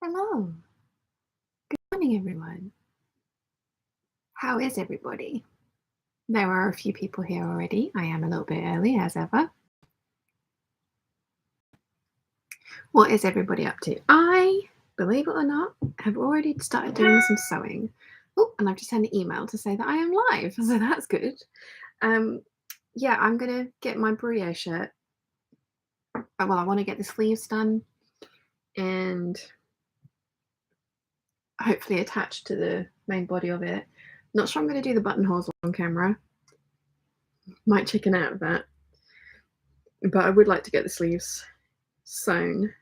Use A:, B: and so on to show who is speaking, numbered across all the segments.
A: Hello. Good morning, everyone. How is everybody? There are a few people here already. I am a little bit early, as ever. What is everybody up to? I, believe it or not, have already started doing some sewing. Oh, and I've just had an email to say that I am live, so that's good. Yeah, I'm going to get my Brie shirt. Well, I want to get the sleeves done and hopefully attached to the main body of it. Not sure I'm going to do the buttonholes on camera. Might chicken out of that. But I would like to get the sleeves sewn.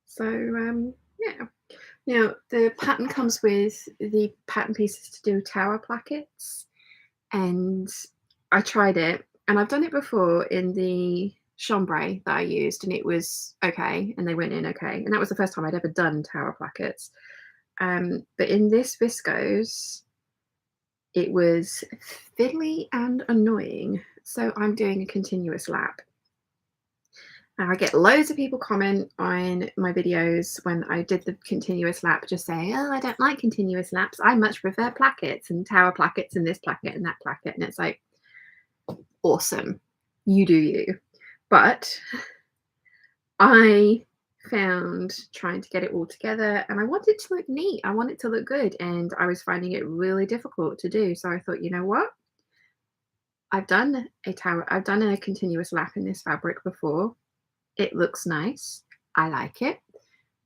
A: So yeah. Now the pattern comes with the pattern pieces to do tower plackets, and I tried it, and I've done it before in the chambray that I used, and it was okay, and they went in okay, and that was the first time I'd ever done tower plackets. But in this viscose, it was fiddly and annoying, so I'm doing a continuous lap. I get loads of people comment on my videos when I did the continuous lap, just saying, oh, I don't like continuous laps. I much prefer plackets and tower plackets and this placket and that placket. And it's like, awesome. You do you. But I found trying to get it all together, and I want it to look neat. I want it to look good. And I was finding it really difficult to do. So I thought, you know what? I've done a continuous lap in this fabric before. It looks nice. I like it.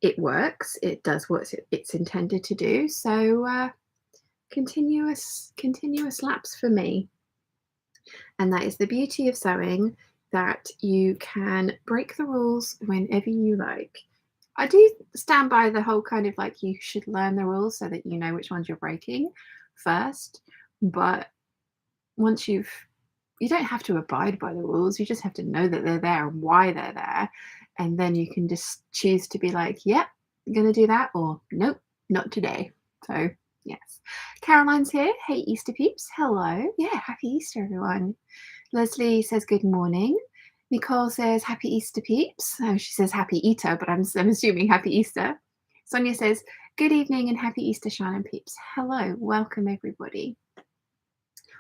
A: It works. It does what it's intended to do. So continuous laps for me. And that is the beauty of sewing, that you can break the rules whenever you like. I do stand by the whole kind of like you should learn the rules so that you know which ones you're breaking first. But once you don't have to abide by the rules. You just have to know that they're there and why they're there. And then you can just choose to be like, yep, I'm going to do that, or nope, not today. So yes. Caroline's here. Hey, Easter peeps. Hello. Yeah, happy Easter, everyone. Leslie says good morning. Nicole says happy Easter peeps. Oh, she says happy Easter, but I'm assuming happy Easter. Sonia says good evening and happy Easter, Shannon peeps. Hello. Welcome, everybody.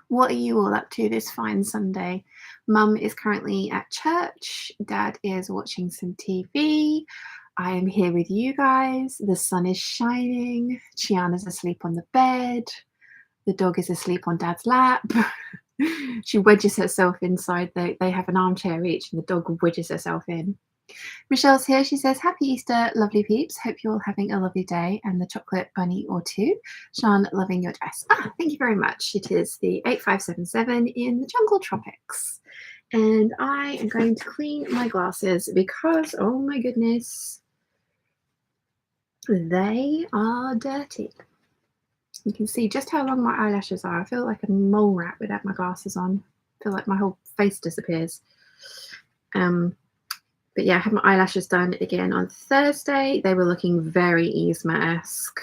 A: What are you all up to this fine Sunday? Mum is currently at church. Dad is watching some TV. I am here with you guys. The sun is shining. Chiana's asleep on the bed. The dog is asleep on Dad's lap. She wedges herself inside. They have an armchair each, and the dog wedges herself in. Michelle's here. She says, happy Easter, lovely peeps. Hope you're all having a lovely day and the chocolate bunny or two. Sean, loving your dress. Thank you very much. It is the 8577 in the jungle tropics. And I am going to clean my glasses because, oh my goodness, they are dirty. You can see just how long my eyelashes are. I feel like a mole rat without my glasses on. I feel like my whole face disappears. But yeah, I had my eyelashes done again on Thursday. They were looking very Yzma-esque.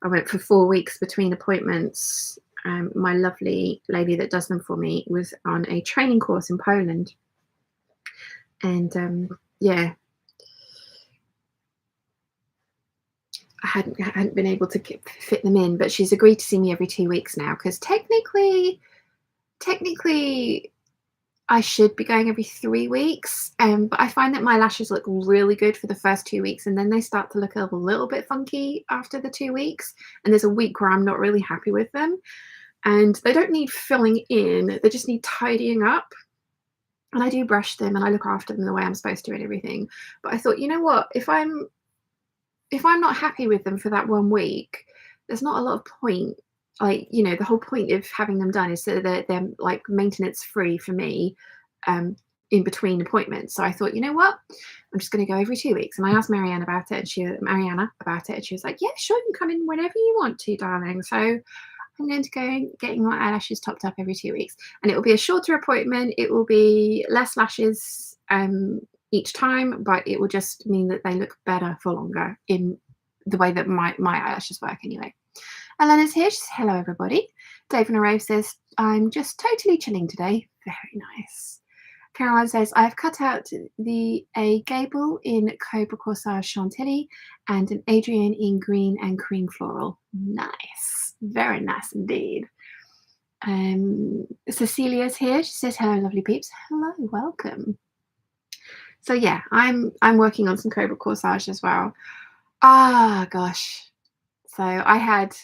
A: I went for 4 weeks between appointments. My lovely lady that does them for me was on a training course in Poland. And yeah, I hadn't been able to fit them in, but she's agreed to see me every 2 weeks now, because technically I should be going every 3 weeks, but I find that my lashes look really good for the first 2 weeks, and then they start to look a little bit funky after the 2 weeks, and there's a week where I'm not really happy with them, and they don't need filling in, they just need tidying up. And I do brush them and I look after them the way I'm supposed to and everything. But I thought, you know what, if I'm not happy with them for that 1 week, there's not a lot of point. Like, you know, the whole point of having them done is so that they're like maintenance free for me in between appointments. So I thought, you know what, I'm just going to go every 2 weeks. And I asked Marianne about it, and Mariana about it, and she was like, yeah, sure, you can come in whenever you want to, darling. So I'm going to go getting my eyelashes topped up every 2 weeks, and it will be a shorter appointment. It will be less lashes each time, but it will just mean that they look better for longer in the way that my eyelashes work anyway. Elena's here. She says, hello, everybody. Dave and Rave says, I'm just totally chilling today. Very nice. Caroline says, I've cut out a Gable in Cobra Corsage Chantilly and an Adrian in green and cream floral. Nice. Very nice indeed. Cecilia's here. She says, hello, lovely peeps. Hello, welcome. So yeah, I'm working on some Cobra Corsage as well. Ah, gosh. So I had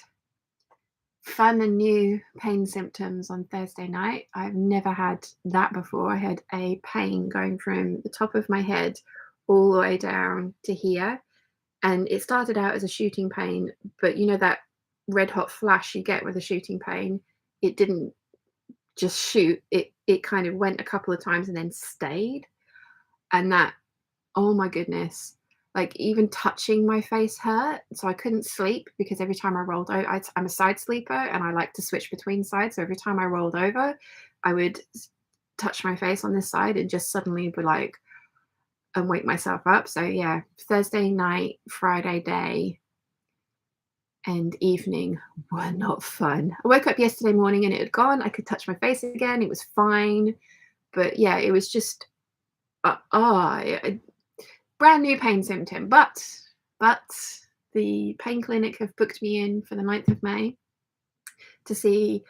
A: fun and new pain symptoms on Thursday night. I've never had that before. I had a pain going from the top of my head all the way down to here. And it started out as a shooting pain, but you know that red hot flash you get with a shooting pain? It didn't just shoot. It kind of went a couple of times and then stayed. And that, oh my goodness, like even touching my face hurt. So I couldn't sleep because every time I rolled over, I'm a side sleeper and I like to switch between sides. So every time I rolled over, I would touch my face on this side and just suddenly be like, and wake myself up. So yeah, Thursday night, Friday day, and evening were not fun. I woke up yesterday morning and it had gone. I could touch my face again. It was fine. But yeah, it was just, brand new pain symptom. But the pain clinic have booked me in for the 9th of May to see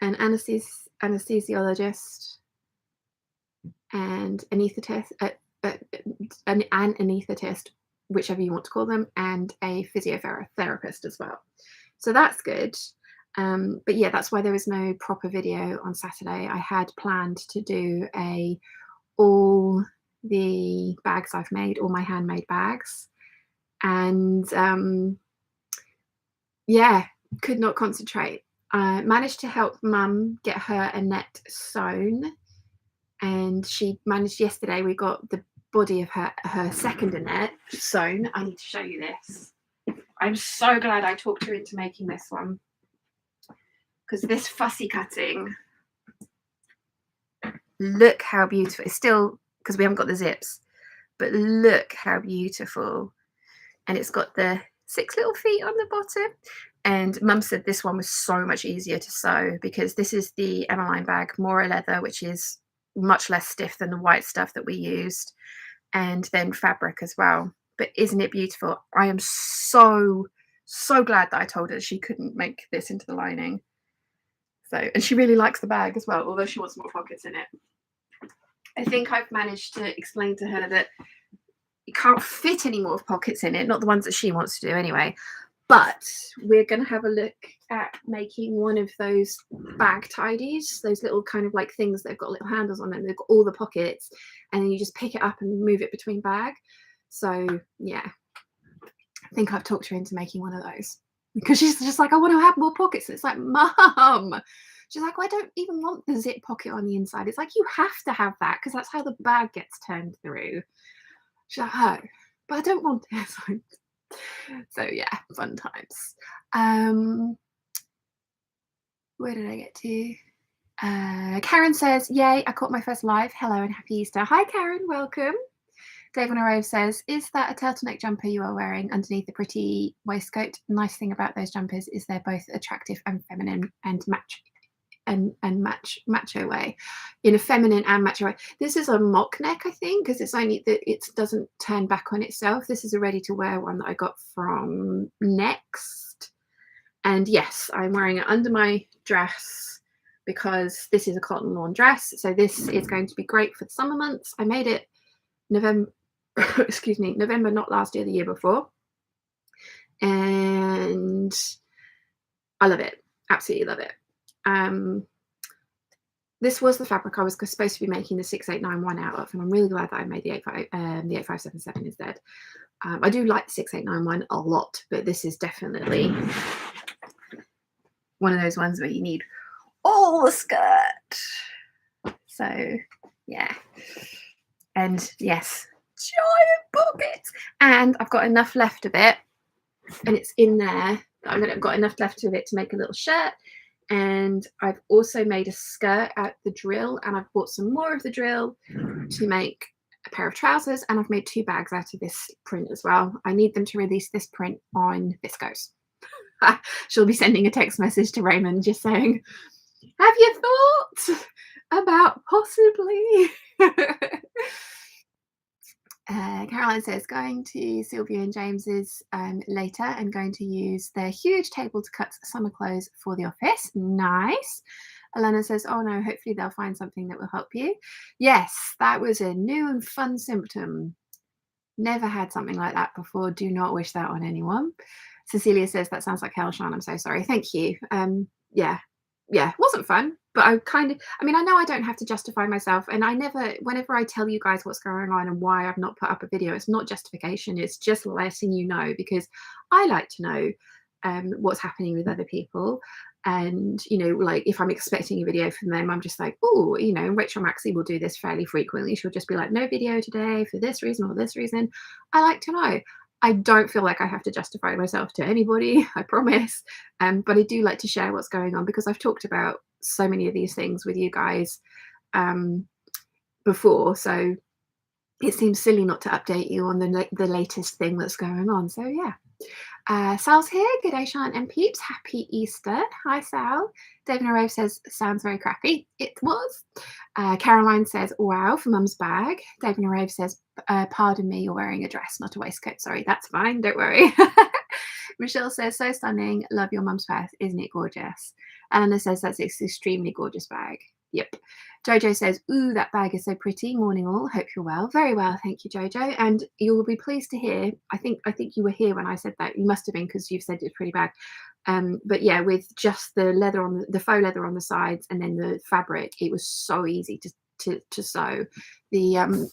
A: an anesthesiologist and an anaesthetist, whichever you want to call them, and a physiotherapist as well. So that's good. But yeah, that's why there was no proper video on Saturday. I had planned to do all the bags I've made, all my handmade bags, and yeah, could not concentrate. I managed to help Mum get her a net sewn, and she managed yesterday. We got the body of her second Annette sewn. I need to show you this. I'm so glad I talked her into making this one, because this fussy cutting, look how beautiful. It's still, because we haven't got the zips, but look how beautiful. And it's got the 6 little feet on the bottom. And Mum said this one was so much easier to sew because this is the Emmeline bag, Mora leather, which is much less stiff than the white stuff that we used, and then fabric as well. But isn't it beautiful? I am so glad that I told her she couldn't make this into the lining. So, and she really likes the bag as well, although she wants more pockets in it. I think I've managed to explain to her that you can't fit any more pockets in it, not the ones that she wants to do anyway. But we're going to have a look at making one of those bag tidies, those little kind of like things that have got little handles on them. They've got all the pockets, and then you just pick it up and move it between bag. So yeah, I think I've talked her into making one of those, because she's just like, I want to have more pockets. And it's like, Mum. She's like, well, I don't even want the zip pocket on the inside. It's like, you have to have that because that's how the bag gets turned through. She's like, oh, but I don't want it. So yeah, fun times. Where did I get to? Karen says, yay, I caught my first live. Hello and happy Easter. Hi, Karen, welcome. Dave on a Rove says, is that a turtleneck jumper you are wearing underneath the pretty waistcoat? Nice thing about those jumpers is they're both attractive and feminine and macho way, in a feminine and macho way. This is a mock neck, I think, because it's only that it doesn't turn back on itself. This is a ready to wear one that I got from Next. And yes, I'm wearing it under my dress because this is a cotton lawn dress. So this is going to be great for the summer months. I made it November, excuse me, November, not last year, the year before. And I love it. Absolutely love it. This was the fabric I was supposed to be making the 6891 out of, and I'm really glad that I made the 8577 instead. I do like the 6891 a lot, but this is definitely one of those ones where you need all the skirt. So yeah, and yes, giant pockets, and I've got enough left of it, and it's in there. I've got enough left of it to make a little shirt. And I've also made a skirt out the drill, and I've bought some more of the drill to make a pair of trousers, and I've made 2 bags out of this print as well. I need them to release this print on viscose. She'll be sending a text message to Raymond just saying, have you thought? about possibly. Caroline says, going to Sylvia and James's later and going to use their huge table to cut summer clothes for the office. Nice. Elena says, oh no, hopefully they'll find something that will help you. Yes, that was a new and fun symptom. Never had something like that before. Do not wish that on anyone. Cecilia says, that sounds like hell, Sean. I'm so sorry. Thank you. Yeah, it wasn't fun, but I mean, I know I don't have to justify myself. And whenever I tell you guys what's going on and why I've not put up a video, it's not justification. It's just letting you know, because I like to know what's happening with other people. And, like if I'm expecting a video from them, I'm just like, oh, Rachel Maxey will do this fairly frequently. She'll just be like, no video today for this reason or this reason. I like to know. I don't feel like I have to justify myself to anybody, I promise. But I do like to share what's going on, because I've talked about so many of these things with you guys before. So it seems silly not to update you on the latest thing that's going on. So yeah. Sal's here. Good day, Sean and Peeps. Happy Easter. Hi, Sal. David Arove says, sounds very crappy. It was. Caroline says, wow, for mum's bag. David Arove says, pardon me, you're wearing a dress, not a waistcoat. Sorry, that's fine. Don't worry. Michelle says, so stunning. Love your mum's purse. Isn't it gorgeous? Eleanor says, that's an extremely gorgeous bag. Yep. Jojo says, ooh, that bag is so pretty. Morning all. Hope you're well. Very well, thank you, Jojo. And you will be pleased to hear, I think you were here when I said that. You must have been, because you've said it's pretty bad. But yeah, with just the leather on the faux leather on the sides and then the fabric, it was so easy to sew. The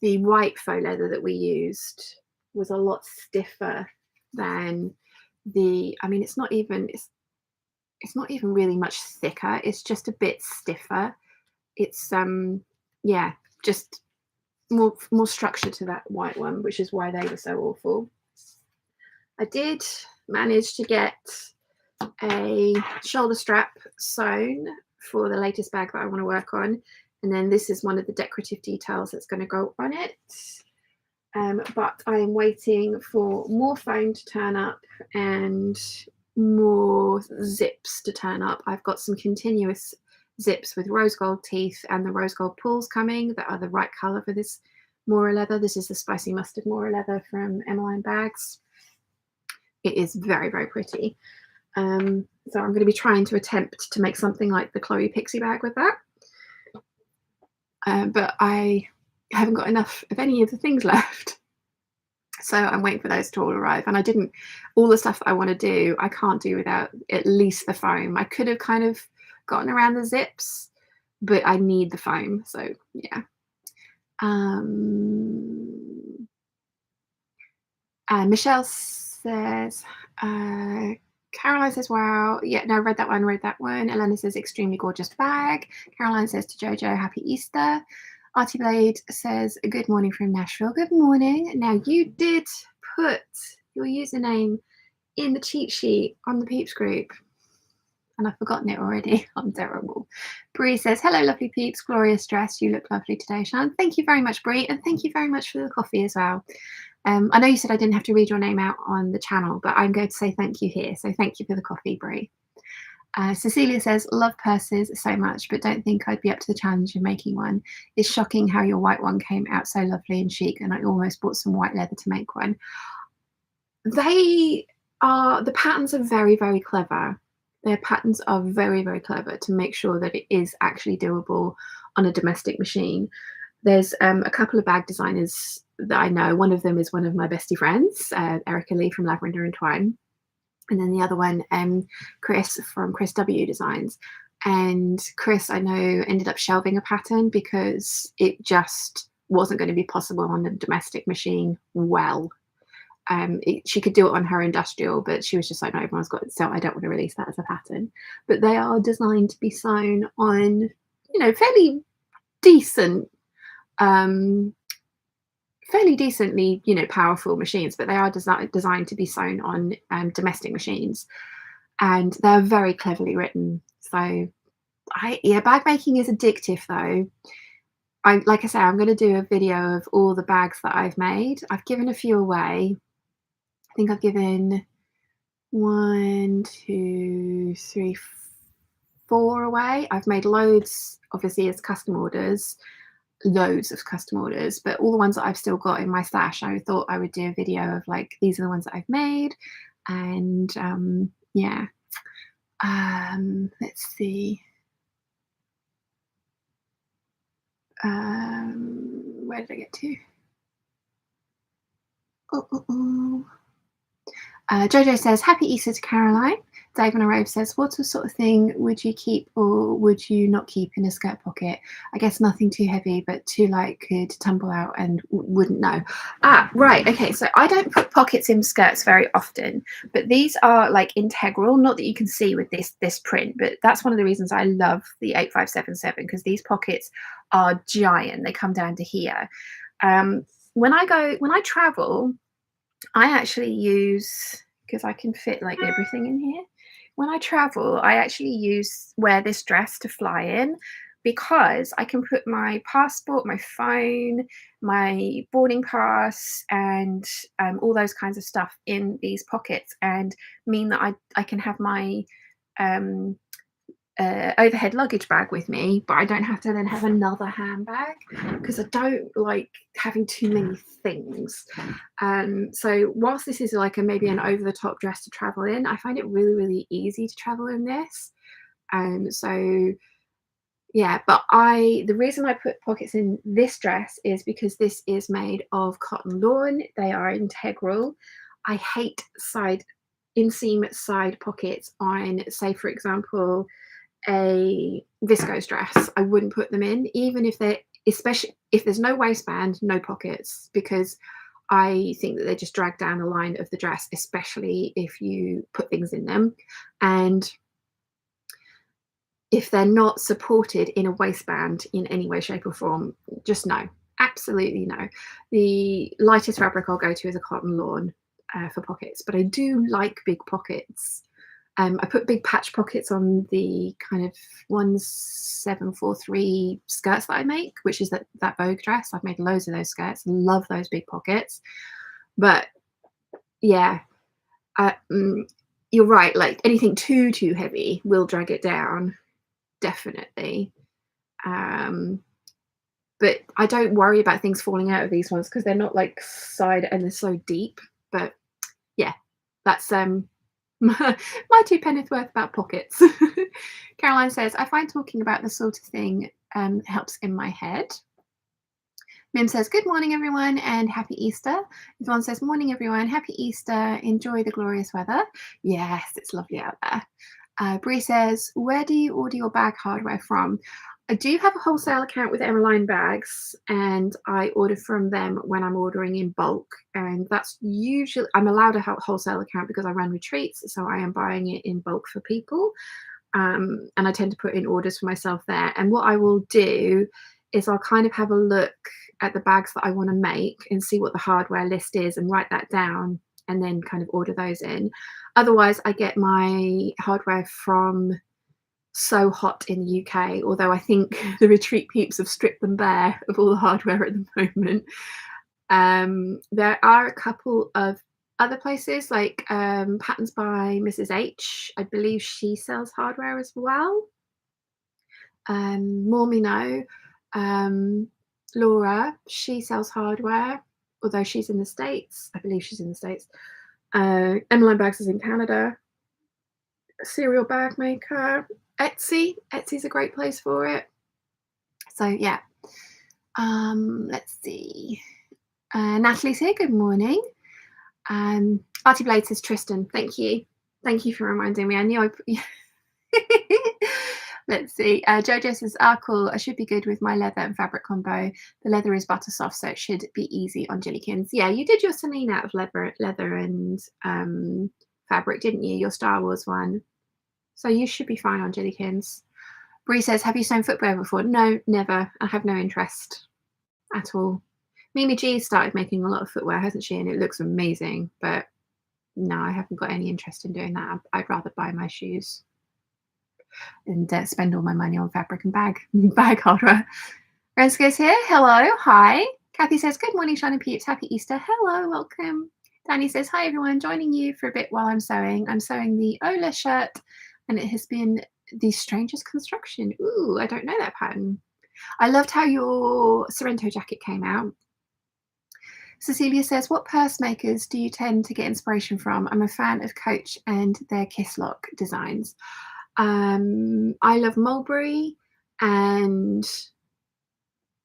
A: white faux leather that we used was a lot stiffer than it's not even really much thicker. It's just a bit stiffer. It's just more structure to that white one, which is why they were so awful. I did manage to get a shoulder strap sewn for the latest bag that I want to work on, and then this is one of the decorative details that's going to go on it. But I am waiting for more foam to turn up and more zips to turn up. I've got some continuous zips with rose gold teeth and the rose gold pulls coming that are the right color for this Mora leather. This is the spicy mustard Mora leather from Emmeline Bags. It is very, very pretty. So I'm going to be trying to attempt to make something like the Chloe Pixie bag with that. But I haven't got enough of any of the things left. So I'm waiting for those to all arrive. And all the stuff that I want to do, I can't do without at least the foam. I could have kind of gotten around the zips, but I need the foam. So yeah. Michelle says, Caroline says, wow. Yeah, no, read that one. Elena says, extremely gorgeous bag. Caroline says to Jojo, happy Easter. Artie Blade says, good morning from Nashville. Good morning. Now, you did put your username in the cheat sheet on the Peeps group, and I've forgotten it already. I'm terrible. Bree says, hello, lovely Peeps. Glorious dress. You look lovely today, Sean. Thank you very much, Bree, and thank you very much for the coffee as well. I know you said I didn't have to read your name out on the channel, but I'm going to say thank you here. So thank you for the coffee, Bree. Cecilia says, love purses so much, but don't think I'd be up to the challenge of making one. It's shocking how your white one came out so lovely and chic, and I almost bought some white leather to make one. The patterns are very, very clever. Their patterns are very, very clever to make sure that it is actually doable on a domestic machine. There's a couple of bag designers that I know. One of them is one of my bestie friends, Erica Lee from Lavender and Twine. And then the other one, Chris from Chris W Designs. And Chris, I know, ended up shelving a pattern because it just wasn't going to be possible on a domestic machine well. She could do it on her industrial, but she was just like, no, everyone's got it, so I don't want to release that as a pattern. But they are designed to be sewn on, fairly decently, powerful machines, but they are designed to be sewn on domestic machines, and they're very cleverly written. So, bag making is addictive, though. Like I say, I'm going to do a video of all the bags that I've made. I've given a few away. I think I've given 1, 2, 3, 4 away. I've made loads, obviously, as custom orders, loads of custom orders, but all the ones that I've still got in my stash, I thought I would do a video of like, these are the ones that I've made. And yeah, let's see. Where did I get to? Jojo says, happy Easter to Caroline. Dave and Arove says, what sort of thing would you keep or would you not keep in a skirt pocket? I guess nothing too heavy, but too light could tumble out and wouldn't know. Right. Okay. So I don't put pockets in skirts very often, but these are like integral, not that you can see with this print, but that's one of the reasons I love the 8577, because these pockets are giant. They come down to here. When I travel, I actually use, because I can fit like everything in here. When I travel, I actually wear this dress to fly in, because I can put my passport, my phone, my boarding pass, and all those kinds of stuff in these pockets, and mean that I can have my overhead luggage bag with me, but I don't have to then have another handbag, because I don't like having too many things. So whilst this is like maybe an over-the-top dress to travel in, I find it really, really easy to travel in this. So yeah, but the reason I put pockets in this dress is because this is made of cotton lawn. They are integral. I hate inseam side pockets on, say, for example, a viscose dress. I wouldn't put them in, even if especially if there's no waistband, no pockets, because I think that they just drag down the line of the dress, especially if you put things in them. And if they're not supported in a waistband in any way, shape or form, just no, absolutely no. The lightest fabric I'll go to is a cotton lawn for pockets, but I do like big pockets. I put big patch pockets on the kind of 1743 skirts that I make, which is that Vogue dress. I've made loads of those skirts. Love those big pockets. But yeah, you're right. Like anything too heavy will drag it down, definitely. But I don't worry about things falling out of these ones because they're not like side and they're so deep. But yeah, that's my 2 penneth worth about pockets. Caroline says, I find talking about this sort of thing helps in my head. Mim says, good morning, everyone, and happy Easter. Yvonne says, morning, everyone, happy Easter. Enjoy the glorious weather. Yes, it's lovely out there. Bree says, where do you order your bag hardware from? I do have a wholesale account with Emmeline Bags, and I order from them when I'm ordering in bulk. And that's usually, I'm allowed a wholesale account because I run retreats, so I am buying it in bulk for people. And I tend to put in orders for myself there. And what I will do is I'll kind of have a look at the bags that I want to make and see what the hardware list is and write that down and then kind of order those in. Otherwise, I get my hardware from So Hot in the UK, although I think the retreat peeps have stripped them bare of all the hardware at the moment. There are a couple of other places like Patterns by Mrs. H. I believe she sells hardware as well. More me know. Laura, she sells hardware, although she's in the States. I believe she's in the States. Emmeline Bags is in Canada. Cereal bag maker. Etsy's a great place for it. So yeah, let's see. Natalie's here. Good morning. Artie Blade says Tristan. Thank you for reminding me. I knew Let's see. Jojo says, cool. I should be good with my leather and fabric combo. The leather is butter soft, so it should be easy on Jillykins. Yeah, you did your Celine out of leather and fabric, didn't you? Your Star Wars one. So you should be fine on Jillykins. Bree says, have you sewn footwear before? No, never. I have no interest at all. Mimi G started making a lot of footwear, hasn't she? And it looks amazing. But no, I haven't got any interest in doing that. I'd rather buy my shoes and spend all my money on fabric and bag hardware. Renska's here. Hello. Hi. Kathy says, good morning, Shiny Peeps. Happy Easter. Hello. Welcome. Danny says, hi, everyone. Joining you for a bit while I'm sewing. I'm sewing the Ola shirt, and it has been The Strangest Construction. Ooh, I don't know that pattern. I loved how your Sorrento jacket came out. Cecilia says, what purse makers do you tend to get inspiration from? I'm a fan of Coach and their Kiss Lock designs. I love Mulberry and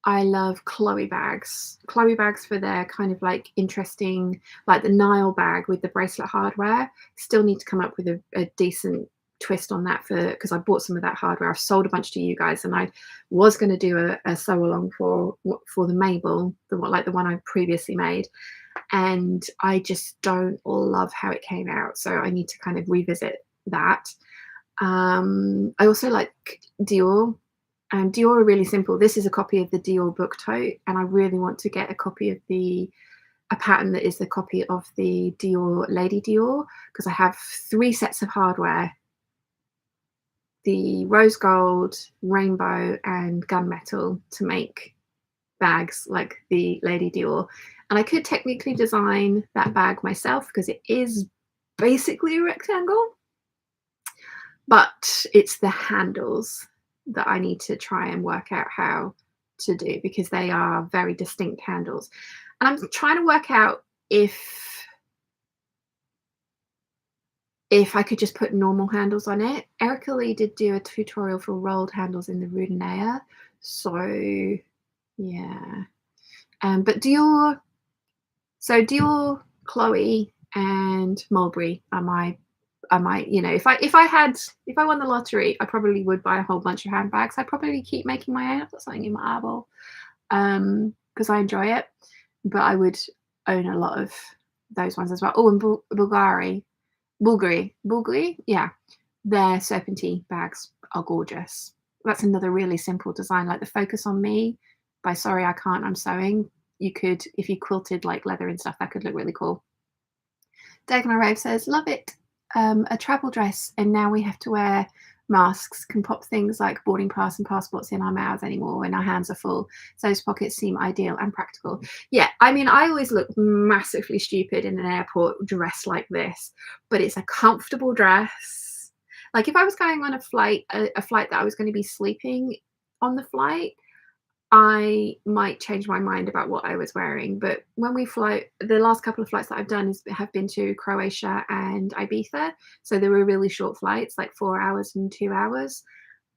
A: I love Chloe bags. Chloe bags for their kind of like interesting, like the Nile bag with the bracelet hardware. Still need to come up with a decent twist on that because I bought some of that hardware. I've sold a bunch to you guys, and I was going to do a sew along for the Mabel, the one I previously made, and I just don't love how it came out. So I need to kind of revisit that. I also like Dior. Dior are really simple. This is a copy of the Dior book tote, and I really want to get a copy of a pattern that is the copy of the Dior Lady Dior, because I have 3 sets of hardware: the rose gold, rainbow, and gunmetal to make bags like the Lady Dior. And I could technically design that bag myself because it is basically a rectangle, but it's the handles that I need to try and work out how to do, because they are very distinct handles. And I'm trying to work out if I could just put normal handles on it. Erica Lee did do a tutorial for rolled handles in the Rudinea. So yeah. But Dior, Chloe, and Mulberry are my, you know, if I won the lottery, I probably would buy a whole bunch of handbags. I'd probably keep making my own. I've got something in my eyeball because I enjoy it, but I would own a lot of those ones as well. Oh, and Bulgari, yeah, their serpentine bags are gorgeous. That's another really simple design, like the Focus on Me by Sorry I Can't, I'm Sewing. You could, if you quilted like leather and stuff, that could look really cool. Dagon Rove says, love it. A travel dress, and now we have to wear masks, can pop things like boarding pass and passports in our mouths anymore when our hands are full. So those pockets seem ideal and practical. Yeah, I mean, I always look massively stupid in an airport dressed like this, but it's a comfortable dress. Like if I was going on a flight that I was going to be sleeping on the flight, I might change my mind about what I was wearing. But when we fly, the last couple of flights that I've done have been to Croatia and Ibiza. So they were really short flights, like 4 hours and 2 hours.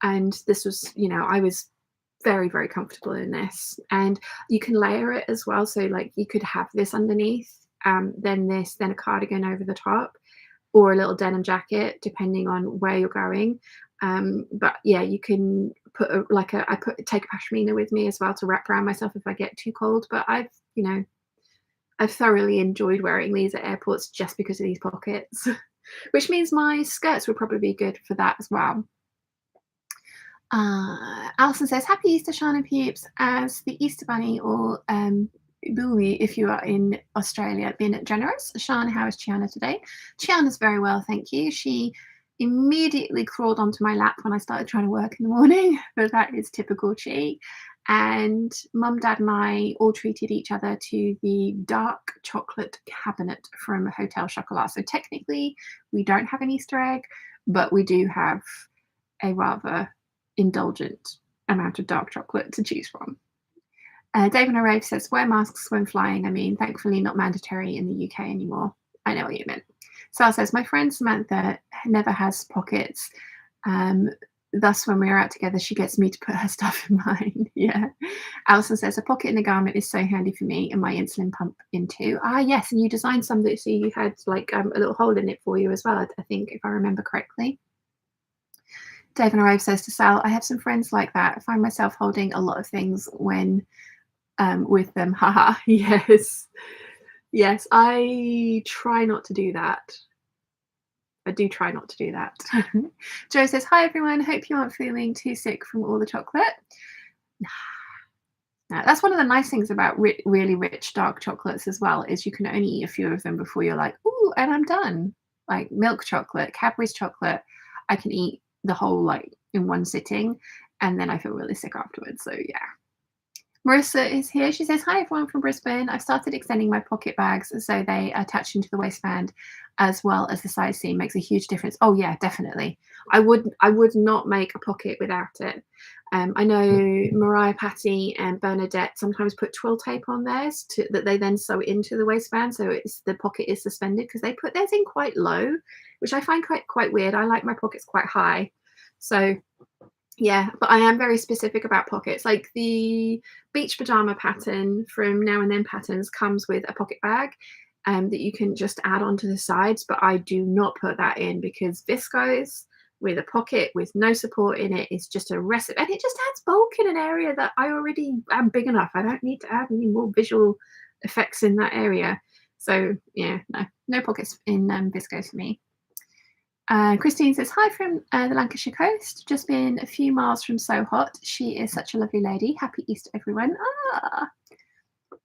A: And this was, you know, I was very, very comfortable in this. And you can layer it as well. So like you could have this underneath, then a cardigan over the top, or a little denim jacket, depending on where you're going. But yeah, you can put take a pashmina with me as well to wrap around myself if I get too cold. But I've thoroughly enjoyed wearing these at airports just because of these pockets, which means my skirts would probably be good for that as well. Alison says, happy Easter, Sian and Peeps, as the Easter Bunny, or Booey if you are in Australia, been generous. Sian, how is Chiana today? Chiana's very well, thank you. She immediately crawled onto my lap when I started trying to work in the morning, but that is typical Chi. And Mum, Dad and I all treated each other to the dark chocolate cabinet from Hotel Chocolat. So technically we don't have an Easter egg, but we do have a rather indulgent amount of dark chocolate to choose from. David O'Rave says, wear masks when flying. I mean, thankfully not mandatory in the UK anymore. I know what you meant. Sal says, my friend Samantha never has pockets. Thus, when we're out together, she gets me to put her stuff in mine. Yeah. Alison says, a pocket in a garment is so handy for me and my insulin pump in too. Ah, yes. And you designed some that, so you had like a little hole in it for you as well, I think, if I remember correctly. David O'Rave says to Sal, I have some friends like that. I find myself holding a lot of things when with them. Haha. Yes. Yes, I try not to do that. I do try not to do that. Joe says, hi everyone, hope you aren't feeling too sick from all the chocolate. Now, that's one of the nice things about really rich dark chocolates as well, is you can only eat a few of them before you're like, ooh, and I'm done. Like milk chocolate, Cadbury's chocolate, I can eat the whole like in one sitting, and then I feel really sick afterwards. So yeah. Marissa is here. She says, hi, everyone from Brisbane. I've started extending my pocket bags so they attach into the waistband as well as the side seam. Makes a huge difference. Oh, yeah, definitely. I would not make a pocket without it. I know Mariah, Patty, and Bernadette sometimes put twill tape on theirs that they then sew into the waistband, so the pocket is suspended, because they put theirs in quite low, which I find quite weird. I like my pockets quite high. So yeah, but I am very specific about pockets. Like the beach pajama pattern from Now and Then Patterns comes with a pocket bag that you can just add onto the sides, but I do not put that in, because viscose with a pocket with no support in it is just a recipe, and it just adds bulk in an area that I already am big enough. I don't need to add any more visual effects in that area. So yeah, no pockets in viscose for me. Christine says, hi from the Lancashire coast. Just been a few miles from So Hot. She is such a lovely lady. Happy Easter, everyone. Ah,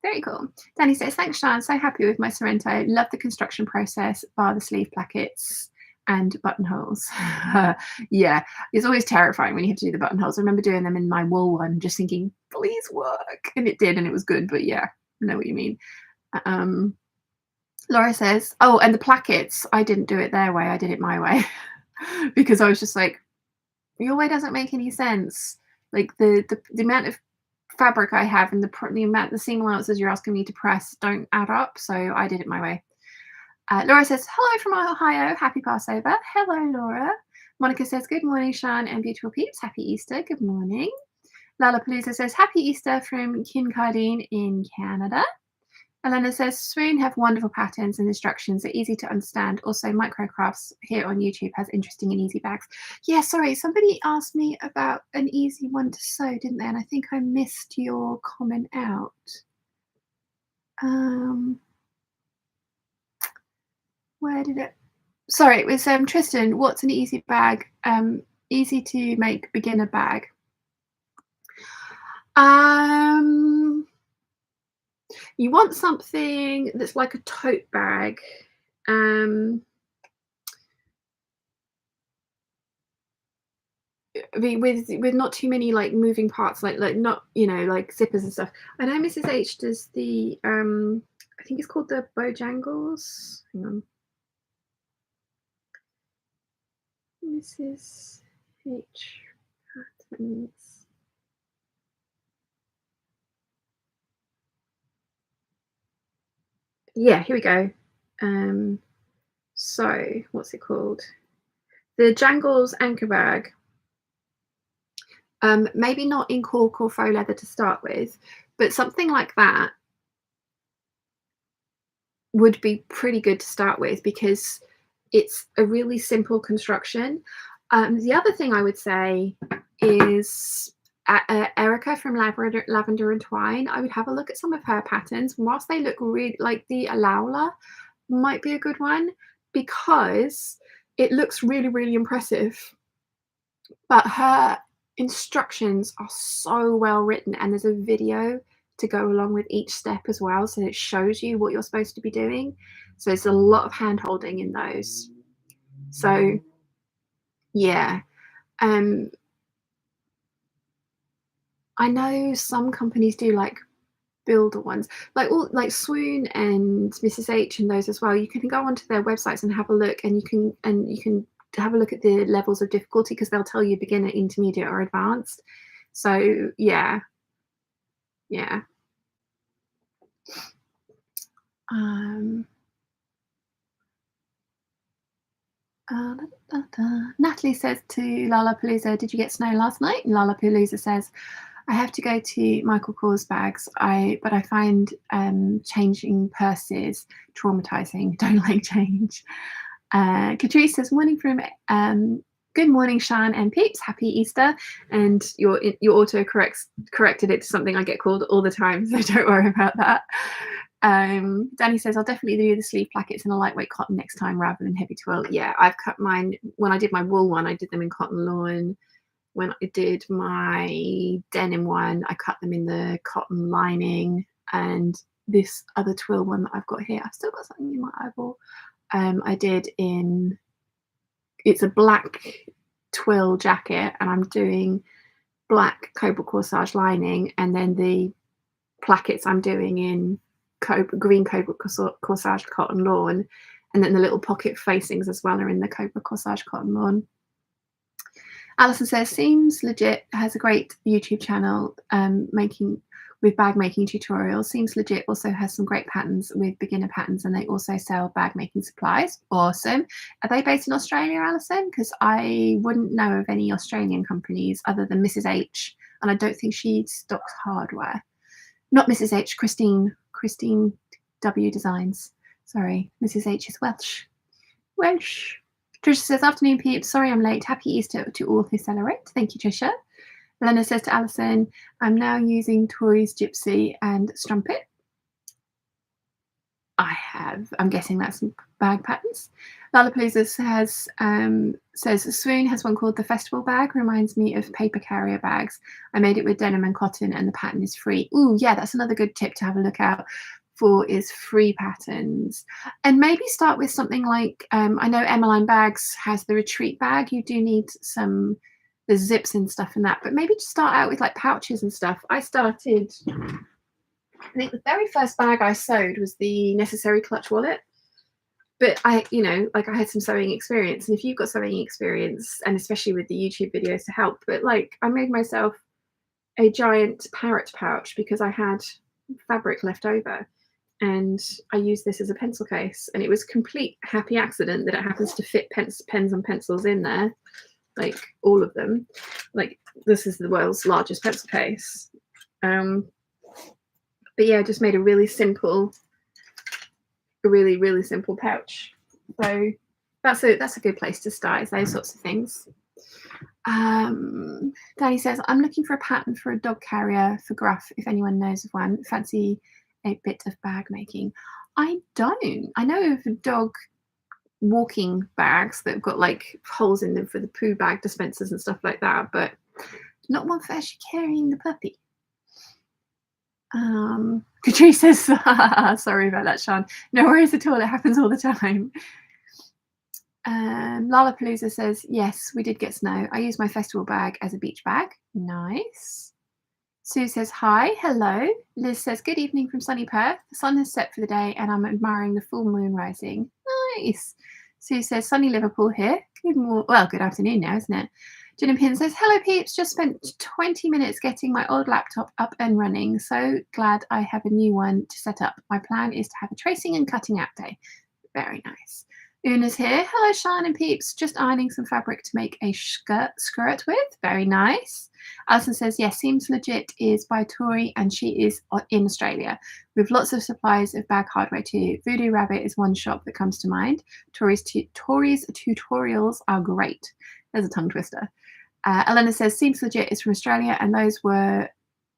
A: very cool. Danny says, thanks, Sean. So happy with my Sorrento. Love the construction process, bar the sleeve plackets and buttonholes. Yeah, it's always terrifying when you have to do the buttonholes. I remember doing them in my wool one, just thinking, please work. And it did, and it was good. But yeah, I know what you mean. Laura says, oh, and the plackets, I didn't do it their way, I did it my way. Because I was just like, your way doesn't make any sense. Like the amount of fabric I have and the seam allowances you're asking me to press don't add up, so I did it my way. Laura says, hello from Ohio, happy Passover. Hello, Laura. Monica says, good morning, Sean and beautiful peeps, happy Easter, good morning. Lollapalooza says, happy Easter from Kincardine in Canada. Elena says, Swoon have wonderful patterns and instructions. They're easy to understand. Also, Microcrafts here on YouTube has interesting and easy bags. Yeah, sorry, somebody asked me about an easy one to sew, didn't they? And I think I missed your comment out. Where did it? Sorry, it was Tristan. What's an easy bag? Easy to make beginner bag. You want something that's like a tote bag. With not too many like moving parts, like not, you know, like zippers and stuff. I know Mrs. H does the I think it's called the Bojangles. Hang on. Mrs. H patterns. Yeah, here we go. So what's it called? The Jangles anchor bag. Maybe not in cork or faux leather to start with, but something like that would be pretty good to start with, because it's a really simple construction. The other thing I would say is Erica from Lavender and Twine. I would have a look at some of her patterns. Whilst they look really like the Alaula might be a good one, because it looks really, really impressive. But her instructions are so well written, and there's a video to go along with each step as well, so it shows you what you're supposed to be doing. So there's a lot of hand holding in those. So yeah, I know some companies do like builder ones, like Swoon and Mrs. H and those as well. You can go onto their websites and have a look, and you can have a look at the levels of difficulty, because they'll tell you beginner, intermediate, or advanced. So yeah. Natalie says to Lollapalooza, did you get snow last night? And Lollapalooza says, I have to go to Michael Kors bags, but I find changing purses traumatizing. Don't like change. Catrice says, morning from good morning, Shan and Peeps. Happy Easter. And your auto corrected it to something I get called all the time, so don't worry about that. Danny says, I'll definitely do the sleeve plackets in a lightweight cotton next time rather than heavy twill. Yeah, I've cut mine. When I did my wool one, I did them in cotton lawn. When I did my denim one, I cut them in the cotton lining. And this other twill one that I've got here, I've still got something in my eyeball. I did in, it's a black twill jacket, and I'm doing black cobalt corsage lining, and then the plackets I'm doing in green Cobra Corsage Cotton Lawn, and then the little pocket facings as well are in the Cobra Corsage Cotton Lawn. Alison says, seems legit, has a great YouTube channel with bag making tutorials. Seems legit also has some great patterns with beginner patterns, and they also sell bag making supplies. Awesome. Are they based in Australia, Alison? Because I wouldn't know of any Australian companies other than Mrs. H, and I don't think she stocks hardware. Not Mrs. H, Christine W Designs. Sorry, Mrs. H is Welsh. Trisha says, afternoon peeps, sorry I'm late. Happy Easter to all who celebrate. Thank you, Trisha. Elena says to Alison, I'm now using Tori's Gypsy and Strumpet. I'm guessing that's some bag patterns. Lollapalooza says Swoon has one called the Festival Bag. Reminds me of paper carrier bags. I made it with denim and cotton and the pattern is free. Ooh, yeah, that's another good tip to have a look out for, is free patterns. And maybe start with something like, I know Emmeline Bags has the retreat bag. You do need the zips and stuff and that, but maybe just start out with like pouches and stuff. I think the very first bag I sewed was the Necessary clutch wallet, but I had some sewing experience, and if you've got sewing experience, and especially with the YouTube videos to help, but like I made myself a giant parrot pouch because I had fabric left over, and I used this as a pencil case, and it was a complete happy accident that it happens to fit pens and pencils in there, like all of them. Like this is the world's largest pencil case. But yeah, I just made a really simple pouch. So that's a good place to start, is those sorts of things. Danny says, I'm looking for a pattern for a dog carrier for Gruff, if anyone knows of one. Fancy a bit of bag making. I don't. I know of dog walking bags that have got like holes in them for the poo bag dispensers and stuff like that, but not one for actually carrying the puppy. Katrina says, sorry about that, Sean. No worries at all. It happens all the time. Lollapalooza says, yes, we did get snow. I use my festival bag as a beach bag. Nice. Sue says, hi, hello. Liz says, good evening from sunny Perth. The sun has set for the day and I'm admiring the full moon rising. Nice. Sue says, sunny Liverpool here. Good afternoon now, isn't it? Jen and Pin says, hello peeps, just spent 20 minutes getting my old laptop up and running. So glad I have a new one to set up. My plan is to have a tracing and cutting out day. Very nice. Una's here. Hello, Sean and peeps. Just ironing some fabric to make a skirt with. Very nice. Alison says, yes, Seems Legit is by Tori and she is in Australia with lots of supplies of bag hardware too. Voodoo Rabbit is one shop that comes to mind. Tori's tutorials are great. There's a tongue twister. Elena says, Seems Legit is from Australia and those were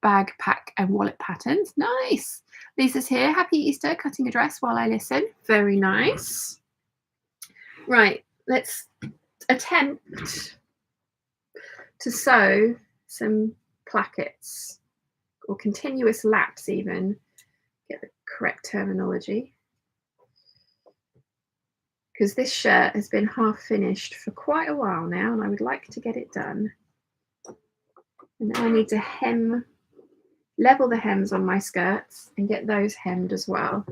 A: bag, pack and wallet patterns. Nice. Lisa's here. Happy Easter, cutting a dress while I listen. Very nice. Right, let's attempt to sew some plackets, or continuous laps even, get the correct terminology. Because this shirt has been half finished for quite a while now and I would like to get it done. And then I need to level the hems on my skirts and get those hemmed as well.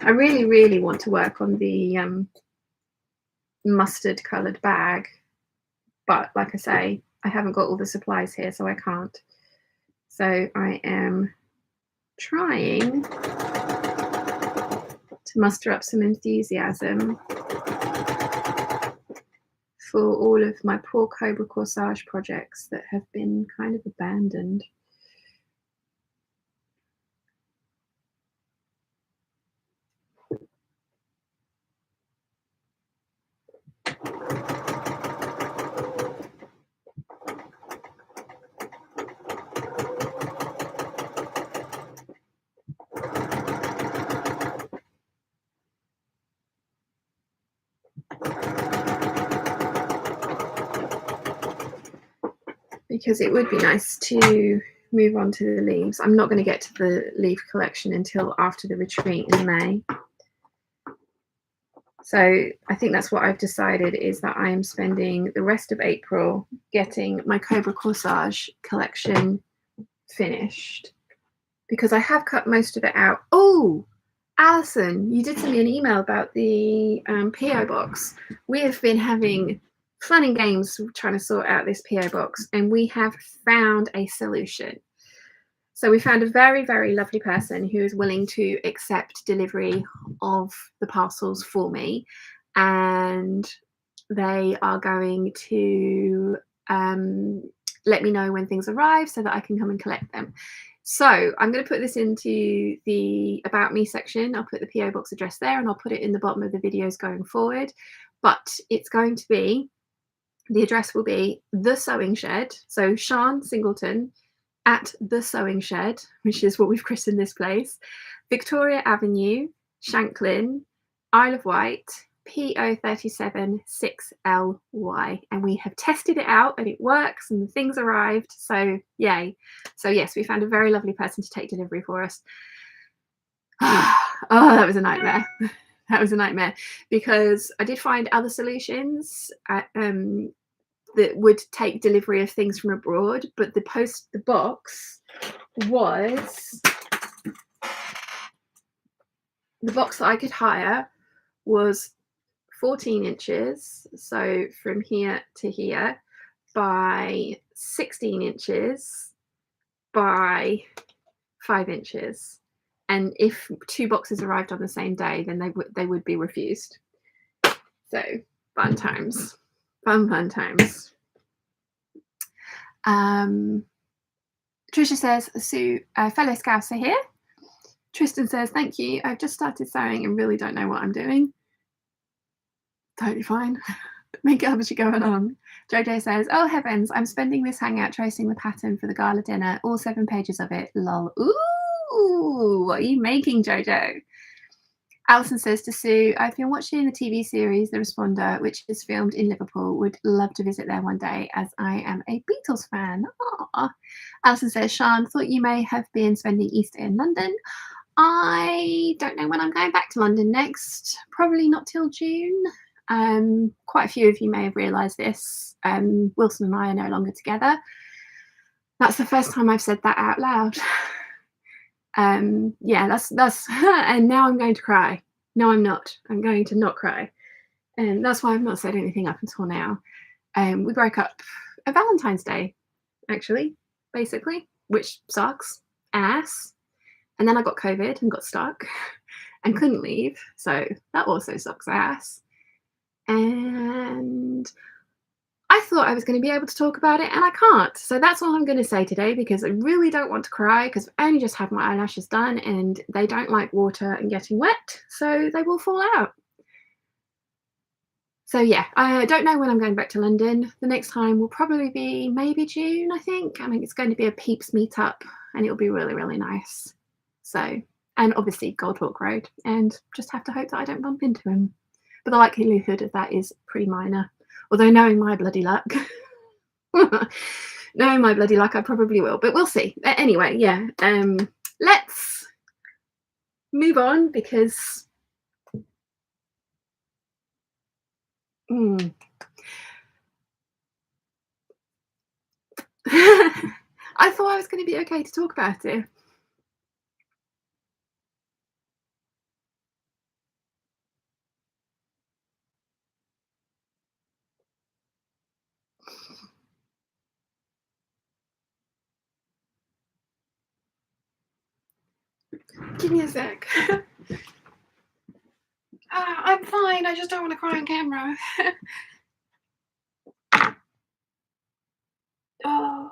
A: I really, really want to work on the mustard coloured bag, but like I say, I haven't got all the supplies here, so I can't. So I am trying to muster up some enthusiasm for all of my poor Cobra Corsage projects that have been kind of abandoned. Because it would be nice to move on to the leaves. I'm not going to get to the leaf collection until after the retreat in May. So I think that's what I've decided, is that I am spending the rest of April getting my Cobra Corsage collection finished, because I have cut most of it out. Oh, Alison, you did send me an email about the PO box. We have been having fun and games trying to sort out this PO box, and we have found a solution. So we found a very, very lovely person who is willing to accept delivery of the parcels for me, and they are going to let me know when things arrive so that I can come and collect them. So I'm going to put this into the About Me section. I'll put the PO box address there, and I'll put it in the bottom of the videos going forward. But it's going to be, the address will be The Sewing Shed. So Sean Singleton at The Sewing Shed, which is what we've christened this place, Victoria Avenue, Shanklin, Isle of Wight, PO37 6LY. And we have tested it out and it works and the things arrived. So yay. So yes, we found a very lovely person to take delivery for us. Oh, that was a nightmare. That was a nightmare, because I did find other solutions that would take delivery of things from abroad, but the box was, the box that I could hire was 14 inches, so from here to here, by 16 inches by 5 inches. And if 2 boxes arrived on the same day, then they would be refused. So fun times. Fun times. Trisha says, Sue, fellow Scouser here. Tristan says, thank you. I've just started sewing and really don't know what I'm doing. Totally fine. Make it up as you're going on. Jojo says, oh heavens, I'm spending this hangout tracing the pattern for the gala dinner. All 7 pages of it. Lol. Ooh, what are you making, Jojo? Alison says to Sue, I've been watching the TV series The Responder, which is filmed in Liverpool. Would love to visit there one day, as I am a Beatles fan. Aww. Alison says, Sean, thought you may have been spending Easter in London. I don't know when I'm going back to London next. Probably not till June. Quite a few of you may have realised this. Wilson and I are no longer together. That's the first time I've said that out loud. Yeah, that's and now I'm going to cry. No, I'm not. I'm going to not cry. And that's why I've not said anything up until now. We broke up at Valentine's Day, actually, basically, which sucks ass. And then I got COVID and got stuck and couldn't leave. So that also sucks ass. And I thought I was going to be able to talk about it, and I can't. So that's all I'm going to say today, because I really don't want to cry, because I only just had my eyelashes done and they don't like water and getting wet, so they will fall out. So yeah, I don't know when I'm going back to London. The next time will probably be maybe June, I think. I mean, it's going to be a Peeps meetup and it'll be really, really nice. So, and obviously Goldhawk Road, and just have to hope that I don't bump into him. But the likelihood of that is pretty minor. Although knowing my bloody luck, knowing my bloody luck, I probably will, but we'll see. Anyway, yeah, let's move on, because I thought I was going to be okay to talk about it. Give me a sec. I'm fine. I just don't want to cry on camera. Oh.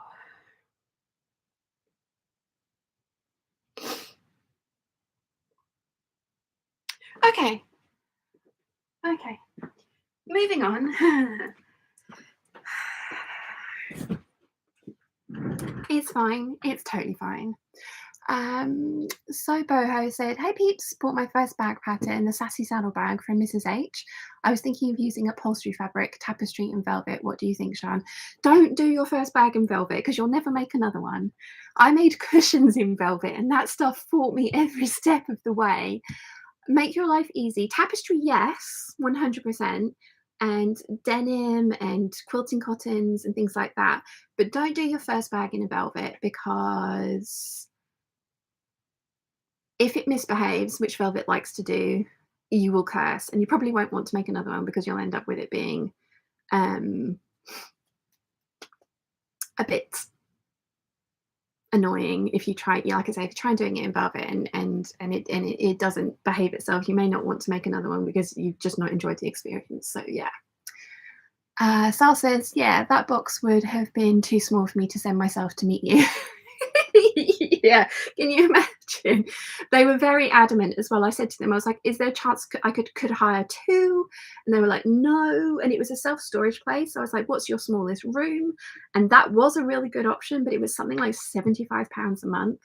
A: Okay. Okay. Moving on. It's fine. It's totally fine. So Boho said, hey peeps, bought my first bag pattern, the Sassy Saddle bag from Mrs. H. I was thinking of using upholstery fabric, tapestry and velvet. What do you think, Sean? Don't do your first bag in velvet, because you'll never make another one. I made cushions in velvet and that stuff fought me every step of the way. make your life easy. Tapestry, yes, 100%. And denim and quilting cottons and things like that. But don't do your first bag in a velvet, because if it misbehaves, which velvet likes to do, you will curse, and you probably won't want to make another one because you'll end up with it being a bit annoying if you try, like I say, if you try doing it in velvet and it doesn't behave itself, you may not want to make another one because you've just not enjoyed the experience. So yeah. Sal says, yeah, that box would have been too small for me to send myself to meet you. Yeah, can you imagine? They were very adamant as well. I said to them, I was like, is there a chance I could hire two? And they were like, no. And it was a self-storage place. So I was like, what's your smallest room? And that was a really good option, but it was something like £75 a month.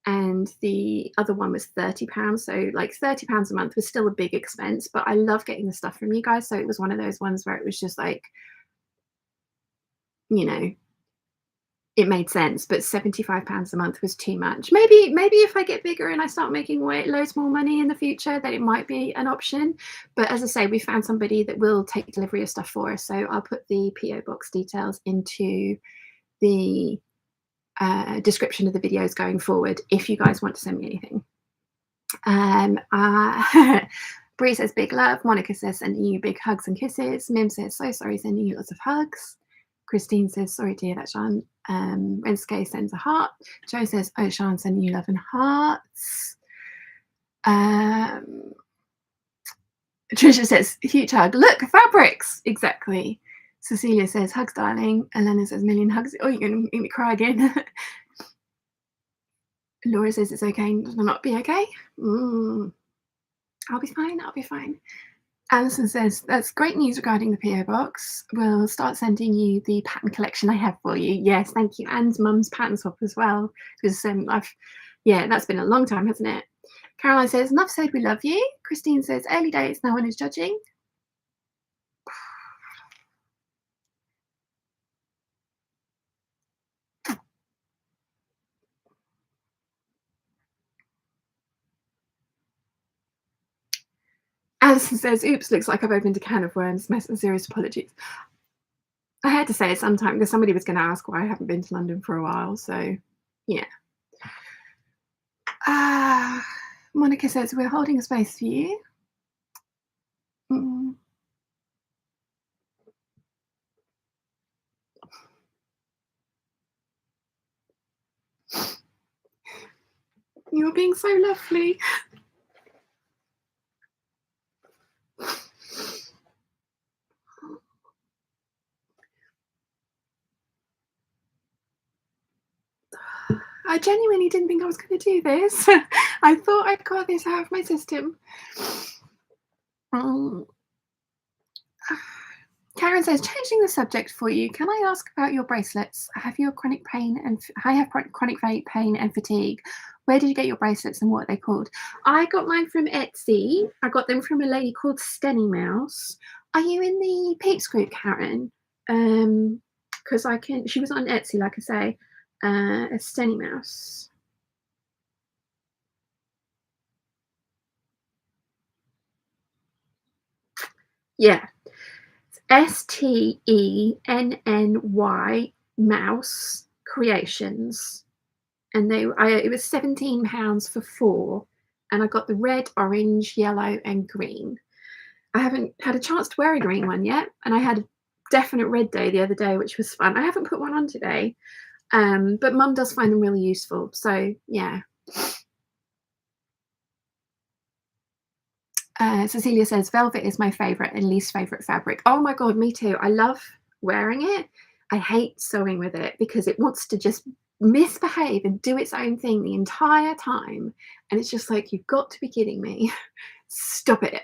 A: And the other one was £30. So like £30 a month was still a big expense, but I love getting the stuff from you guys. So it was one of those ones where it was just like, you know, it made sense, but £75 a month was too much. Maybe if I get bigger and I start making loads more money in the future, then it might be an option. But as I say, we found somebody that will take delivery of stuff for us. So I'll put the PO box details into the description of the videos going forward if you guys want to send me anything. Bree says big love. Monica says sending you big hugs and kisses. Mim says so sorry, sending you lots of hugs. Christine says sorry to hear that, Sean. Renske sends a heart. Joe says, oh, Sean, sending you love and hearts. Trisha says huge hug. Look, fabrics. Exactly. Cecilia says hugs, darling. Elena says million hugs. Oh, you're gonna make me cry again. Laura says it's okay to not be okay. I'll be fine. I'll be fine. Alison says, that's great news regarding the PO box. We'll start sending you the pattern collection I have for you. Yes, thank you. And Mum's pattern swap as well. Because that's been a long time, hasn't it? Caroline says, enough said, we love you. Christine says, early days, no one is judging. Alison says, oops, looks like I've opened a can of worms. My serious apologies. I had to say it sometime because somebody was going to ask why I haven't been to London for a while. So, yeah. Monica says, we're holding a space for you. You're being so lovely. I genuinely didn't think I was going to do this. I thought I'd got this out of my system. Karen says, changing the subject for you, can I ask about your bracelets? I have chronic pain and fatigue. Where did you get your bracelets and what are they called? I got mine from Etsy. I got them from a lady called Stenny Mouse. Are you in the Peeps group, Karen? Because she was on Etsy, like I say, a Stenny Mouse. Yeah. STENNY Mouse Creations, and it was £17 for 4, and I got the red, orange, yellow, and green. I haven't had a chance to wear a green one yet, and I had a definite red day the other day, which was fun. I haven't put one on today, but Mum does find them really useful. So yeah. Cecilia says, velvet is my favourite and least favourite fabric. Oh my God, me too. I love wearing it. I hate sewing with it because it wants to just misbehave and do its own thing the entire time. And it's just like, you've got to be kidding me. Stop it.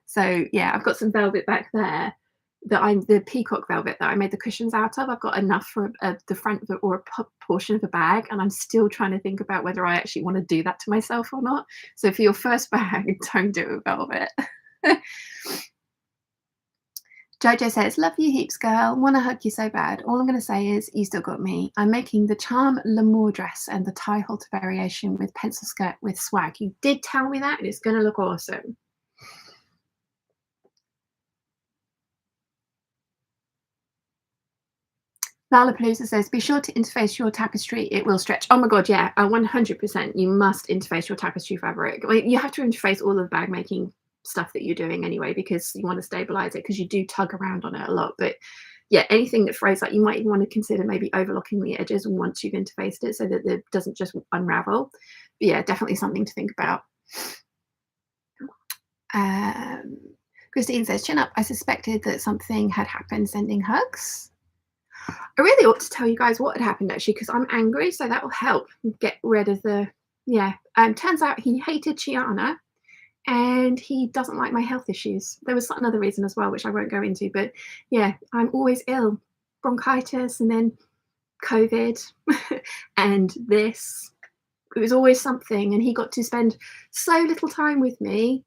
A: So yeah, I've got some velvet back there the peacock velvet that I made the cushions out of. I've got enough for the front or a portion of a bag, and I'm still trying to think about whether I actually want to do that to myself or not. So for your first bag, don't do it with velvet. Jojo says, love you heaps, girl. Want to hug you so bad. All I'm going to say is you still got me. I'm making the Charm L'amour dress and the tie halter variation with pencil skirt with swag. You did tell me that, and it's going to look awesome. Lollapalooza says, be sure to interface your tapestry. It will stretch. Oh my God, yeah, 100%. You must interface your tapestry fabric. I mean, you have to interface all of the bag making stuff that you're doing anyway, because you want to stabilize it, because you do tug around on it a lot. But yeah, anything that frays, like, you might even want to consider maybe overlocking the edges once you've interfaced it so that it doesn't just unravel. But yeah, definitely something to think about. Christine says, chin up. I suspected that something had happened. Sending hugs. I really ought to tell you guys what had happened, actually, because I'm angry, so that will help get rid of the, yeah. Turns out he hated Chiana, and he doesn't like my health issues. There was another reason as well, which I won't go into, but yeah, I'm always ill. Bronchitis, and then COVID, and this. It was always something, and he got to spend so little time with me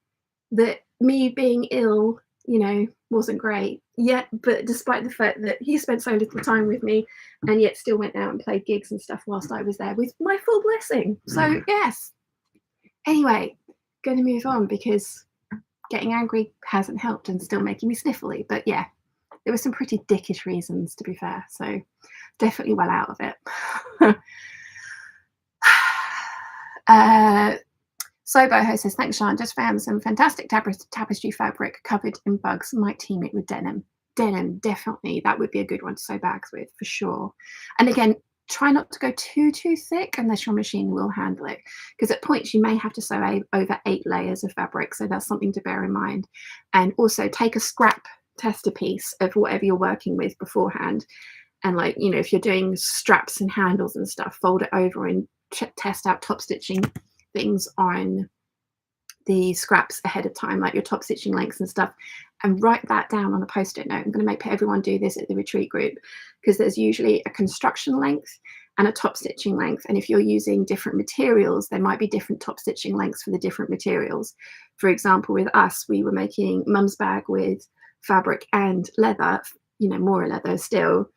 A: that me being ill, you know, wasn't great. Yet, but despite the fact that he spent so little time with me, and yet still went out and played gigs and stuff whilst I was there with my full blessing. So yes. Anyway, going to move on, because getting angry hasn't helped and still making me sniffly. But yeah, there were some pretty dickish reasons, to be fair. So definitely well out of it. Soboho says, thanks, Sean. Just found some fantastic tapestry fabric covered in bugs. Might team it with denim. Denim, definitely. That would be a good one to sew bags with, for sure. And again, try not to go too thick unless your machine will handle it, because at points you may have to sew over 8 layers of fabric. So that's something to bear in mind. And also take a scrap tester piece of whatever you're working with beforehand. And, like, you know, if you're doing straps and handles and stuff, fold it over and test out top stitching things on the scraps ahead of time, like your top stitching lengths and stuff, and write that down on a post-it note. I'm going to make everyone do this at the retreat group, because there's usually a construction length and a top stitching length, and if you're using different materials, there might be different top stitching lengths for the different materials. For example, with us, we were making mum's bag with fabric and leather, you know, more leather still.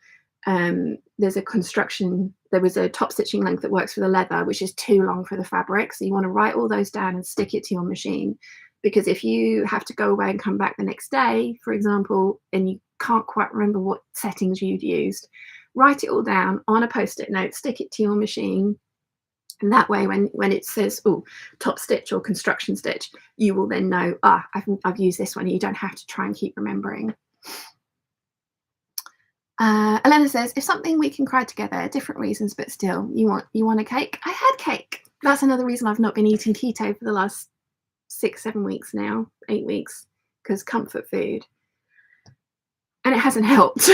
A: There was a top stitching length that works for the leather, which is too long for the fabric. So you want to write all those down and stick it to your machine, because if you have to go away and come back the next day, for example, and you can't quite remember what settings you'd used, write it all down on a post-it note, stick it to your machine. And that way, when it says, oh, top stitch or construction stitch, you will then know, I've used this one. You don't have to try and keep remembering. Elena says, if something we can cry together, different reasons, but still, you want a cake? I had cake. That's another reason I've not been eating keto for the last 6-7 weeks now, 8 weeks, because comfort food. And it hasn't helped.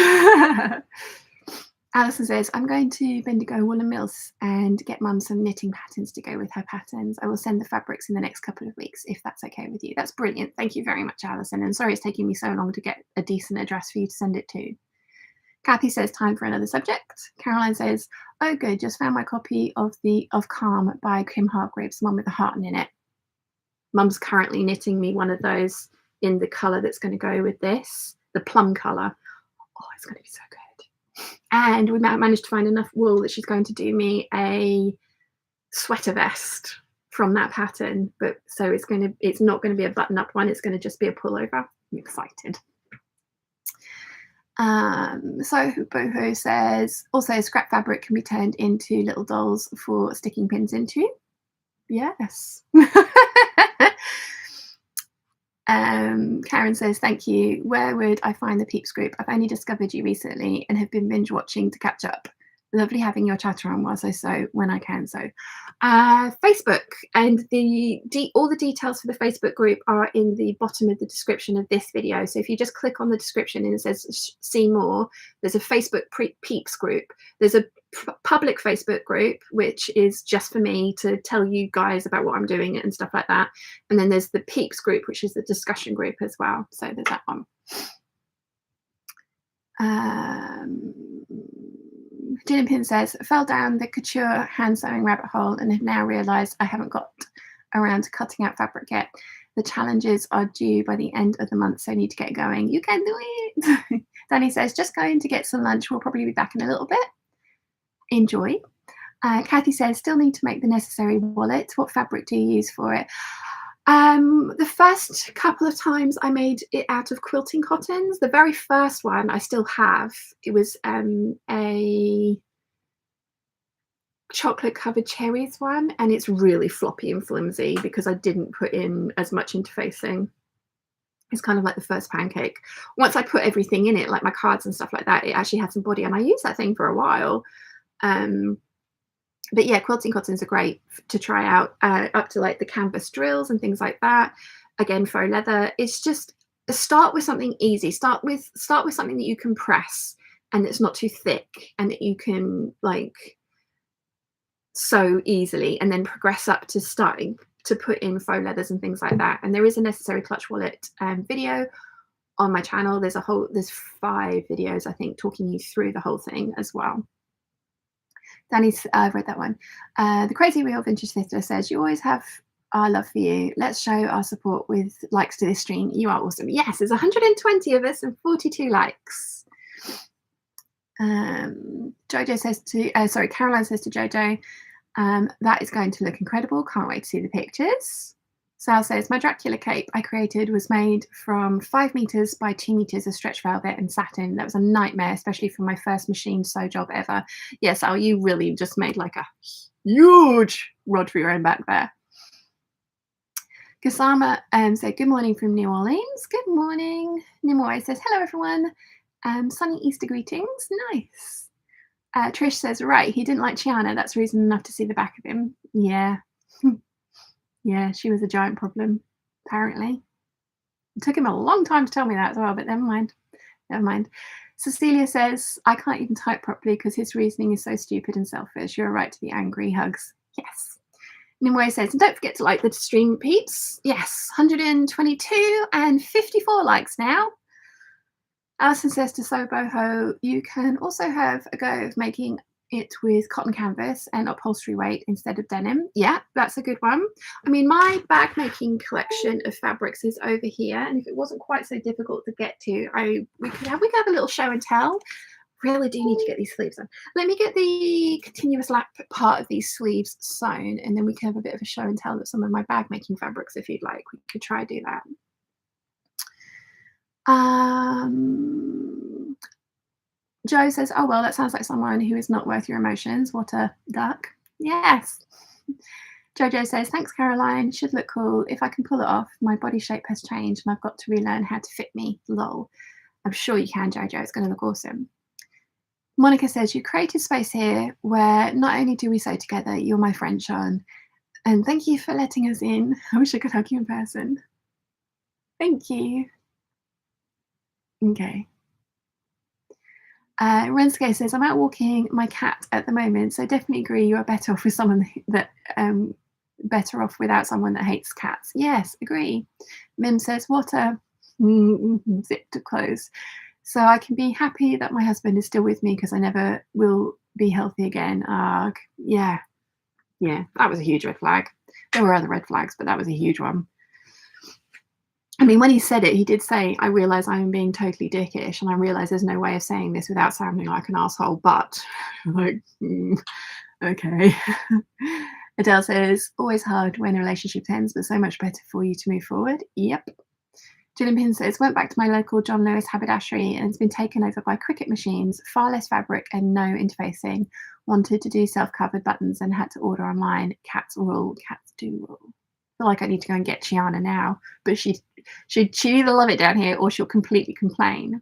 A: Alison says, I'm going to Bendigo Woolen Mills and get mum some knitting patterns to go with her patterns. I will send the fabrics in the next couple of weeks, if that's okay with you. That's brilliant. Thank you very much, Alison. And sorry it's taking me so long to get a decent address for you to send it to. Kathy says, time for another subject. Caroline says, oh good, just found my copy of Calm by Kim Hargreaves, one with a heart in it. Mum's currently knitting me one of those in the colour that's going to go with this, the plum colour. Oh, it's going to be so good. And we managed to find enough wool that she's going to do me a sweater vest from that pattern. But so it's not going to be a button-up one, it's going to just be a pullover. I'm excited. So Boho says, also scrap fabric can be turned into little dolls for sticking pins into. Yes. Karen says, thank you. Where would I find the Peeps group? I've only discovered you recently and have been binge watching to catch up. Lovely having your chatter on whilst I sew when I can sew. Facebook, and all the details for the Facebook group are in the bottom of the description of this video. So if you just click on the description and it says see more, there's a Facebook Peeps group. There's a public Facebook group, which is just for me to tell you guys about what I'm doing and stuff like that. And then there's the Peeps group, which is the discussion group as well. So there's that one. Gin Pin says, fell down the couture hand sewing rabbit hole and have now realised I haven't got around to cutting out fabric yet. The challenges are due by the end of the month, so I need to get going. You can do it. Danny says, just going to get some lunch. We'll probably be back in a little bit. Enjoy. Kathy says, still need to make the necessary wallet. What fabric do you use for it? The first couple of times I made it out of quilting cottons. The very first one I still have. It was a chocolate covered cherries one, and it's really floppy and flimsy because I didn't put in as much interfacing. It's kind of like the first pancake. Once I put everything in it, like my cards and stuff like that, it actually had some body, and I used that thing for a while. But yeah, quilting cottons are great to try out, up to like the canvas drills and things like that. Again, faux leather. It's just start with something easy. Start with something that you can press and it's not too thick and that you can like sew easily, and then progress up to starting to put in faux leathers and things like that. And there is a necessary clutch wallet video on my channel. There's 5 videos, I think, talking you through the whole thing as well. Danny's read that one. The Crazy Real Vintage Thrifter says, you always have our love for you. Let's show our support with likes to this stream. You are awesome. Yes, there's 120 of us and 42 likes. Jojo says to, Caroline says to Jojo, that is going to look incredible. Can't wait to see the pictures. Sal says, my Dracula cape I created was made from 5 meters by 2 meters of stretch velvet and satin. That was a nightmare, especially for my first machine sew job ever. Yes, Sal, you really just made like a huge rod for your own back there. Kasama said, good morning from New Orleans. Good morning. Nimue says, hello, everyone. Sunny Easter greetings. Nice. Trish says, right, he didn't like Chiana. That's reason enough to see the back of him. Yeah. Yeah, she was a giant problem, apparently. It took him a long time to tell me that as well, but never mind. Never mind. Cecilia says, I can't even type properly because his reasoning is so stupid and selfish. You're right to be angry. Hugs. Yes. Nimue says, and don't forget to like the stream, peeps. Yes, 122 and 54 likes now. Alison says to Sew Boho, you can also have a go of making it with cotton canvas and upholstery weight instead of denim. Yeah, that's a good one. I mean, my bag making collection of fabrics is over here, and if it wasn't quite so difficult to get to, we could have a little show and tell. Really do need to get these sleeves on. Let me get the continuous lap part of these sleeves sewn, and then we can have a bit of a show and tell of some of my bag making fabrics if you'd like. We could try do that. Joe says, oh, well, that sounds like someone who is not worth your emotions. What a duck. Yes. Jojo says, thanks, Caroline. Should look cool. If I can pull it off, my body shape has changed and I've got to relearn how to fit me. Lol. I'm sure you can, Jojo. It's going to look awesome. Monica says, you created space here where not only do we sew together, you're my friend, Sean. And thank you for letting us in. I wish I could hug you in person. Thank you. Okay. Renske says, I'm out walking my cat at the moment, so definitely agree you are better off with someone that better off without someone that hates cats. Yes, agree. Mim says, what a zip to close. So I can be happy that my husband is still with me because I never will be healthy again. Yeah, that was a huge red flag. There were other red flags, but that was a huge one. I mean, when he said it, he did say, I realise I'm being totally dickish and I realise there's no way of saying this without sounding like an asshole, but like, okay. Adele says, always hard when a relationship ends, but so much better for you to move forward. Yep. Gillian Pin says, went back to my local John Lewis haberdashery and it's been taken over by Cricut machines, far less fabric and no interfacing. Wanted to do self-covered buttons and had to order online. Cats rule, cats do rule. I feel like I need to go and get Chiana now, but she'd either love it down here or she'll completely complain.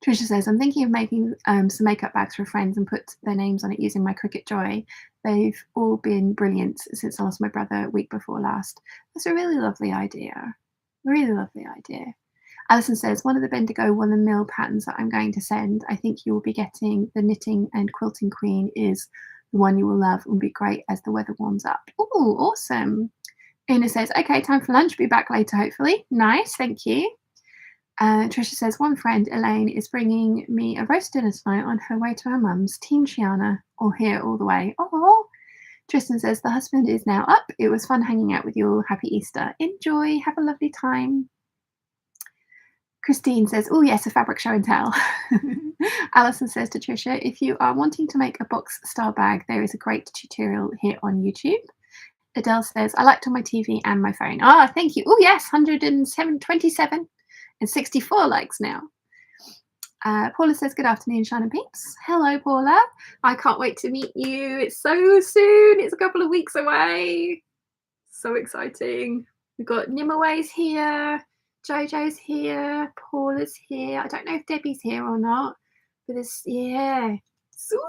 A: Trisha says, I'm thinking of making some makeup bags for friends and put their names on it using my Cricut Joy. They've all been brilliant since I lost my brother a week before last. That's a really lovely idea. Really lovely idea. Alison says, one of the Bendigo Woolen Mill patterns that I'm going to send, I think you will be getting the Knitting and Quilting Queen is the one you will love and will be great as the weather warms up. Oh, awesome. Una says, okay, time for lunch. Be back later, hopefully. Nice, thank you. Trisha says, one friend, Elaine, is bringing me a roast dinner tonight on her way to her mum's. Team Chiana, or here all the way. Oh, Tristan says, the husband is now up. It was fun hanging out with you all. Happy Easter. Enjoy. Have a lovely time. Christine says, oh yes, a fabric show and tell. Alison says to Trisha, if you are wanting to make a box style bag, there is a great tutorial here on YouTube. Adele says, I liked on my TV and my phone. Ah, thank you. Oh yes, 127 and 64 likes now. Paula says, good afternoon, Shine and Peeps. Hello, Paula. I can't wait to meet you. It's so soon. It's a couple of weeks away. So exciting. We've got Nimaway's here. Jojo's here. Paula's here. I don't know if Debbie's here or not. But it's, yeah, soon.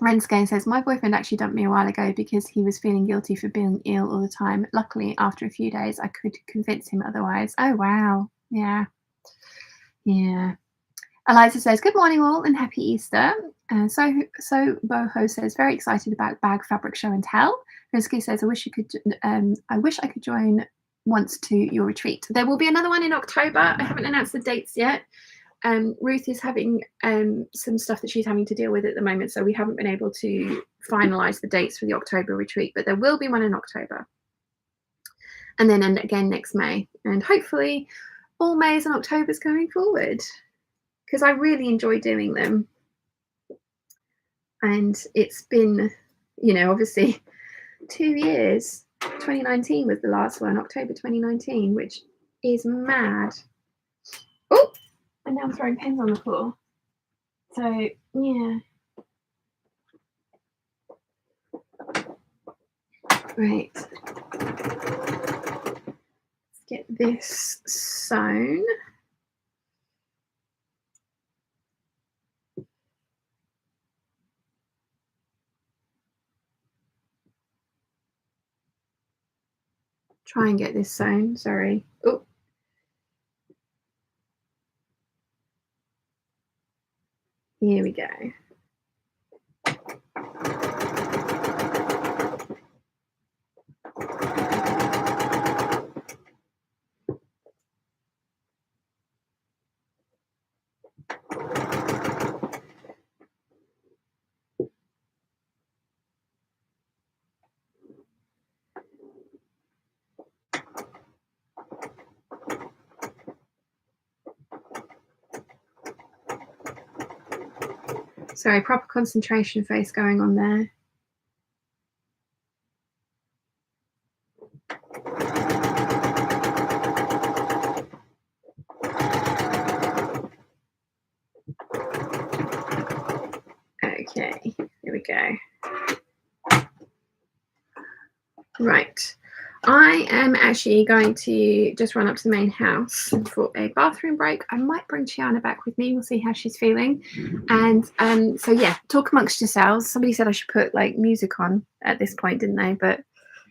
A: Renskane says, my boyfriend actually dumped me a while ago because he was feeling guilty for being ill all the time. Luckily, after a few days, I could convince him otherwise. Oh, wow. Yeah. Yeah. Eliza says, good morning all and happy Easter. So Boho says, very excited about bag fabric show and tell. Rizky says, I wish I could join once to your retreat. There will be another one in October. I haven't announced the dates yet. Ruth is having some stuff that she's having to deal with at the moment, so we haven't been able to finalize the dates for the October retreat, but there will be one in October. And then again next May. And hopefully all Mays and Octobers going forward, because I really enjoy doing them. And it's been, you know, obviously 2 years. 2019 was the last one, October 2019, which is mad. Oh, and now I'm throwing pens on the floor. So, yeah. Right. Let's get this sewn. Try and get this sewn, sorry. Oh. Here we go. Sorry, proper concentration face going on there. Okay, here we go. Right. I am actually going to just run up to the main house for a bathroom break. I might bring Chiana back with me. We'll see how she's feeling. And so, yeah, talk amongst yourselves. Somebody said I should put like music on at this point, didn't they? But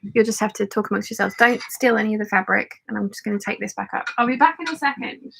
A: you'll just have to talk amongst yourselves. Don't steal any of the fabric. And I'm just going to take this back up. I'll be back in a second.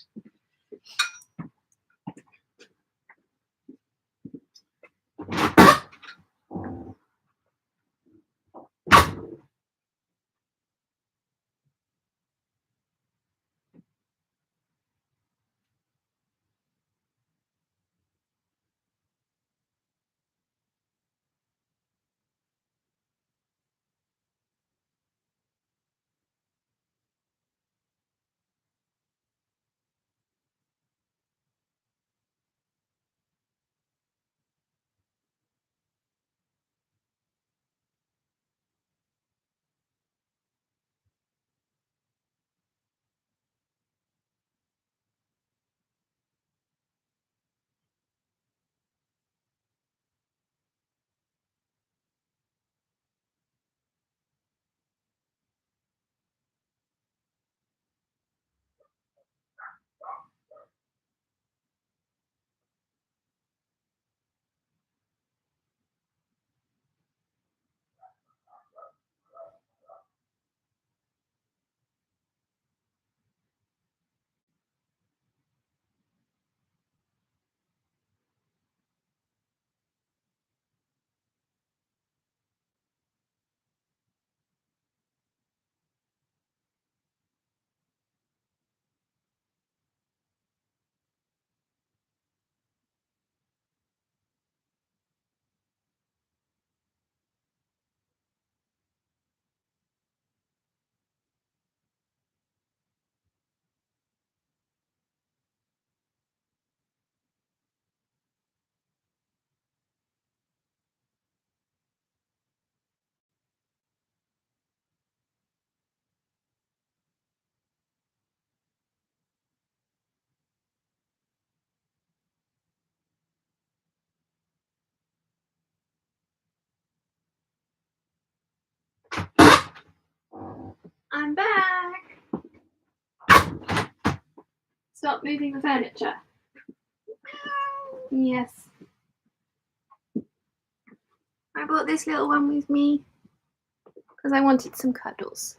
A: Stop moving the furniture. Yes. I brought this little one with me because I wanted some cuddles.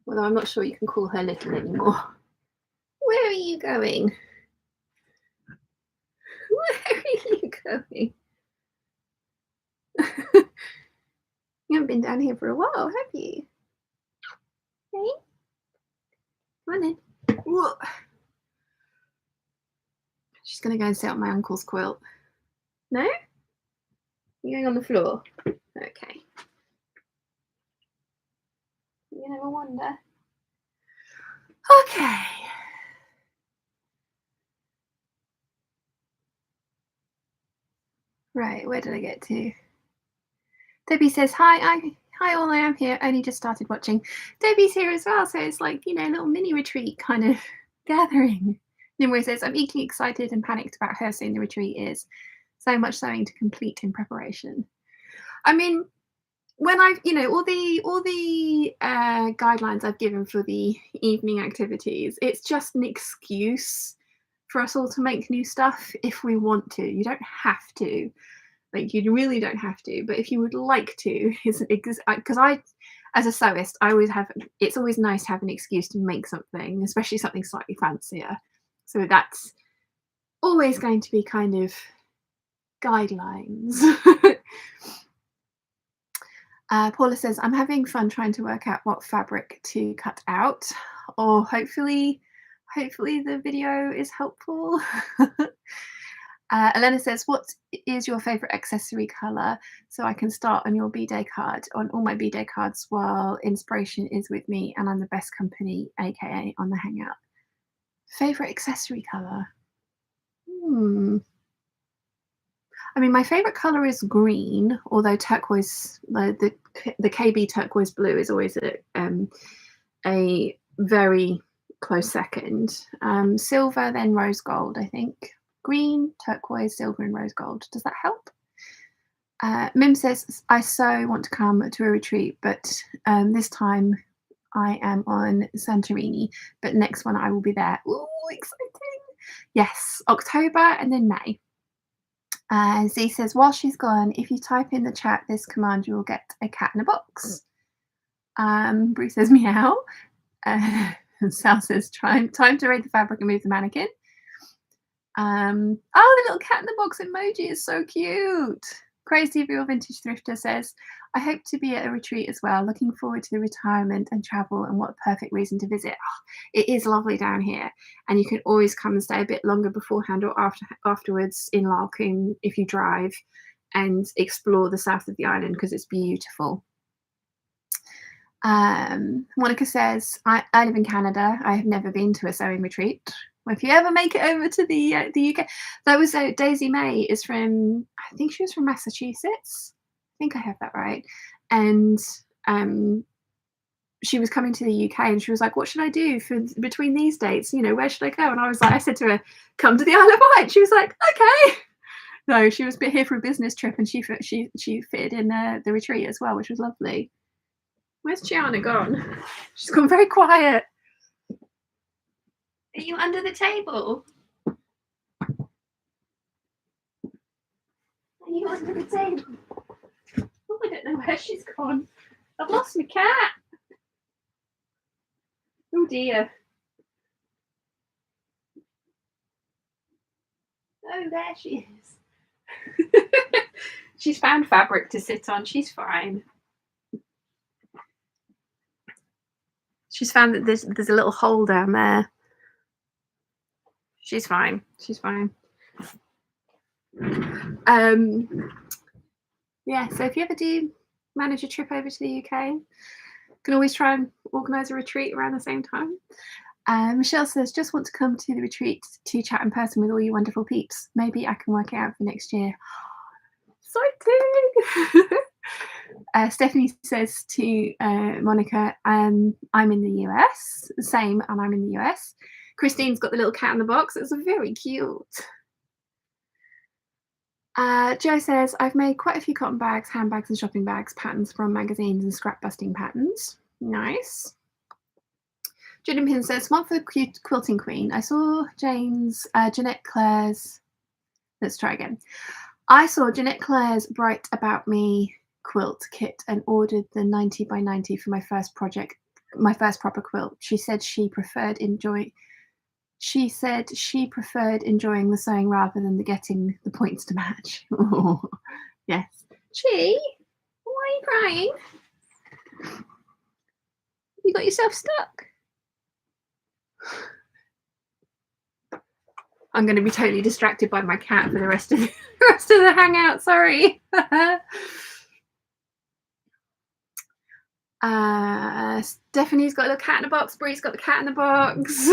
A: Although I'm not sure you can call her little anymore. Where are you going? Where are you going? You haven't been down here for a while, have you? Hey? Come on in. Whoa. She's going to go and sit on my uncle's quilt. No? You're going on the floor? Okay. You never wonder. Okay. Right, where did I get to? Debbie says, hi all, I am here. Only just started watching. Debbie's here as well, so it's like, you know, a little mini retreat kind of gathering. Nimue says, I'm equally excited and panicked about how soon the retreat is. So much sewing to complete in preparation. I mean, when I've, you know, all the guidelines I've given for the evening activities, it's just an excuse for us all to make new stuff if we want to. You don't have to. Like, you really don't have to, but if you would like to, because I, as a sewist, I always have, it's always nice to have an excuse to make something, especially something slightly fancier. So that's always going to be kind of guidelines. Paula says, I'm having fun trying to work out what fabric to cut out, or hopefully the video is helpful. Elena says, what is your favorite accessory color so I can start on your B-Day card, on all my B-Day cards, while inspiration is with me and I'm the best company, aka on the hangout. Favorite accessory color? I mean, my favorite color is green, although turquoise, the KB turquoise blue is always a very close second. Silver, then rose gold, I think. Green, turquoise, silver, and rose gold. Does that help? Mim says, I so want to come to a retreat, but this time I am on Santorini, but next one I will be there. Ooh, exciting. Yes, October and then May. Z says, while she's gone, if you type in the chat this command, you will get a cat in a box. Bruce says, meow. Sal says, time to raid the fabric and move the mannequin. Oh, the little cat in the box emoji is so cute. Crazy Real Vintage Thrifter says, I hope to be at a retreat as well. Looking forward to the retirement and travel, and what a perfect reason to visit. Oh, it is lovely down here, and you can always come and stay a bit longer beforehand or afterwards in Larkung if you drive, and explore the south of the island because it's beautiful. Monica says, I live in Canada. I have never been to a sewing retreat. If you ever make it over to the UK, that was Daisy May is from, I think she was from Massachusetts. I think I have that right. And she was coming to the UK, and she was like, "What should I do for between these dates? You know, where should I go?" And I was like, I said to her, "Come to the Isle of Wight." She was like, "Okay." No, she was here for a business trip, and she fitted in the retreat as well, which was lovely. Where's Gianna gone? She's gone very quiet. Are you under the table? Are you under the table? Oh, I don't know where she's gone. I've lost my cat. Oh dear. Oh, there she is. She's found fabric to sit on. She's fine. She's found that there's a little hole down there. She's fine. She's fine. Yeah, so if you ever do manage a trip over to the UK, you can always try and organise a retreat around the same time. Michelle says, just want to come to the retreat to chat in person with all you wonderful peeps. Maybe I can work it out for next year. Exciting! Stephanie says to Monica, I'm in the US. Same, and I'm in the US. Christine's got the little cat in the box. It's very cute. Joe says, I've made quite a few cotton bags, handbags, and shopping bags patterns from magazines and scrap busting patterns. Nice. Julian Pin says, one for the quilting queen. I saw Jeanette Claire's. Let's try again. I saw Jeanette Claire's Bright About Me quilt kit and ordered the 90 by 90 for my first project, my first proper quilt. She said she preferred enjoying the sewing rather than getting the points to match. Oh, yes. Chi, why are you crying? You got yourself stuck. I'm going to be totally distracted by my cat for the rest of the hangout. Sorry. Stephanie's got a little cat in a box. Bree's got the cat in the box.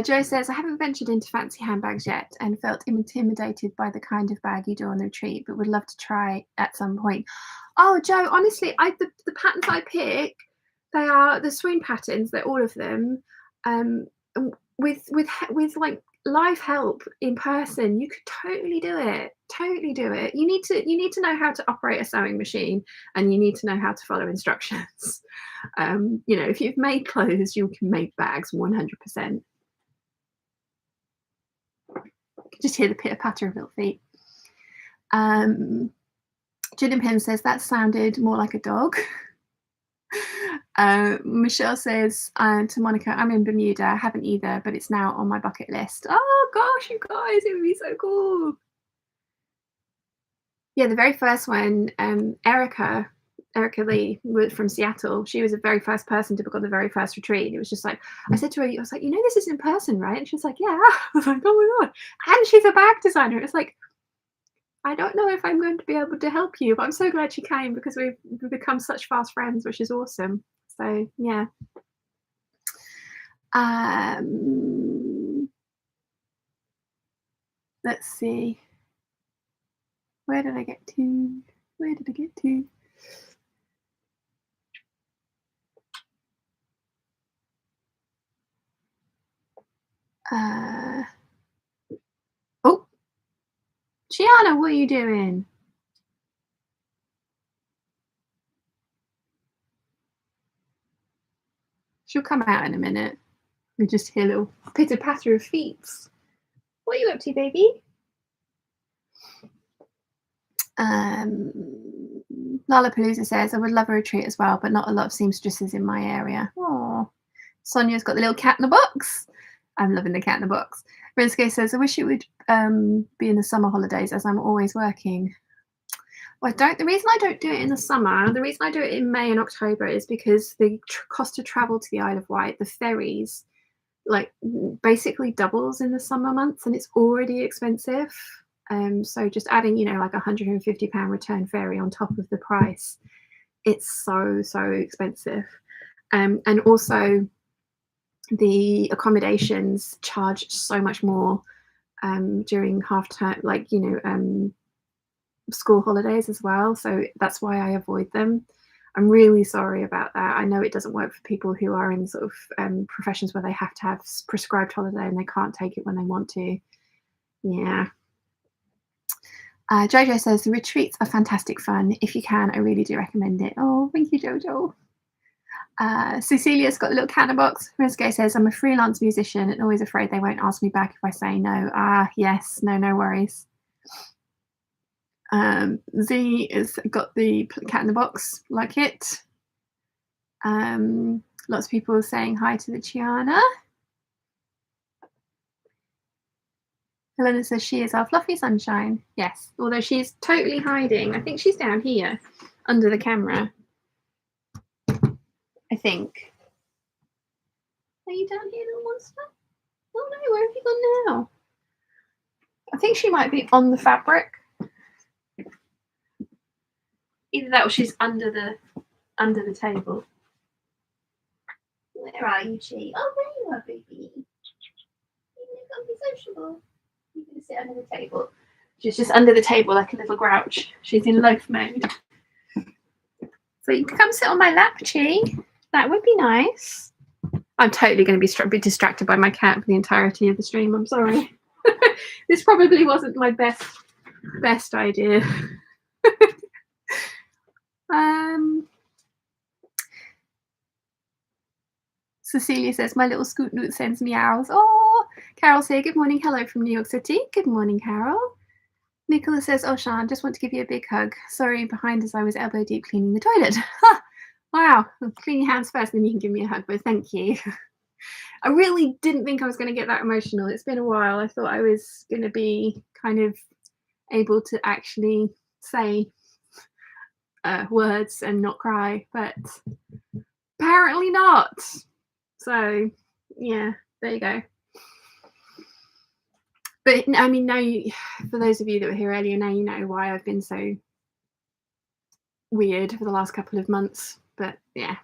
A: Joe says, I haven't ventured into fancy handbags yet and felt intimidated by the kind of bag you do on the retreat, but would love to try at some point. Oh, Joe, honestly, the patterns I pick, they are the swoon patterns. They're all of them. With like live help in person, you could totally do it. Totally do it. You need to know how to operate a sewing machine, and you need to know how to follow instructions. You know, if you've made clothes, you can make bags 100%. Just hear the pitter patter of little feet. Julian Penn says that sounded more like a dog. Michelle says to Monica, I'm in Bermuda. I haven't either, but it's now on my bucket list. Oh gosh, you guys, it would be so cool. Yeah, the very first one, Erica Lee from Seattle, she was the very first person to book on the very first retreat. It was just like, I said to her, I was like, you know, this is in person, right? And she was like, yeah. I was like, oh my God. And she's a bag designer. It's like, I don't know if I'm going to be able to help you, but I'm so glad she came because we've become such fast friends, which is awesome. So, yeah. Let's see. Where did I get to? Oh, Gianna, what are you doing? She'll come out in a minute. We just hear a little pitter patter of feet. What are you up to, baby? Lollapalooza says, I would love a retreat as well, but not a lot of seamstresses in my area. Oh, Sonia's got the little cat in the box. I'm loving the cat in the box. Rinske says, I wish it would be in the summer holidays as I'm always working. Well, the reason I don't do it in the summer, the reason I do it in May and October is because the cost of travel to the Isle of Wight, the ferries, like basically doubles in the summer months, and it's already expensive. So just adding, you know, like £150 return ferry on top of the price, it's so expensive. And also the accommodations charge so much more during half term, like, you know, school holidays as well. So that's why I avoid them. I'm really sorry about that. I know it doesn't work for people who are in sort of professions where they have to have prescribed holiday and they can't take it when they want to. Yeah. Jojo says the retreats are fantastic fun. If you can, I really do recommend it. Oh, thank you, Jojo. Cecilia's got a little cannon box. Rizke says, I'm a freelance musician and always afraid they won't ask me back if I say no. Yes, no worries. Z has got the cat in the box, like it. Lots of people saying hi to the Chiana. Helena says she is our fluffy sunshine. Yes, although she's totally hiding. I think she's down here under the camera. I think. Are you down here, little monster? Oh no, where have you gone now? I think she might be on the fabric. Either that or she's under the table. Where are you, Chi? Oh, there you are, baby. You're gonna be sociable. You're gonna sit under the table. She's just under the table like a little grouch. She's in loaf mode. So you can come sit on my lap, Chi. That would be nice. I'm totally going to be distracted by my cat for the entirety of the stream. I'm sorry. This probably wasn't my best idea. Cecilia says, my little scoot noot sends meows. Oh, Carol's here. Good morning. Hello from New York City. Good morning, Carol. Nicola says, oh, Sean, just want to give you a big hug. Sorry, behind as I was elbow deep cleaning the toilet. Wow. Clean your hands first, then you can give me a hug, but thank you. I really didn't think I was going to get that emotional. It's been a while. I thought I was going to be kind of able to actually say words and not cry, but apparently not. So, yeah, there you go. But I mean, now for those of you that were here earlier, now you know why I've been so weird for the last couple of months. But yeah.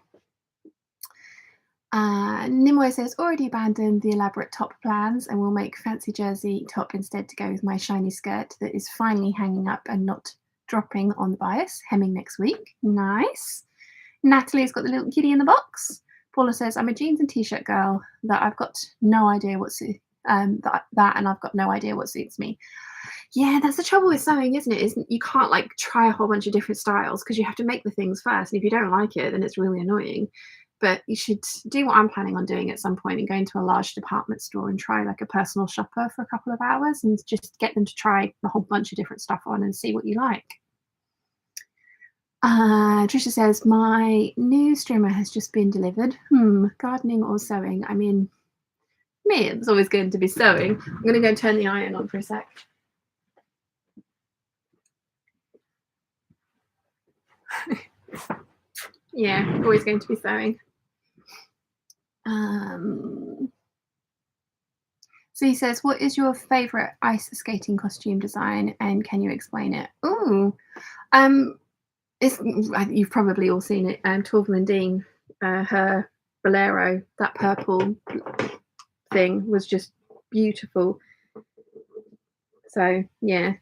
A: Nimoy says, already abandoned the elaborate top plans and will make fancy jersey top instead to go with my shiny skirt that is finally hanging up and not dropping on the bias. Hemming next week. Nice. Natalie's got the little kitty in the box. Paula says, I'm a jeans and t-shirt girl that I've got no idea what suits and I've got no idea what suits me. Yeah, that's the trouble with sewing, isn't it? You can't like try a whole bunch of different styles because you have to make the things first. And if you don't like it, then it's really annoying. But you should do what I'm planning on doing at some point and go into a large department store and try like a personal shopper for a couple of hours and just get them to try a whole bunch of different stuff on and see what you like. Trisha says, my new streamer has just been delivered. Gardening or sewing? I mean, me, it's always going to be sewing. I'm going to go turn the iron on for a sec. Yeah, always going to be sewing. So he says, what is your favorite ice skating costume design and can you explain it? You've probably all seen it. Torval and Dean, her bolero, that purple thing was just beautiful. So yeah,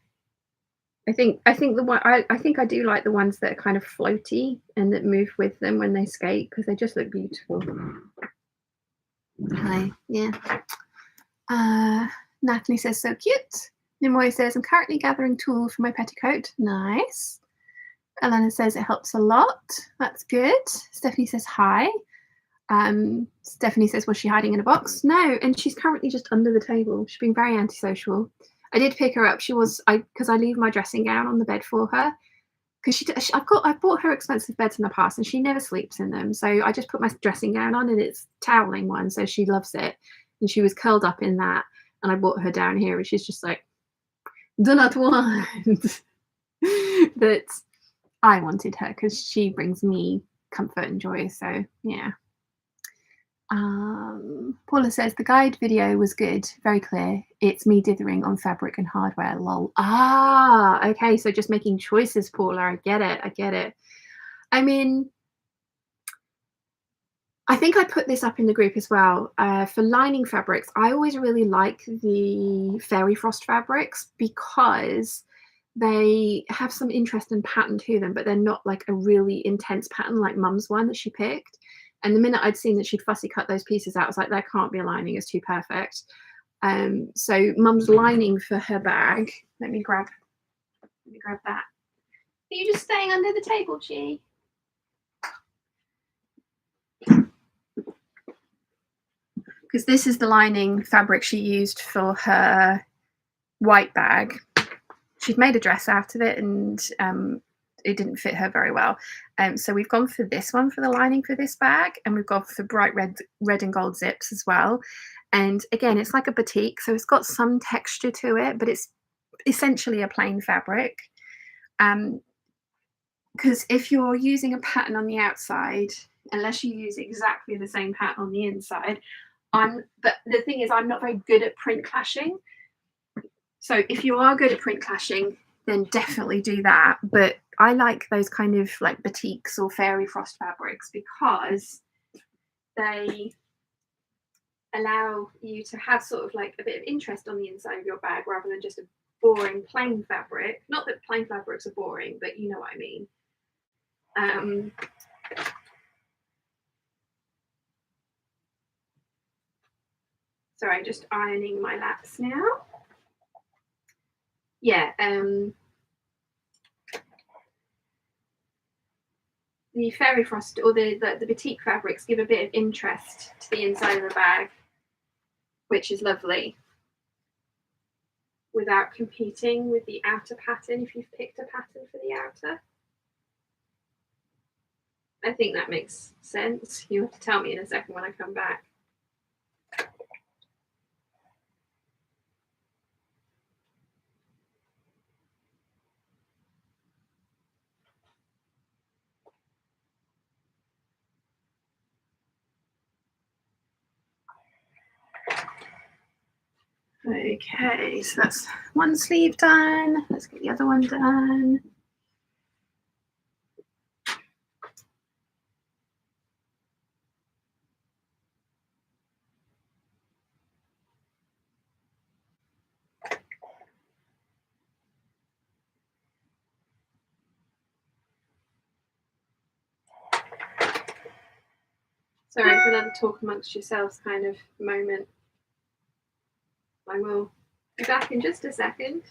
A: I think the one I think I do like the ones that are kind of floaty and that move with them when they skate because they just look beautiful. Hi, yeah. Natalie says, so cute. Nimoy says, I'm currently gathering tulle for my petticoat. Nice. Elena says, it helps a lot. That's good. Stephanie says, hi. Stephanie says, was she hiding in a box? No, and she's currently just under the table. She's been very antisocial. I did pick her up. Because I leave my dressing gown on the bed for her. Because I've bought her expensive beds in the past and she never sleeps in them. So I just put my dressing gown on and it's toweling one, so she loves it. And she was curled up in that. And I brought her down here and she's just like, do not want. But I wanted her because she brings me comfort and joy. So yeah. Paula says the guide video was good, very clear. It's me dithering on fabric and hardware. Lol. Okay. So just making choices, Paula. I get it. I mean, I think I put this up in the group as well. For lining fabrics, I always really like the fairy frost fabrics because they have some interest and pattern to them, but they're not like a really intense pattern like Mum's one that she picked. And the minute I'd seen that she'd fussy cut those pieces out, I was like, that can't be a lining, it's too perfect. So Mum's lining for her bag, let me grab that. Are you just staying under the table, Chi? Because this is the lining fabric she used for her white bag. She'd made a dress out of it and it didn't fit her very well. So we've gone for this one for the lining for this bag, and we've gone for bright red and gold zips as well. And again, it's like a batik, so it's got some texture to it, but it's essentially a plain fabric. Because if you're using a pattern on the outside, unless you use exactly the same pattern on the inside, but the thing is, I'm not very good at print clashing. So if you are good at print clashing, then definitely do that. But I like those kind of like batiks or fairy frost fabrics because they allow you to have sort of like a bit of interest on the inside of your bag rather than just a boring plain fabric. Not that plain fabrics are boring, but you know what I mean. Sorry, just ironing my laps now. Yeah. the fairy frost or the batik fabrics give a bit of interest to the inside of the bag, which is lovely, without competing with the outer pattern if you've picked a pattern for the outer. I think that makes sense. You'll have to tell me in a second when I come back. Okay, so that's one sleeve done. Let's get the other one done. Sorry, it's another talk amongst yourselves kind of moment. I will be back in just a second.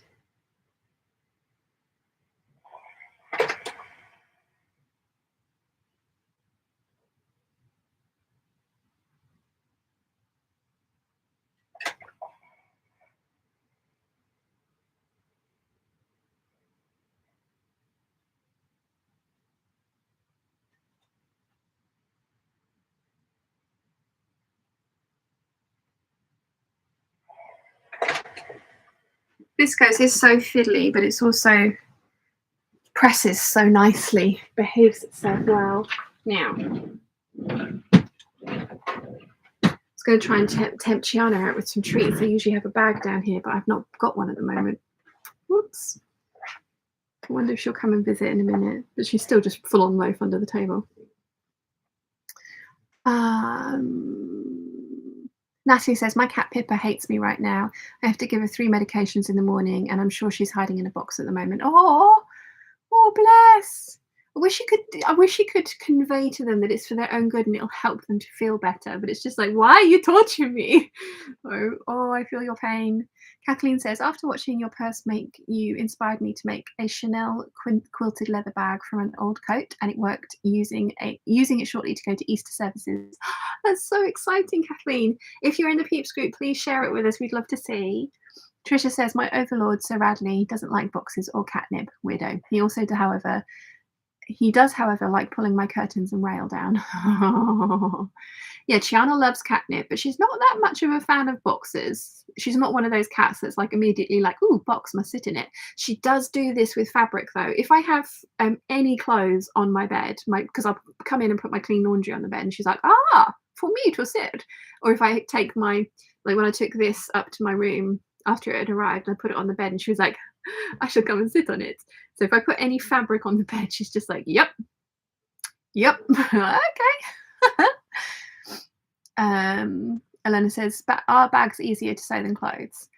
A: Viscose is so fiddly, but it's also presses so nicely, behaves itself well. Now, I was going to try and tempt Chiana out with some treats. I usually have a bag down here, but I've not got one at the moment. Whoops. I wonder if she'll come and visit in a minute, but she's still just full on loaf under the table. Natalie says, my cat Pippa hates me right now. I have to give her 3 medications in the morning, and I'm sure she's hiding in a box at the moment. Oh, bless. I wish you could convey to them that it's for their own good and it'll help them to feel better. But it's just like, why are you torturing me? Oh, I feel your pain. Kathleen says, after watching your purse make, you inspired me to make a Chanel quilted leather bag from an old coat, and it worked using it shortly to go to Easter services. That's so exciting, Kathleen. If you're in the Peeps group, please share it with us. We'd love to see. Trisha says, my overlord, Sir Radley, doesn't like boxes or catnip. Weirdo. He does, however, like pulling my curtains and rail down. Yeah, Chiana loves catnip, but she's not that much of a fan of boxes. She's not one of those cats that's like immediately like, ooh, box must sit in it. She does do this with fabric, though. If I have any clothes on my bed, because I'll come in and put my clean laundry on the bed, and she's like, for me to sit. Or if I take when I took this up to my room after it had arrived, I put it on the bed, and she was like, I shall come and sit on it. So if I put any fabric on the bed, she's just like, yep, okay. Elena says, are bags easier to sew than clothes?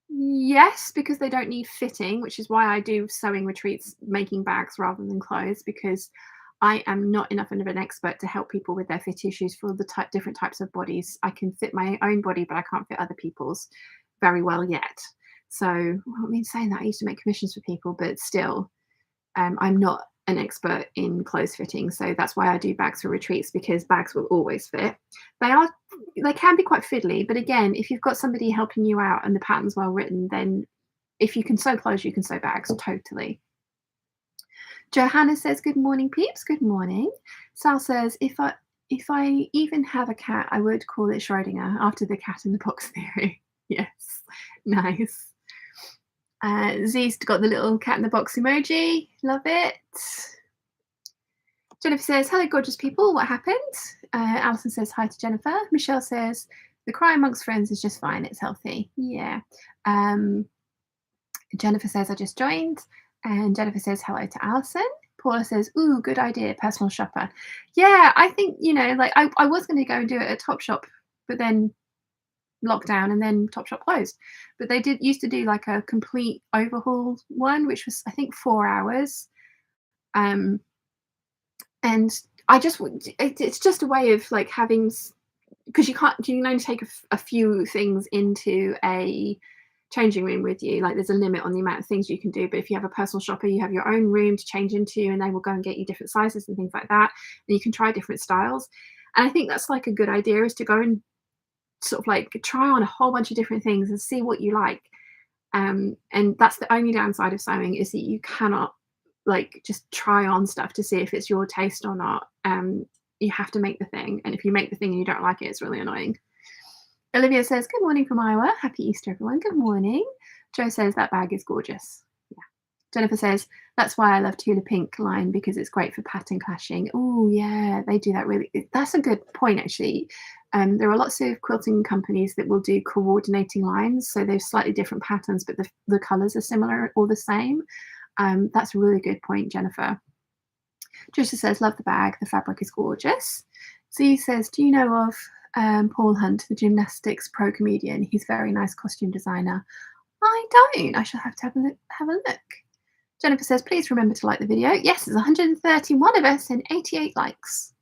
A: Yes, because they don't need fitting, which is why I do sewing retreats making bags rather than clothes, because I am not enough of an expert to help people with their fit issues for the different types of bodies. I can fit my own body, but I can't fit other people's very well yet. So, saying that, I used to make commissions for people, but still, I'm not an expert in clothes fitting. So that's why I do bags for retreats, because bags will always fit. They can be quite fiddly, but again, if you've got somebody helping you out and the pattern's well written, then if you can sew clothes, you can sew bags, totally. Johanna says, good morning, Peeps. Good morning. Sal says, if I even have a cat, I would call it Schrodinger after the cat in the box theory. Yes, nice. Z's got the little cat in the box emoji. Love it. Jennifer says, hello, gorgeous people. What happened? Alison says, hi to Jennifer. Michelle says, the cry amongst friends is just fine. It's healthy. Yeah. Jennifer says, I just joined. And Jennifer says, hello to Alison. Paula says, ooh, good idea, personal shopper. Yeah, I think, I was going to go and do it at Topshop, but then lockdown and then Topshop closed. But they used to do like a complete overhaul one, which was, I think, 4 hours. And it's just a way of like having, because you can only take a few things into a changing room with you. Like, there's a limit on the amount of things you can do, but if you have a personal shopper, you have your own room to change into, and they will go and get you different sizes and things like that, and you can try different styles. And I think that's like a good idea, is to go and sort of like try on a whole bunch of different things and see what you like. And that's the only downside of sewing, is that you cannot like just try on stuff to see if it's your taste or not. You have to make the thing, and if you make the thing and you don't like it, it's really annoying. Olivia says, good morning from Iowa. Happy Easter, everyone. Good morning. Joe says, that bag is gorgeous. Yeah. Jennifer says, that's why I love Tula Pink line, because it's great for pattern clashing. Oh, yeah, they do that really. That's a good point, actually. There are lots of quilting companies that will do coordinating lines. So they're slightly different patterns, but the colours are similar or the same. That's a really good point, Jennifer. Trisha says, love the bag. The fabric is gorgeous. Z says, do you know of Paul Hunt, the gymnastics pro comedian? He's a very nice costume designer. I don't. I shall have to have a look. Jennifer says, please remember to like the video. Yes, there's 131 of us and 88 likes.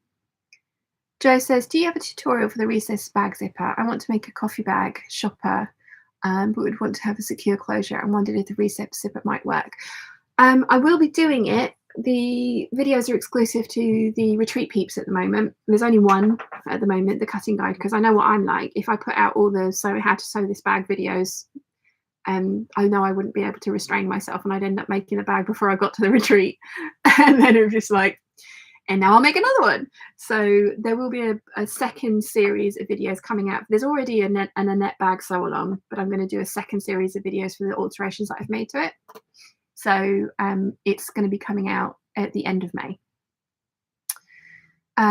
A: Joe says, do you have a tutorial for the recessed bag zipper? I want to make a coffee bag shopper, but would want to have a secure closure and wondered if the recessed zipper might work. I will be doing it. The videos are exclusive to the retreat peeps at the moment. There's only one at the moment, the cutting guide, because I know what I'm like. If I put out all the how to sew this bag videos, I know I wouldn't be able to restrain myself, and I'd end up making the bag before I got to the retreat. And then it was just like, and now I'll make another one. So there will be a second series of videos coming out. There's already a net bag sew along, but I'm going to do a second series of videos for the alterations that I've made to it. So it's going to be coming out at the end of May.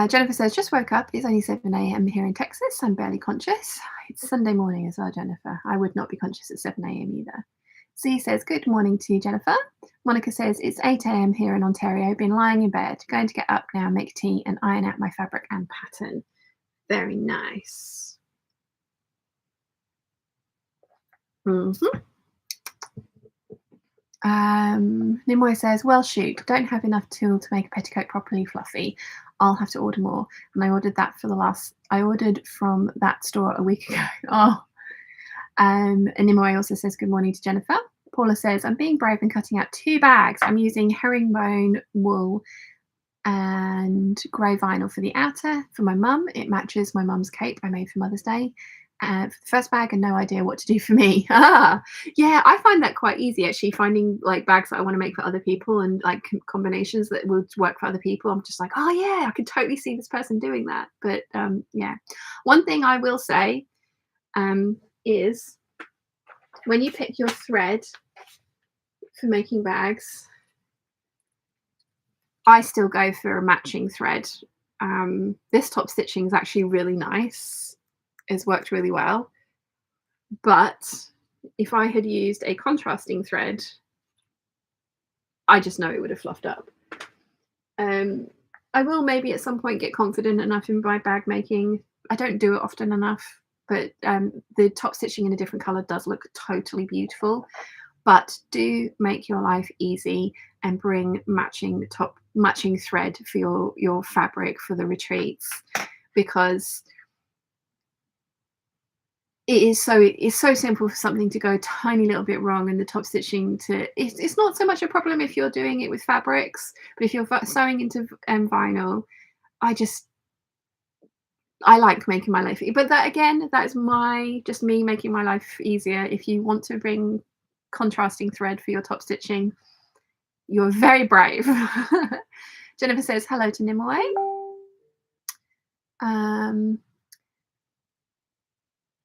A: Jennifer says, just woke up. It's only 7 a.m. here in Texas. I'm barely conscious. It's Sunday morning as well, Jennifer. I would not be conscious at 7 a.m. either. Z says, good morning to you, Jennifer. Monica says, it's 8 a.m. here in Ontario. Been lying in bed. Going to get up now, make tea and iron out my fabric and pattern. Very nice. Nimoy says, well, shoot, don't have enough tulle to make a petticoat properly fluffy. I'll have to order more. And I ordered that I ordered from that store a week ago. Oh. And Nimoy also says, good morning to Jennifer. Paula says, I'm being brave and cutting out 2 bags. I'm using herringbone wool and grey vinyl for the outer. For my mum, it matches my mum's cape I made for Mother's Day. For the first bag, and no idea what to do for me. Yeah, I find that quite easy, actually, finding like bags that I want to make for other people and like combinations that would work for other people. I'm just like, oh yeah, I could totally see this person doing that. But yeah, one thing I will say is when you pick your thread for making bags, I still go for a matching thread. This top stitching is actually really nice. It's worked really well, but if I had used a contrasting thread, I just know it would have fluffed up. I will maybe at some point get confident enough in my bag making. I don't do it often enough, but the top stitching in a different color does look totally beautiful. But do make your life easy and bring matching thread for your fabric for the retreats, because it's so simple for something to go a tiny little bit wrong, and the top stitching it's not so much a problem if you're doing it with fabrics, but if you're sewing into vinyl, I like making my life, but that again, that's just me making my life easier. If you want to bring contrasting thread for your top stitching, you're very brave. Jennifer says hello to Nimoy.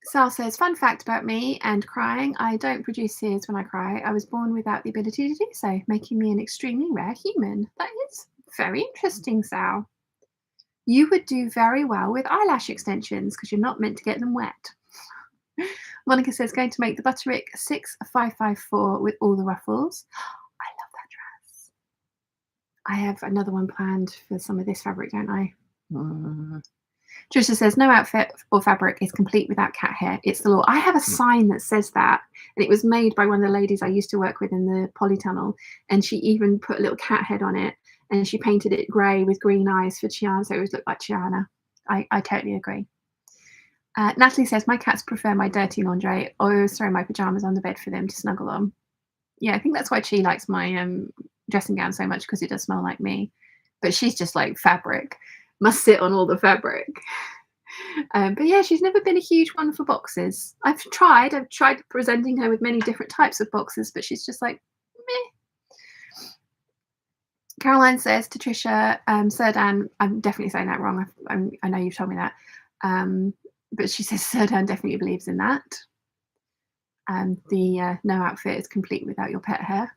A: Sal says, fun fact about me and crying, I don't produce tears when I cry. I was born without the ability to do so, making me an extremely rare human. That is very interesting, Sal. You would do very well with eyelash extensions because you're not meant to get them wet. Monica says, going to make the Butterick 6554 with all the ruffles. I love that dress. I have another one planned for some of this fabric, don't I? Trisha says, no outfit or fabric is complete without cat hair. It's the law. I have a sign that says that, and it was made by one of the ladies I used to work with in the polytunnel, and she even put a little cat head on it, and she painted it grey with green eyes for Chiana, so it would look like Chiana. I totally agree. Natalie says, my cats prefer my dirty laundry. I always throw my pajamas on the bed for them to snuggle on. Yeah, I think that's why she likes my dressing gown so much, because it does smell like me. But she's just like fabric, must sit on all the fabric. But yeah, she's never been a huge one for boxes. I've tried presenting her with many different types of boxes, but she's just like, meh. Caroline says to Trisha, Sir Dan, I'm definitely saying that wrong. I know you've told me that. But she says Sir Dan definitely believes in that. The no outfit is complete without your pet hair.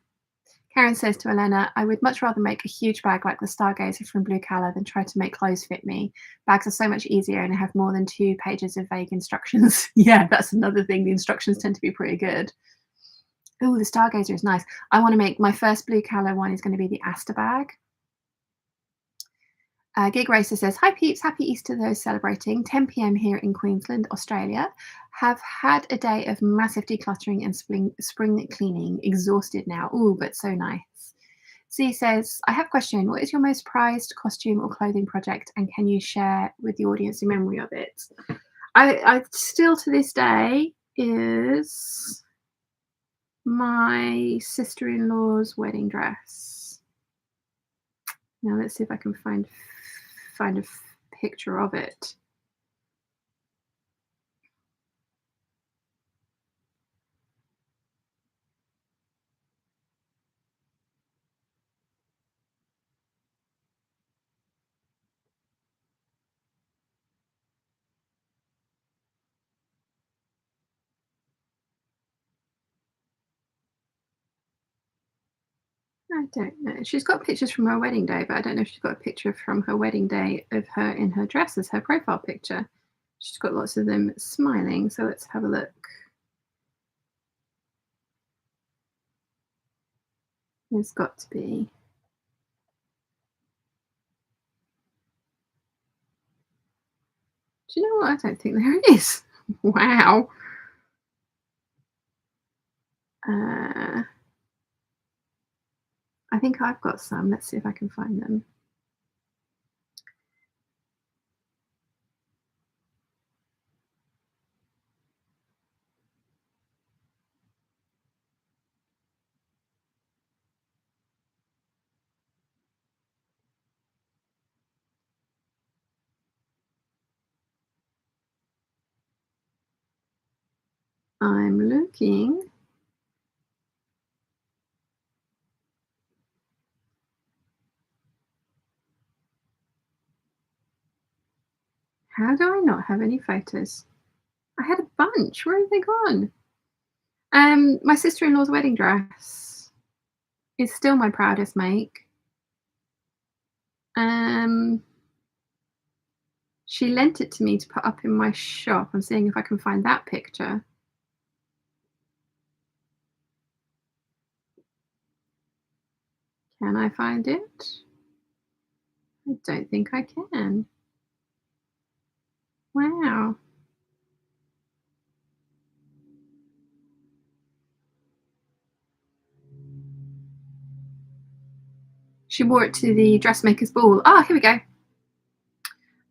A: Karen says to Elena, I would much rather make a huge bag like the Stargazer from Blue Colour than try to make clothes fit me. Bags are so much easier and have more than 2 pages of vague instructions. Yeah, that's another thing. The instructions tend to be pretty good. Oh, the Stargazer is nice. I want to make my first Blue Colour one is going to be the Aster bag. Gig Racer says, hi Peeps, happy Easter to those celebrating. 10 p.m. here in Queensland, Australia. Have had a day of massive decluttering and spring cleaning. Exhausted now. Ooh, but so nice. Z says, I have a question. What is your most prized costume or clothing project, and can you share with the audience a memory of it? I still to this day is my sister-in-law's wedding dress. Now let's see if I can find a picture of it. I don't know. She's got pictures from her wedding day, but I don't know if she's got a picture from her wedding day of her in her dress as her profile picture. She's got lots of them smiling, so let's have a look. There's got to be. Do you know what? I don't think there is. Wow. I think I've got some. Let's see if I can find them. I'm looking. How do I not have any photos? I had a bunch. Where have they gone? My sister-in-law's wedding dress is still my proudest make. She lent it to me to put up in my shop. I'm seeing if I can find that picture. Can I find it? I don't think I can. Wow. She wore it to the dressmaker's ball. Ah, here we go.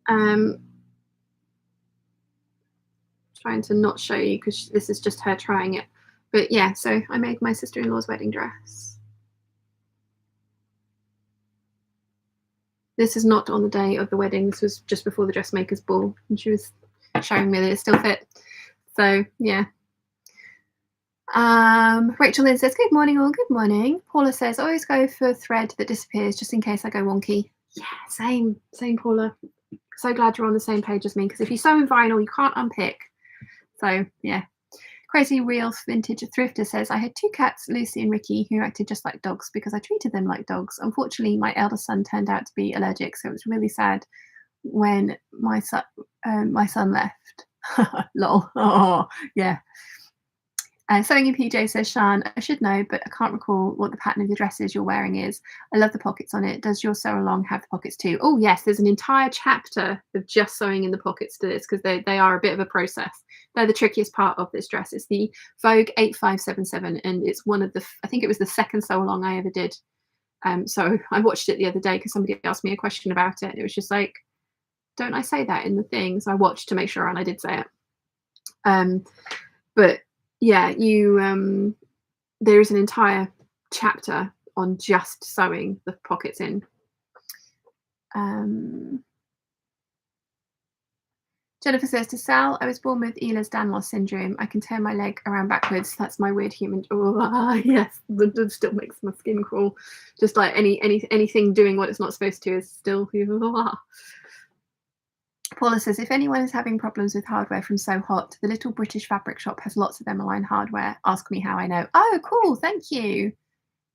A: Trying to not show you because this is just her trying it. But yeah, so I made my sister-in-law's wedding dress. This is not on the day of the wedding. This was just before the dressmaker's ball, and she was showing me that it still fit. So yeah. Rachel Lynn says, good morning all, good morning. Paula says, I always go for a thread that disappears just in case I go wonky. Yeah, same Paula. So glad you're on the same page as me, because if you sew in vinyl, you can't unpick. So yeah. Crazy Real Vintage Thrifter says, I had 2 cats, Lucy and Ricky, who acted just like dogs because I treated them like dogs. Unfortunately, my eldest son turned out to be allergic, so it was really sad when my son left. Lol. Oh, yeah. Sewing in PJ says, Shan, I should know, but I can't recall what the pattern of the dresses you're wearing is. I love the pockets on it. Does your sew along have the pockets too? Oh, yes, there's an entire chapter of just sewing in the pockets to this, because they are a bit of a process. They're the trickiest part of this dress. It's the Vogue 8577, and it's one of the, I think it was the second sew along I ever did. So I watched it the other day because somebody asked me a question about it. It was just like, don't I say that in the thing? So I watched to make sure, and I did say it. But yeah, you there is an entire chapter on just sewing the pockets in. Jennifer says, to Sal, I was born with Ehlers-Danlos syndrome. I can turn my leg around backwards. That's my weird human. Oh, yes, that still makes my skin crawl. Just like anything doing what it's not supposed to is still. Paula says, if anyone is having problems with hardware from So Hot, the little British fabric shop has lots of Emmeline hardware. Ask me how I know. Oh, cool. Thank you.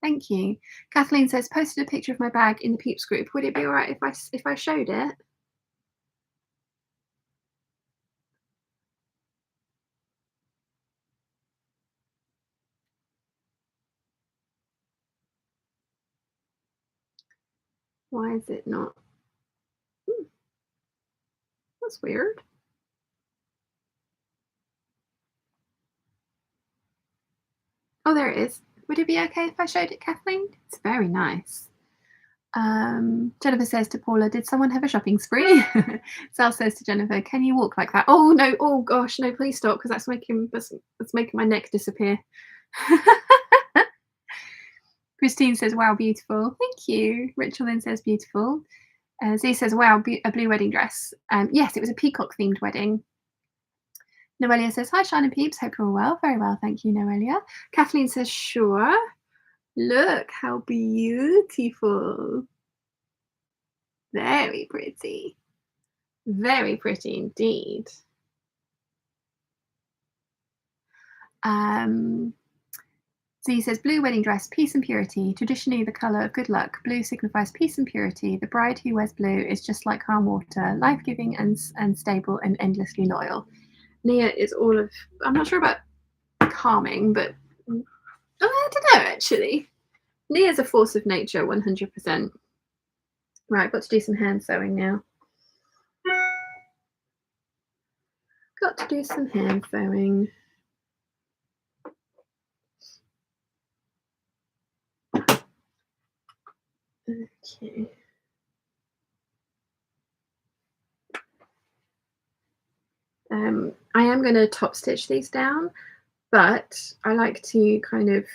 A: Thank you. Kathleen says, posted a picture of my bag in the Peeps group. Would it be all right if I showed it? Why is it not? That's weird. Oh, there it is. Would it be okay if I showed it, Kathleen? It's very nice. Jennifer says to Paula, did someone have a shopping spree? Sal says to Jennifer, can you walk like that? Oh no, oh gosh, no, please stop, because that's making my neck disappear. Christine says, wow, beautiful. Thank you. Rachel then says, beautiful. Z says, wow, a blue wedding dress. Yes, it was a peacock themed wedding. Noelia says, hi, Shine and Peeps. Hope you're all well. Very well, thank you, Noelia. Kathleen says, sure. Look how beautiful. Very pretty. Very pretty indeed. Z says, blue wedding dress, peace and purity. Traditionally the colour of good luck. Blue signifies peace and purity. The bride who wears blue is just like calm water, life-giving and stable and endlessly loyal. Nia is all of, I'm not sure about calming, but I don't know actually. Nia's a force of nature, 100%. Right, got to do some hand sewing now. Got to do some hand sewing. Okay. I am going to top stitch these down, but I like to kind of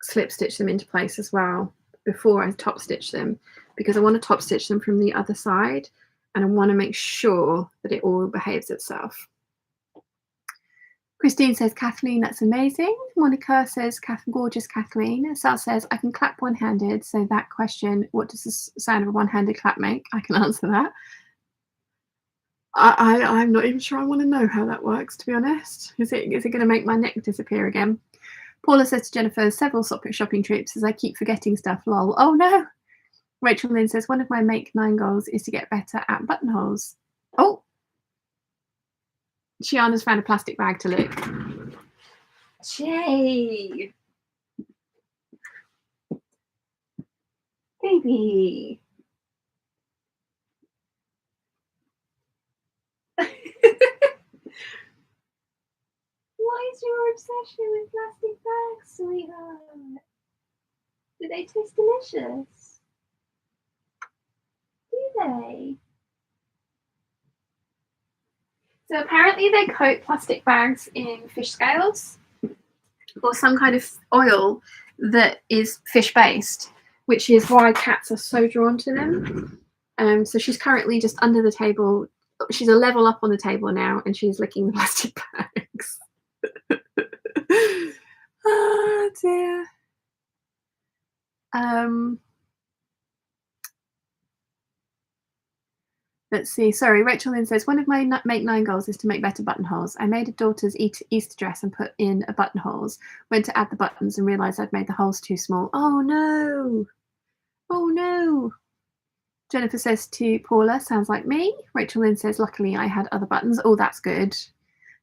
A: slip stitch them into place as well before I top stitch them, because I want to top stitch them from the other side and I want to make sure that it all behaves itself. Christine says, Kathleen, that's amazing. Monica says, gorgeous Kathleen. Sal says, I can clap one-handed. So that question, what does the sound of a one-handed clap make? I can answer that. I'm not even sure I want to know how that works, to be honest. Is it going to make my neck disappear again? Paula says to Jennifer, several shopping trips as I keep forgetting stuff, lol. Oh no. Rachel Lynn says, one of my Make 9 goals is to get better at buttonholes. Oh. Shiana's found a plastic bag to lick. Jay. Baby. What is your obsession with plastic bags, sweetheart? Do they taste delicious? Do they? So apparently they coat plastic bags in fish scales or some kind of oil that is fish-based, which is why cats are so drawn to them. So she's currently just under the table. She's a level up on the table now, and she's licking the plastic bags. Oh dear. Let's see. Sorry, Rachel Lynn says, one of my Make 9 goals is to make better buttonholes. I made a daughter's Easter dress and put in a buttonholes. Went to add the buttons and realised I'd made the holes too small. Oh no. Oh no. Jennifer says to Paula, sounds like me. Rachel Lynn says, luckily I had other buttons. Oh, that's good.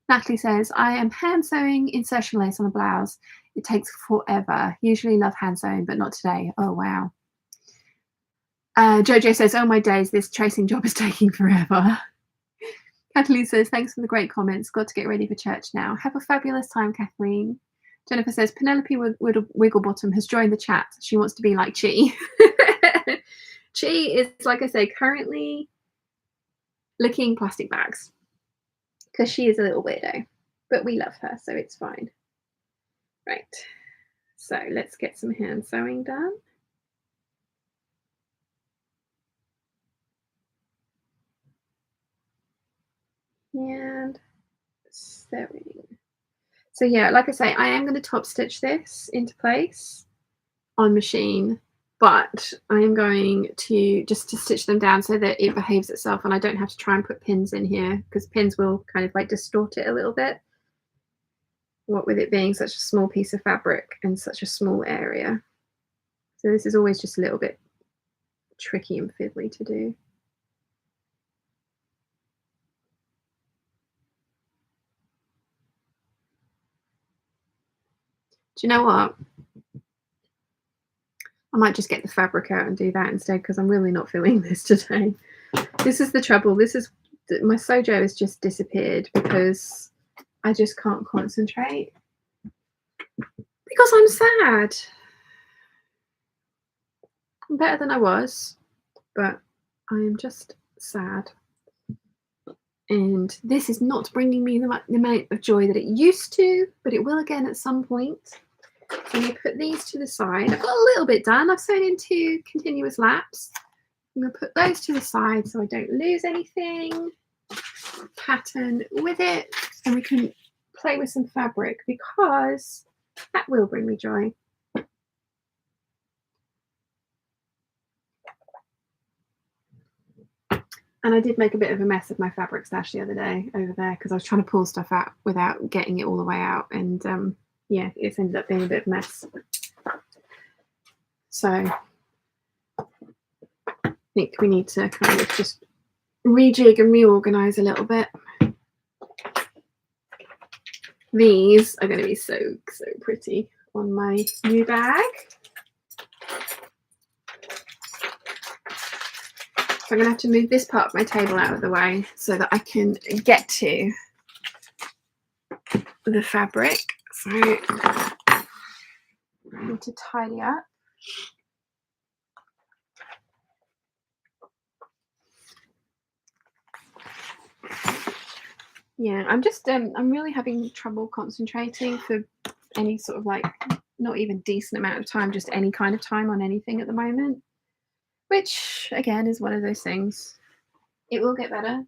A: Natalie says, I am hand sewing insertion lace on a blouse. It takes forever. Usually love hand sewing, but not today. Oh, wow. Jojo says, oh my days, this tracing job is taking forever. Kathleen says, thanks for the great comments. Got to get ready for church now. Have a fabulous time, Kathleen. Jennifer says, Penelope Wigglebottom has joined the chat. She wants to be like Chi. Chi is, like I say, currently licking plastic bags. because she is a little weirdo, but we love her, so it's fine. Right, so let's get some hand sewing done. And sewing. So yeah, like I say, I am going to top stitch this into place on machine, but I am going to just to stitch them down so that it behaves itself and I don't have to try and put pins in here, because pins will kind of like distort it a little bit, what with it being such a small piece of fabric and such a small area. So this is always just a little bit tricky and fiddly to do. Do you know what? I might just get the fabric out and do that instead, because I'm really not feeling this today. This is the trouble. This is my Sojo has just disappeared because I just can't concentrate because I'm sad. I'm better than I was, but I am just sad. And this is not bringing me the amount of joy that it used to, but it will again at some point. So I'm going to put these to the side. I've got a little bit done. I've sewn into continuous laps. I'm going to put those to the side so I don't lose anything. Pattern with it, and we can play with some fabric because that will bring me joy. And I did make a bit of a mess of my fabric stash the other day over there because I was trying to pull stuff out without getting it all the way out, and yeah, it's ended up being a bit of a mess. So I think we need to kind of just rejig and reorganize a little bit. These are going to be so pretty on my new bag. So I'm going to have to move this part of my table out of the way so that I can get to the fabric. So I need to tidy up. Yeah, I'm really having trouble concentrating for any sort of like, not even decent amount of time, just any kind of time on anything at the moment, which again is one of those things. It will get better.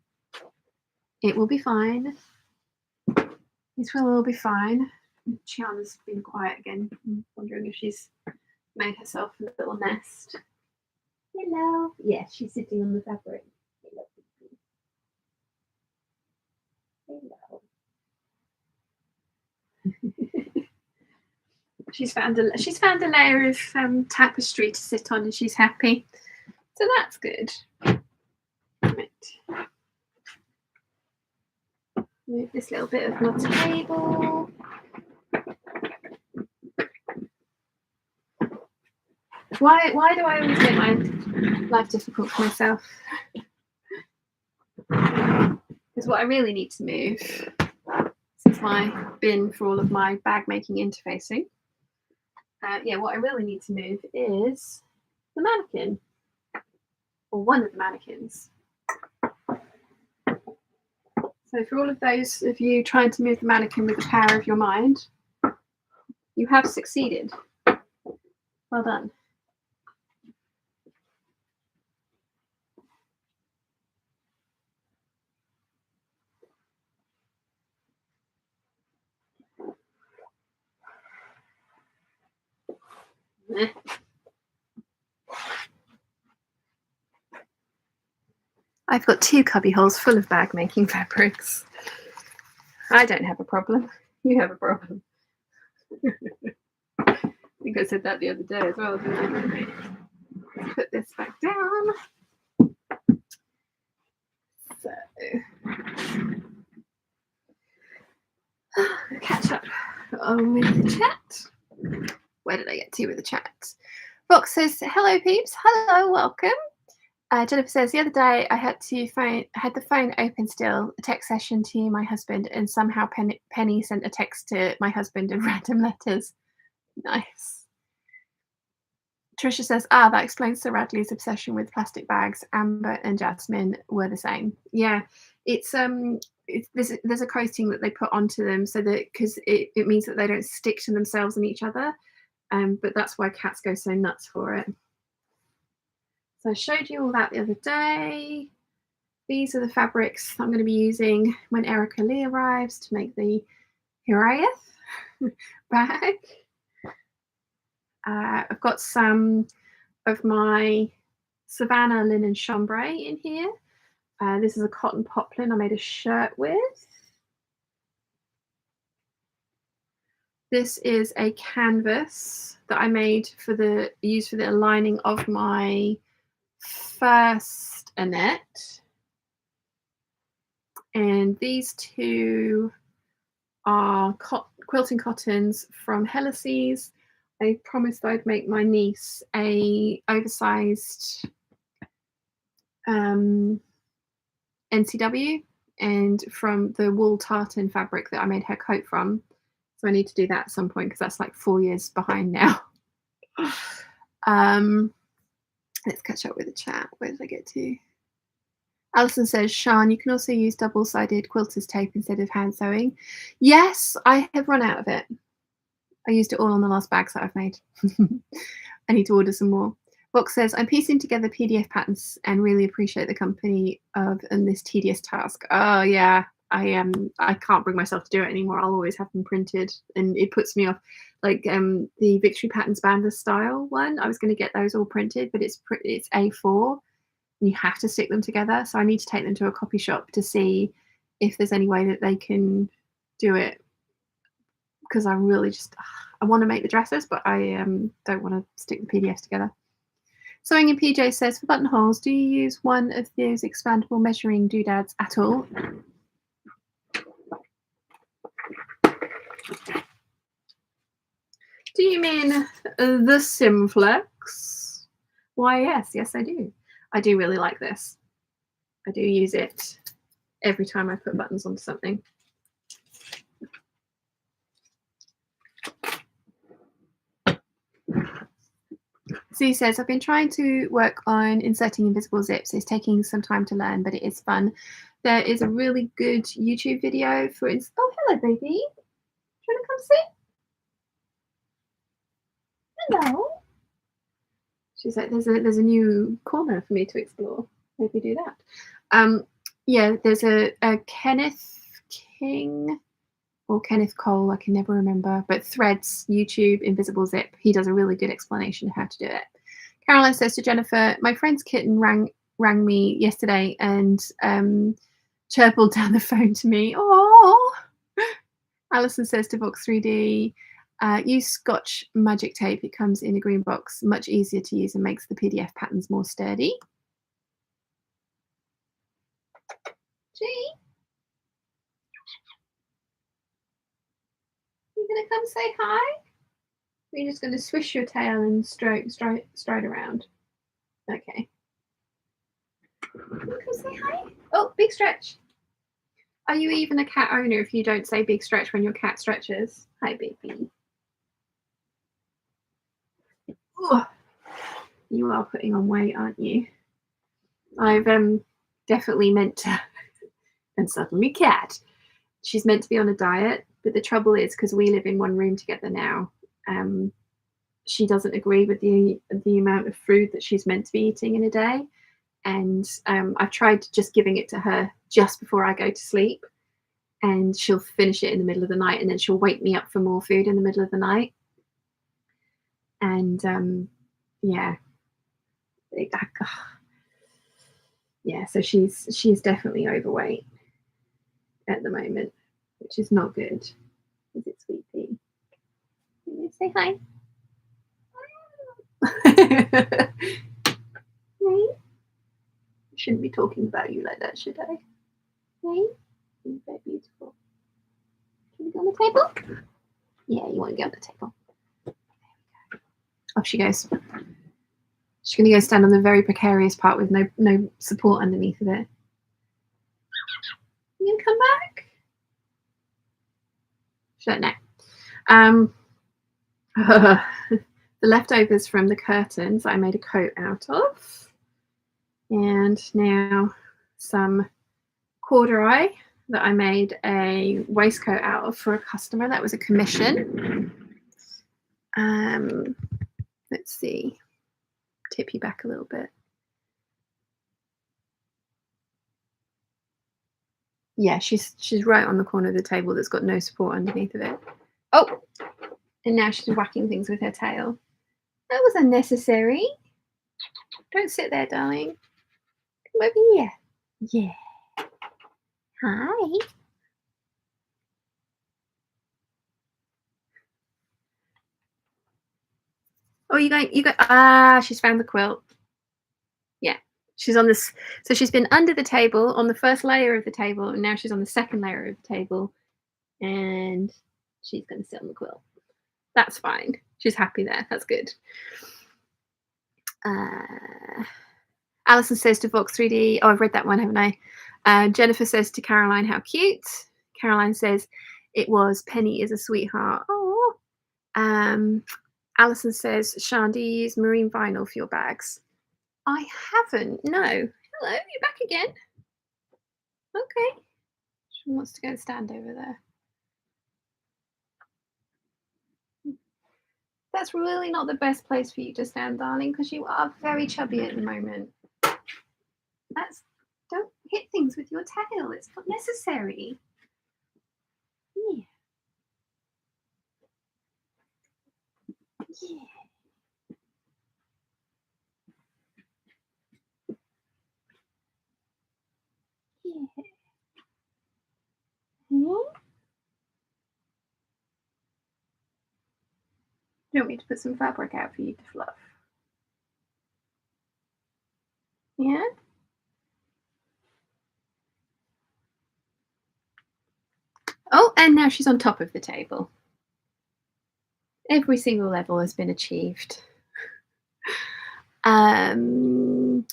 A: It will be fine. It will all be fine. Chiana's been quiet again. I'm wondering if she's made herself a little nest. Hello. Yes, she's sitting on the fabric. Hello. She's found a layer of tapestry to sit on, and she's happy. So that's good. Right. Move this little bit of my table. Why do I always make my life difficult for myself? Because what I really need to move, this is my bin for all of my bag making interfacing. Yeah, what I really need to move is the mannequin, or one of the mannequins. So for all of those of you trying to move the mannequin with the power of your mind, you have succeeded. Well done. I've got 2 cubby holes full of bag making fabrics. I don't have a problem. You have a problem. I think I said that the other day as well, didn't I? Let's put this back down. So catch up with the chat. Where did I get to with the chat? Rox says, hello peeps. Hello, welcome. Jennifer says, the other day I had the phone open still, a text session to my husband, and somehow Penny sent a text to my husband in random letters. Nice. Trisha says, that explains Sir Radley's obsession with plastic bags. Amber and Jasmine were the same. Yeah, it's there's a coating that they put onto them so that because it means that they don't stick to themselves and each other. But that's why cats go so nuts for it. So I showed you all that the other day. These are the fabrics I'm going to be using when Erica Lee arrives to make the Hiraeth bag. I've got some of my Savannah linen chambray in here. This is a cotton poplin I made a shirt with. This is a canvas that I made used for the aligning of my first Annette. And these two are quilting cottons from Helices. I promised I'd make my niece a oversized NCW, and from the wool tartan fabric that I made her coat from. So I need to do that at some point because that's like 4 years behind now. Let's catch up with the chat. Where did I get to? Alison says, Sean, you can also use double-sided quilter's tape instead of hand sewing. Yes, I have run out of it. I used it all on the last bags that I've made. I need to order some more. Vox says, I'm piecing together PDF patterns and really appreciate the company in this tedious task. Oh, yeah. I can't bring myself to do it anymore. I'll always have them printed, and it puts me off. Like the Victory Patterns Banda style one, I was going to get those all printed, but it's A4, and you have to stick them together. So I need to take them to a copy shop to see if there's any way that they can do it, because I really I want to make the dresses, but I don't want to stick the PDFs together. Sewing in PJ says, for buttonholes, do you use one of those expandable measuring doodads at all? Do you mean the Simflex? Why, yes, I do. I do really like this. I do use it every time I put buttons onto something. Sue says, I've been trying to work on inserting invisible zips. It's taking some time to learn, but it is fun. There is a really good YouTube video for it. Oh, hello, baby. Do you want to come sit? Hello. She's like, there's a new corner for me to explore. Maybe do that. Yeah, there's a Kenneth King or Kenneth Cole, I can never remember, but Threads, YouTube, Invisible Zip. He does a really good explanation of how to do it. Caroline says to Jennifer, my friend's kitten rang me yesterday and chirpled down the phone to me. Oh. Alison says to Vox 3D, use Scotch magic tape. It comes in a green box, much easier to use and makes the PDF patterns more sturdy. Gee, you gonna come say hi? Or are you just gonna swish your tail and stride around? Okay. Come say hi. Oh, big stretch. Are you even a cat owner if you don't say big stretch when your cat stretches? Hi, baby. Ooh. You are putting on weight, aren't you? I've definitely meant to. And suddenly cat. She's meant to be on a diet, but the trouble is, because we live in one room together now, she doesn't agree with the amount of food that she's meant to be eating in a day. And I've tried just giving it to her just before I go to sleep, and she'll finish it in the middle of the night, and then she'll wake me up for more food in the middle of the night. And yeah, yeah. So she's definitely overweight at the moment, which is not good. Is it, sweetie? Can you say hi? Hey? I shouldn't be talking about you like that, should I? Hey? You're very beautiful. Can we go on the table? Yeah, you want to go on the table. There we go. Off she goes. She's going to go stand on the very precarious part with no support underneath of it. You gonna come back? She's like, no. the leftovers from the curtains I made a coat out of. And now some corduroy that I made a waistcoat out of for a customer. That was a commission. Let's see. Tip you back a little bit. Yeah, she's right on the corner of the table that's got no support underneath of it. Oh, and now she's whacking things with her tail. That was unnecessary. Don't sit there, darling. Come over here. Yeah. Hi. Oh, you go. She's found the quilt. Yeah. She's on this. So she's been under the table on the first layer of the table, and now she's on the second layer of the table, and she's going to sit on the quilt. That's fine. She's happy there. That's good. Alison says to Vox 3D, oh, I've read that one, haven't I? Jennifer says to Caroline, how cute. Caroline says, it was, Penny is a sweetheart. Oh. Alison says, Sean, do you use marine vinyl for your bags? I haven't, no. Hello, you're back again. Okay. She wants to go and stand over there. That's really not the best place for you to stand, darling, because you are very chubby at the moment. Don't hit things with your tail. It's not necessary. Yeah. Yeah. Yeah. You want me to put some fabric out for you to fluff? Yeah? Oh, and now she's on top of the table. Every single level has been achieved. Alice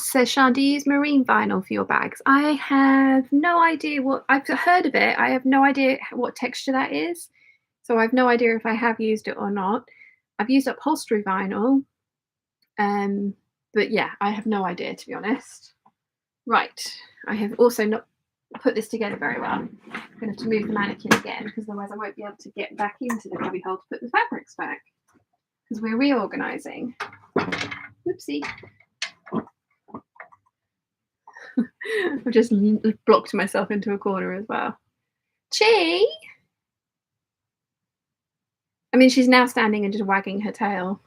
A: says, Sean, do you use marine vinyl for your bags? I have no idea what, I've heard of it. I have no idea what texture that is. So I have no idea if I have used it or not. I've used upholstery vinyl. But yeah, I have no idea, to be honest. Right. I have also not put this together very well. I'm going to have to move the mannequin again, because otherwise I won't be able to get back into the cubby hole to put the fabrics back, because we're reorganizing. Oopsie. I've just blocked myself into a corner as well. Chi! I mean, she's now standing and just wagging her tail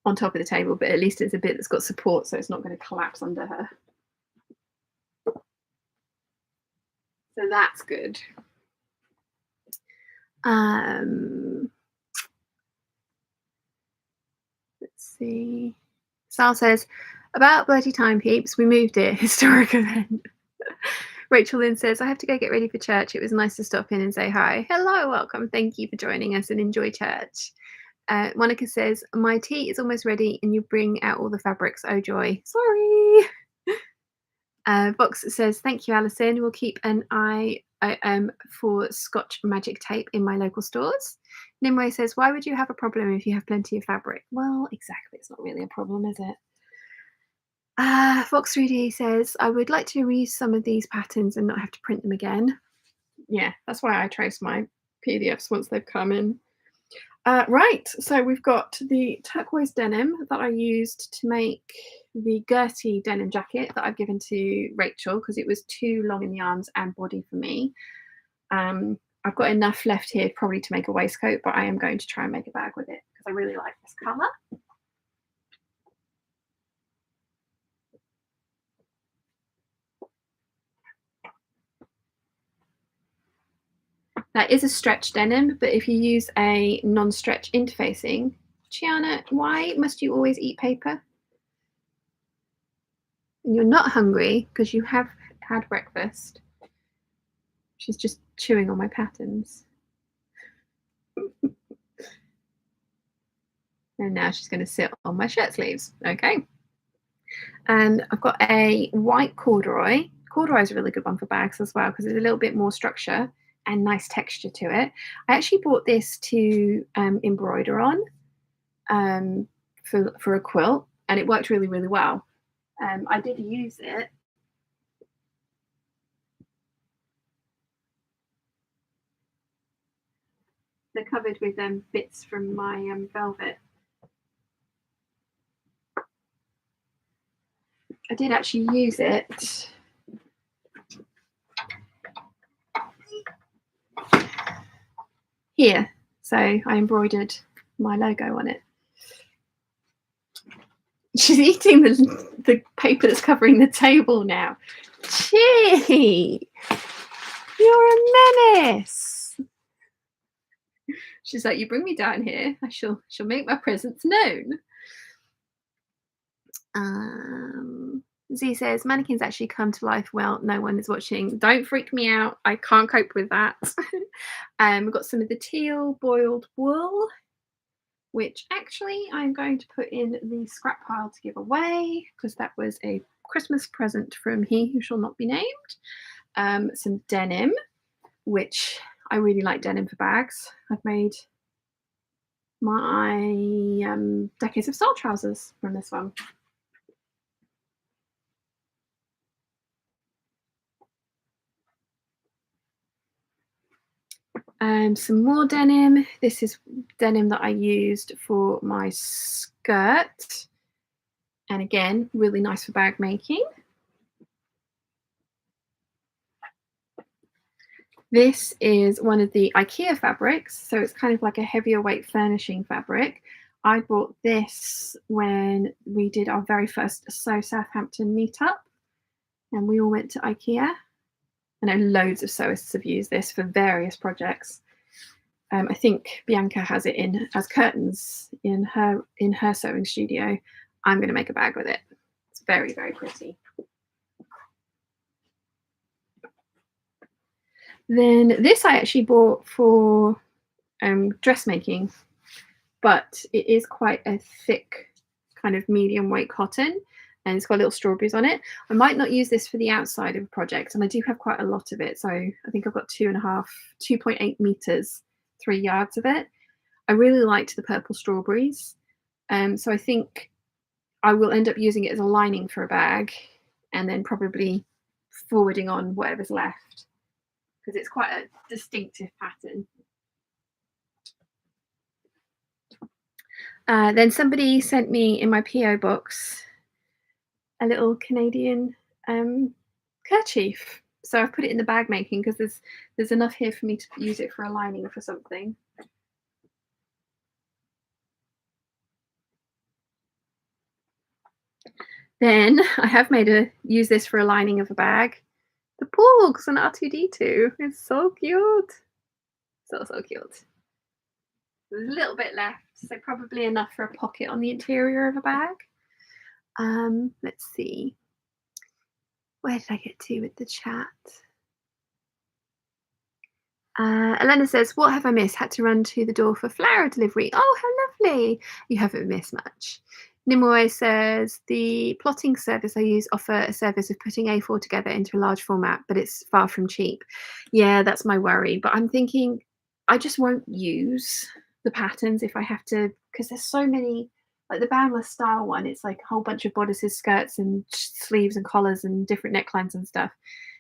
A: on top of the table, but at least it's a bit that's got support, so it's not going to collapse under her. So that's good. Let's see. Sal says, about bloody time, peeps. We moved it. Historic event. Rachel Lynn says, I have to go get ready for church. It was nice to stop in and say hi. Hello, welcome. Thank you for joining us and enjoy church. Monica says, my tea is almost ready and you bring out all the fabrics. Oh, joy. Sorry. Vox says, thank you, Alison. We'll keep an eye for Scotch magic tape in my local stores. Nimue says, why would you have a problem if you have plenty of fabric? Well, exactly. It's not really a problem, is it? Fox 3D says, I would like to reuse some of these patterns and not have to print them again. Yeah, that's why I trace my PDFs once they've come in. Right, so we've got the turquoise denim that I used to make the Gertie denim jacket that I've given to Rachel because it was too long in the arms and body for me. I've got enough left here probably to make a waistcoat, but I am going to try and make a bag with it because I really like this colour. That is a stretch denim, but if you use a non-stretch interfacing, Chiana, why must you always eat paper? And you're not hungry because you have had breakfast. She's just chewing on my patterns. And now she's going to sit on my shirt sleeves. Okay. And I've got a white corduroy. Corduroy is a really good one for bags as well because there's a little bit more structure and nice texture to it. I actually bought this to embroider on. for a quilt, and it worked really, really well. I did use it. They're covered with bits from my velvet. I did actually use it here. So I embroidered my logo on it. She's eating the paper that's covering the table now. Gee, you're a menace. She's like, you bring me down here, she'll make my presence known. Z says, mannequins actually come to life. Well, no one is watching. Don't freak me out. I can't cope with that. We've got some of the teal boiled wool, which actually I'm going to put in the scrap pile to give away because that was a Christmas present from he who shall not be named. Some denim, which I really like denim for bags. I've made my Decades of Soul trousers from this one. Some more denim. This is denim that I used for my skirt. And again, really nice for bag making. This is one of the IKEA fabrics. So it's kind of like a heavier weight furnishing fabric. I bought this when we did our very first Sew Southampton meetup. And we all went to IKEA. I know loads of sewists have used this for various projects. I think Bianca has it in as curtains in her sewing studio. I'm going to make a bag with it. It's very, very pretty. Then this I actually bought for dressmaking, but it is quite a thick kind of medium weight cotton. And it's got little strawberries on it. I might not use this for the outside of a project, and I do have quite a lot of it. So I think I've got 2.8 meters, 3 yards of it. I really liked the purple strawberries. So I think I will end up using it as a lining for a bag and then probably forwarding on whatever's left because it's quite a distinctive pattern. Then somebody sent me in my PO box a little Canadian kerchief. So I've put it in the bag making because there's enough here for me to use it for a lining for something. Then I have use this for a lining of a bag. The Porgs and R2D2. It's so cute. So cute. There's a little bit left, so probably enough for a pocket on the interior of a bag. Let's see. Where did I get to with the chat? Elena says, what have I missed? Had to run to the door for flower delivery. Oh, how lovely. You haven't missed much. Nimue says, the plotting service I use offer a service of putting A4 together into a large format, but it's far from cheap. Yeah, that's my worry. But I'm thinking I just won't use the patterns if I have to, because there's so many. Like the boundless style one, it's like a whole bunch of bodices, skirts, and sleeves and collars and different necklines and stuff.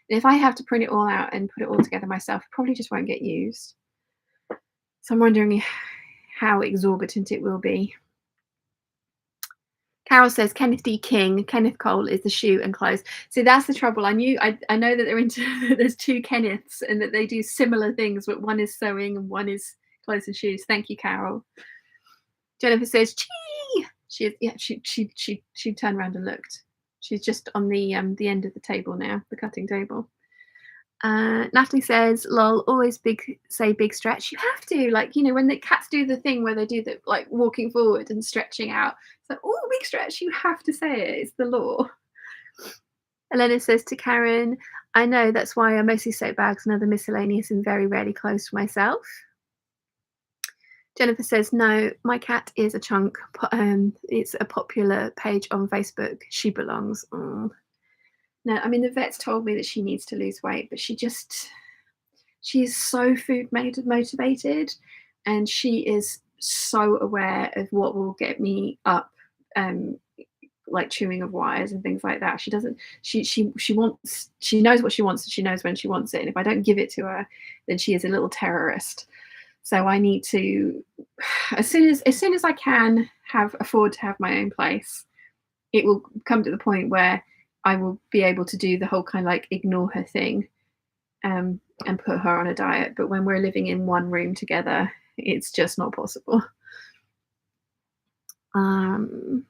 A: And if I have to print it all out and put it all together myself, it probably just won't get used. So I'm wondering how exorbitant it will be. Carol says Kenneth D. King. Kenneth Cole is the shoe and clothes. So that's the trouble. I know that they're into there's two Kenneths and that they do similar things, but one is sewing and one is clothes and shoes. Thank you, Carol. Jennifer says, "Chee." She turned around and looked. She's just on the end of the table now, the cutting table. Natalie says, "Lol, always say big stretch. You have to, like, you know, when the cats do the thing where they do the like walking forward and stretching out. So, oh, big stretch. You have to say it. It's the law." Elena says to Karen, "I know that's why I mostly sew bags and other miscellaneous and very rarely clothes for myself." Jennifer says, "No, my cat is a chunk. It's a popular page on Facebook. She belongs." No, I mean, the vet's told me that she needs to lose weight, but she's so food motivated, and she is so aware of what will get me up, like chewing of wires and things like that. She doesn't. She wants. She knows what she wants, and she knows when she wants it. And if I don't give it to her, then she is a little terrorist. So I need to, as soon as I can afford to have my own place, it will come to the point where I will be able to do the whole kind of like ignore her thing, and put her on a diet. But when we're living in one room together, it's just not possible. Noelia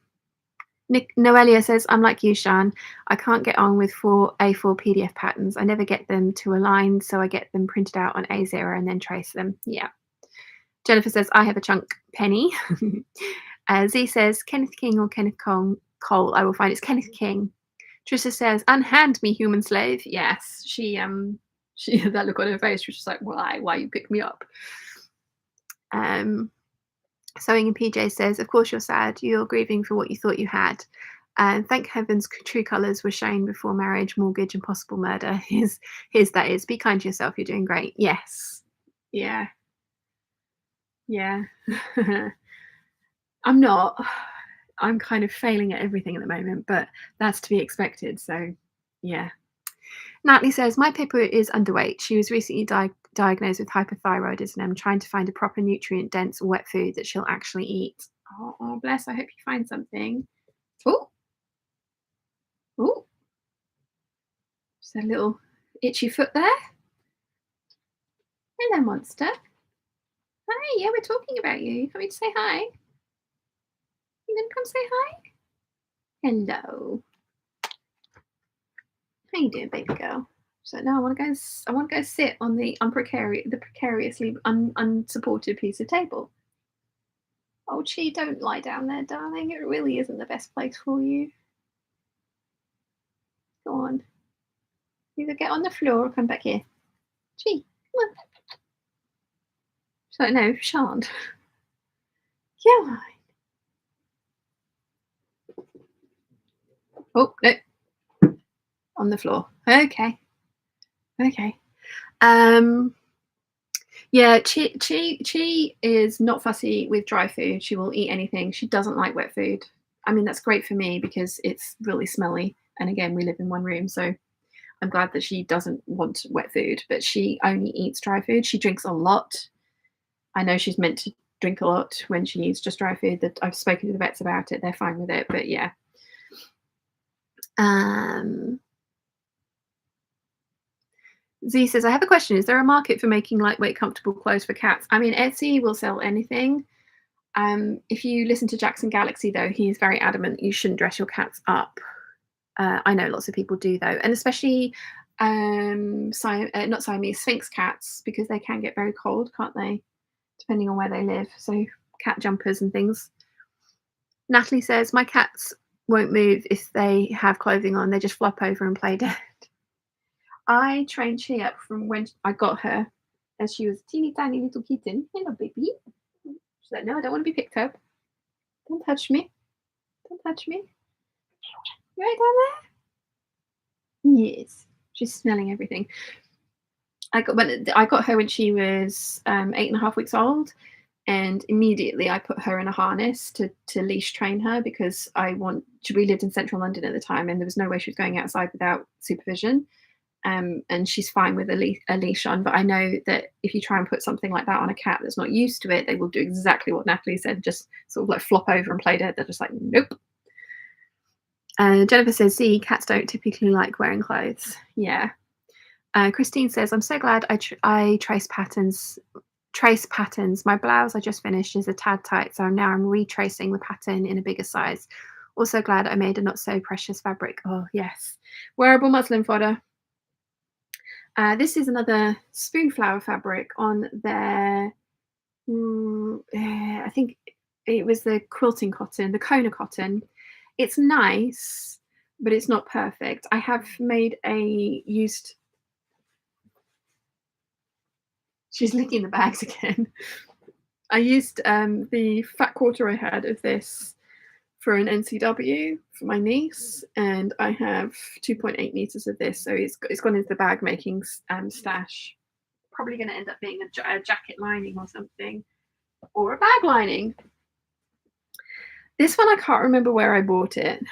A: says, I'm like you, Shan. I can't get on with A4 PDF patterns. I never get them to align, so I get them printed out on A0 and then trace them. Yeah. Jennifer says, I have a chunk penny. Z says, Kenneth King or Kenneth Cole. I will find it's Kenneth King. Trisha says, unhand me, human slave. Yes, she had that look on her face. She was just like, why you pick me up? Sewing in PJ says, of course you're sad. You're grieving for what you thought you had. Thank heavens true colours were shown before marriage, mortgage, and possible murder. His that is. Be kind to yourself. You're doing great. Yes. Yeah. Yeah. I'm not. I'm kind of failing at everything at the moment, but that's to be expected. So, yeah. Natalie says, my Pippa is underweight. She was recently diagnosed with hypothyroidism. I'm trying to find a proper nutrient-dense wet food that she'll actually eat. Oh, bless. I hope you find something. Oh. Oh. Just a little itchy foot there. Hello, monster. Hi, yeah, we're talking about you. You coming to say hi? You gonna come say hi? Hello. How you doing, baby girl? She's like, no, I want to go sit on the precariously unsupported piece of table. Oh, Chi, don't lie down there, darling. It really isn't the best place for you. Go on. Either get on the floor or come back here. Chi, come on. She's like, no, shan't. Come on. Oh, no. On the floor. Okay. Yeah, Chi is not fussy with dry food. She will eat anything. She doesn't like wet food. I mean, that's great for me because it's really smelly. And again, we live in one room, so I'm glad that she doesn't want wet food, but she only eats dry food. She drinks a lot. I know she's meant to drink a lot when she eats just dry food. That I've spoken to the vets about it. They're fine with it, but yeah. Z says, I have a question. Is there a market for making lightweight, comfortable clothes for cats? I mean, Etsy will sell anything. If you listen to Jackson Galaxy, though, he is very adamant you shouldn't dress your cats up. I know lots of people do, though, and especially not Siamese, Sphinx cats, because they can get very cold, can't they? Depending on where they live. So cat jumpers and things. Natalie says, my cats won't move if they have clothing on. They just flop over and play dead. I trained Chi up from when I got her, and she was a teeny tiny little kitten. Hello, baby. She's like, no, I don't want to be picked up. Don't touch me. Don't touch me. You right down there? Yes. She's smelling everything. I got her when she was 8.5 weeks old, and immediately I put her in a harness to leash train her because we lived in central London at the time, and there was no way she was going outside without supervision. And she's fine with a leash on, but I know that if you try and put something like that on a cat that's not used to it, they will do exactly what Natalie said, just sort of like flop over and play dead. They're just like, nope. Jennifer says, see, cats don't typically like wearing clothes. Yeah. Christine says, I'm so glad I trace patterns. My blouse I just finished is a tad tight, so now I'm retracing the pattern in a bigger size. Also glad I made a not so precious fabric. Oh, yes. Wearable muslin fodder. This is another spoonflower fabric on their, I think it was the quilting cotton, the Kona cotton. It's nice, but it's not perfect. I have made she's licking the bags again. I used the fat quarter I had of this for an NCW for my niece, and I have 2.8 meters of this, so it's gone into the bag making stash. Probably going to end up being a jacket lining or something. or a bag lining. This one, I can't remember where I bought it,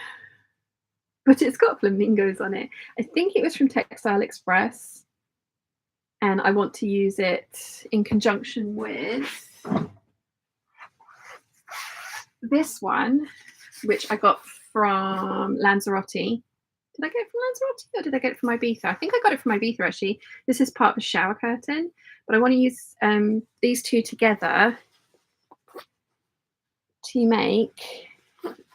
A: but it's got flamingos on it. I think it was from Textile Express, and I want to use it in conjunction with this one, which I got from Lanzarote. Did I get it from Lanzarote or did I get it from Ibiza? I think I got it from Ibiza, actually. This is part of a shower curtain, but I want to use these two together to make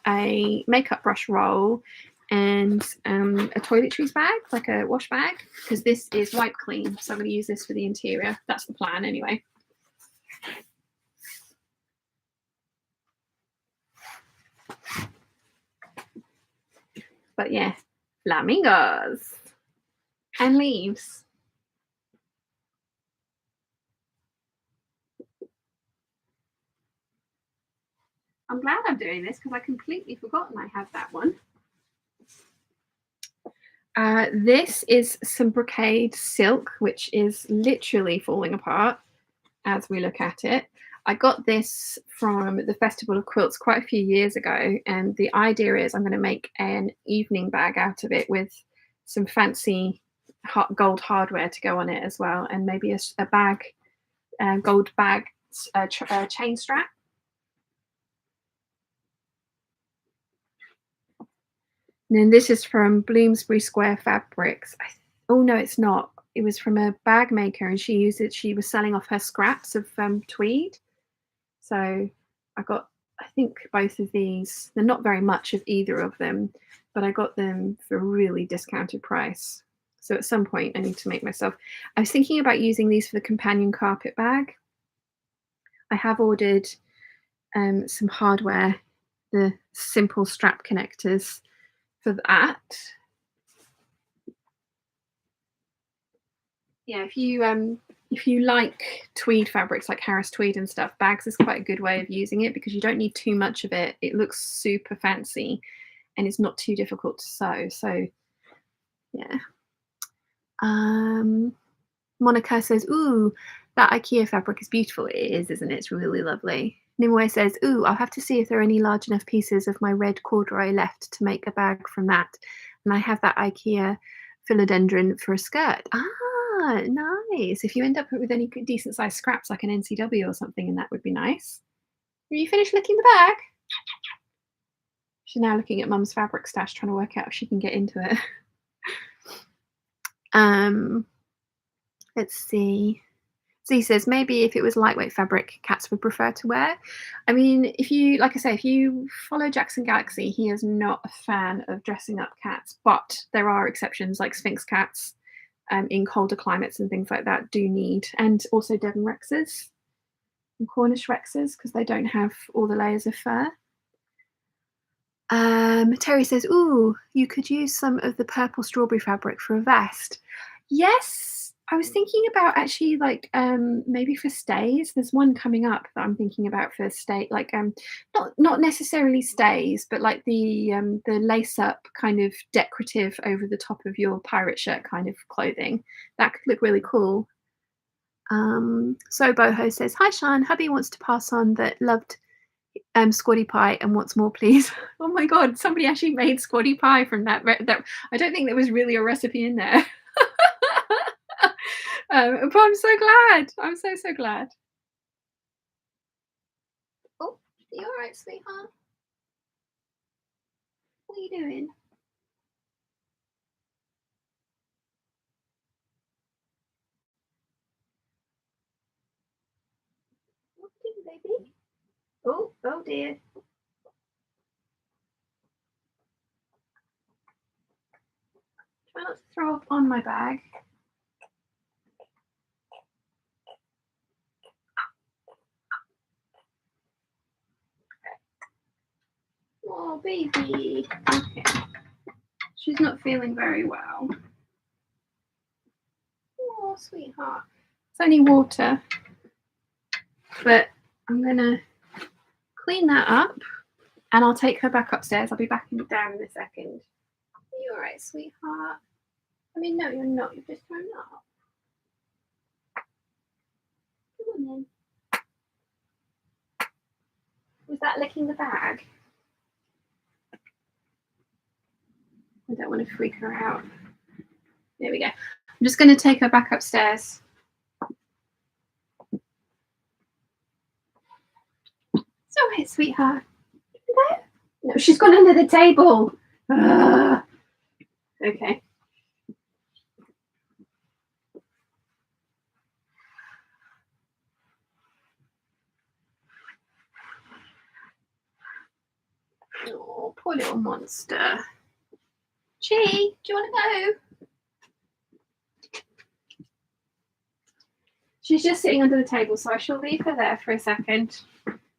A: a makeup brush roll and a toiletries bag, like a wash bag, because this is wipe clean. So I'm going to use this for the interior. That's the plan anyway. But yeah, flamingos and leaves. I'm glad I'm doing this because I completely forgotten I had that one. This is some brocade silk, which is literally falling apart as we look at it. I got this from the Festival of Quilts quite a few years ago, and the idea is I'm going to make an evening bag out of it with some fancy gold hardware to go on it as well, and maybe a bag, gold bag chain strap. And then this is from Bloomsbury Square Fabrics. Oh no, it's not. It was from a bag maker, and she used it. She was selling off her scraps of tweed. So I got, I think, both of these. They're not very much of either of them, but I got them for a really discounted price. So at some point I need to make myself. I was thinking about using these for the companion carpet bag. I have ordered some hardware, the simple strap connectors for that. Yeah, if you like tweed fabrics like Harris tweed and stuff, bags is quite a good way of using it because you don't need too much of it. It looks super fancy and it's not too difficult to sew. So yeah. Monica says, ooh, that IKEA fabric is beautiful. It is, isn't it? It's really lovely. Nimue says, ooh, I'll have to see if there are any large enough pieces of my red corduroy left to make a bag from that. And I have that IKEA philodendron for a skirt. Ah, nice. If you end up with any decent sized scraps like an NCW or something, and that would be nice. Are you finished licking the bag? She's now looking at Mum's fabric stash, trying to work out if she can get into it. Let's see. Z says maybe if it was lightweight fabric, cats would prefer to wear. I mean, if you, like I say, if you follow Jackson Galaxy, he is not a fan of dressing up cats, but there are exceptions like Sphinx cats in colder climates and things like that do need, and also Devon Rexes and Cornish Rexes because they don't have all the layers of fur. Terry says, ooh, you could use some of the purple strawberry fabric for a vest. Yes, I was thinking about actually like maybe for stays. There's one coming up that I'm thinking about for stay, like not necessarily stays, but like the lace up kind of decorative over the top of your pirate shirt kind of clothing. That could look really cool. So Boho says, hi Sean, hubby wants to pass on that loved squatty pie and what's more please. Oh my god, somebody actually made squatty pie from that. I don't think there was really a recipe in there. But I'm so glad. I'm so glad. Oh, you all right, sweetheart? What are you doing? What are you doing, baby? Oh dear. Try not to throw up on my bag. Oh, baby. Okay. She's not feeling very well. Oh, sweetheart. It's only water. But I'm going to clean that up and I'll take her back upstairs. I'll be back down in a second. Are you all right, sweetheart? I mean, no, you're not. You've just thrown up. Come on then. Was that licking the bag? I don't want to freak her out. There we go. I'm just going to take her back upstairs. It's all right, sweetheart. No, she's gone under the table. Okay. Oh, poor little monster. Chi, do you want to go? She's just sitting under the table, so I shall leave her there for a second.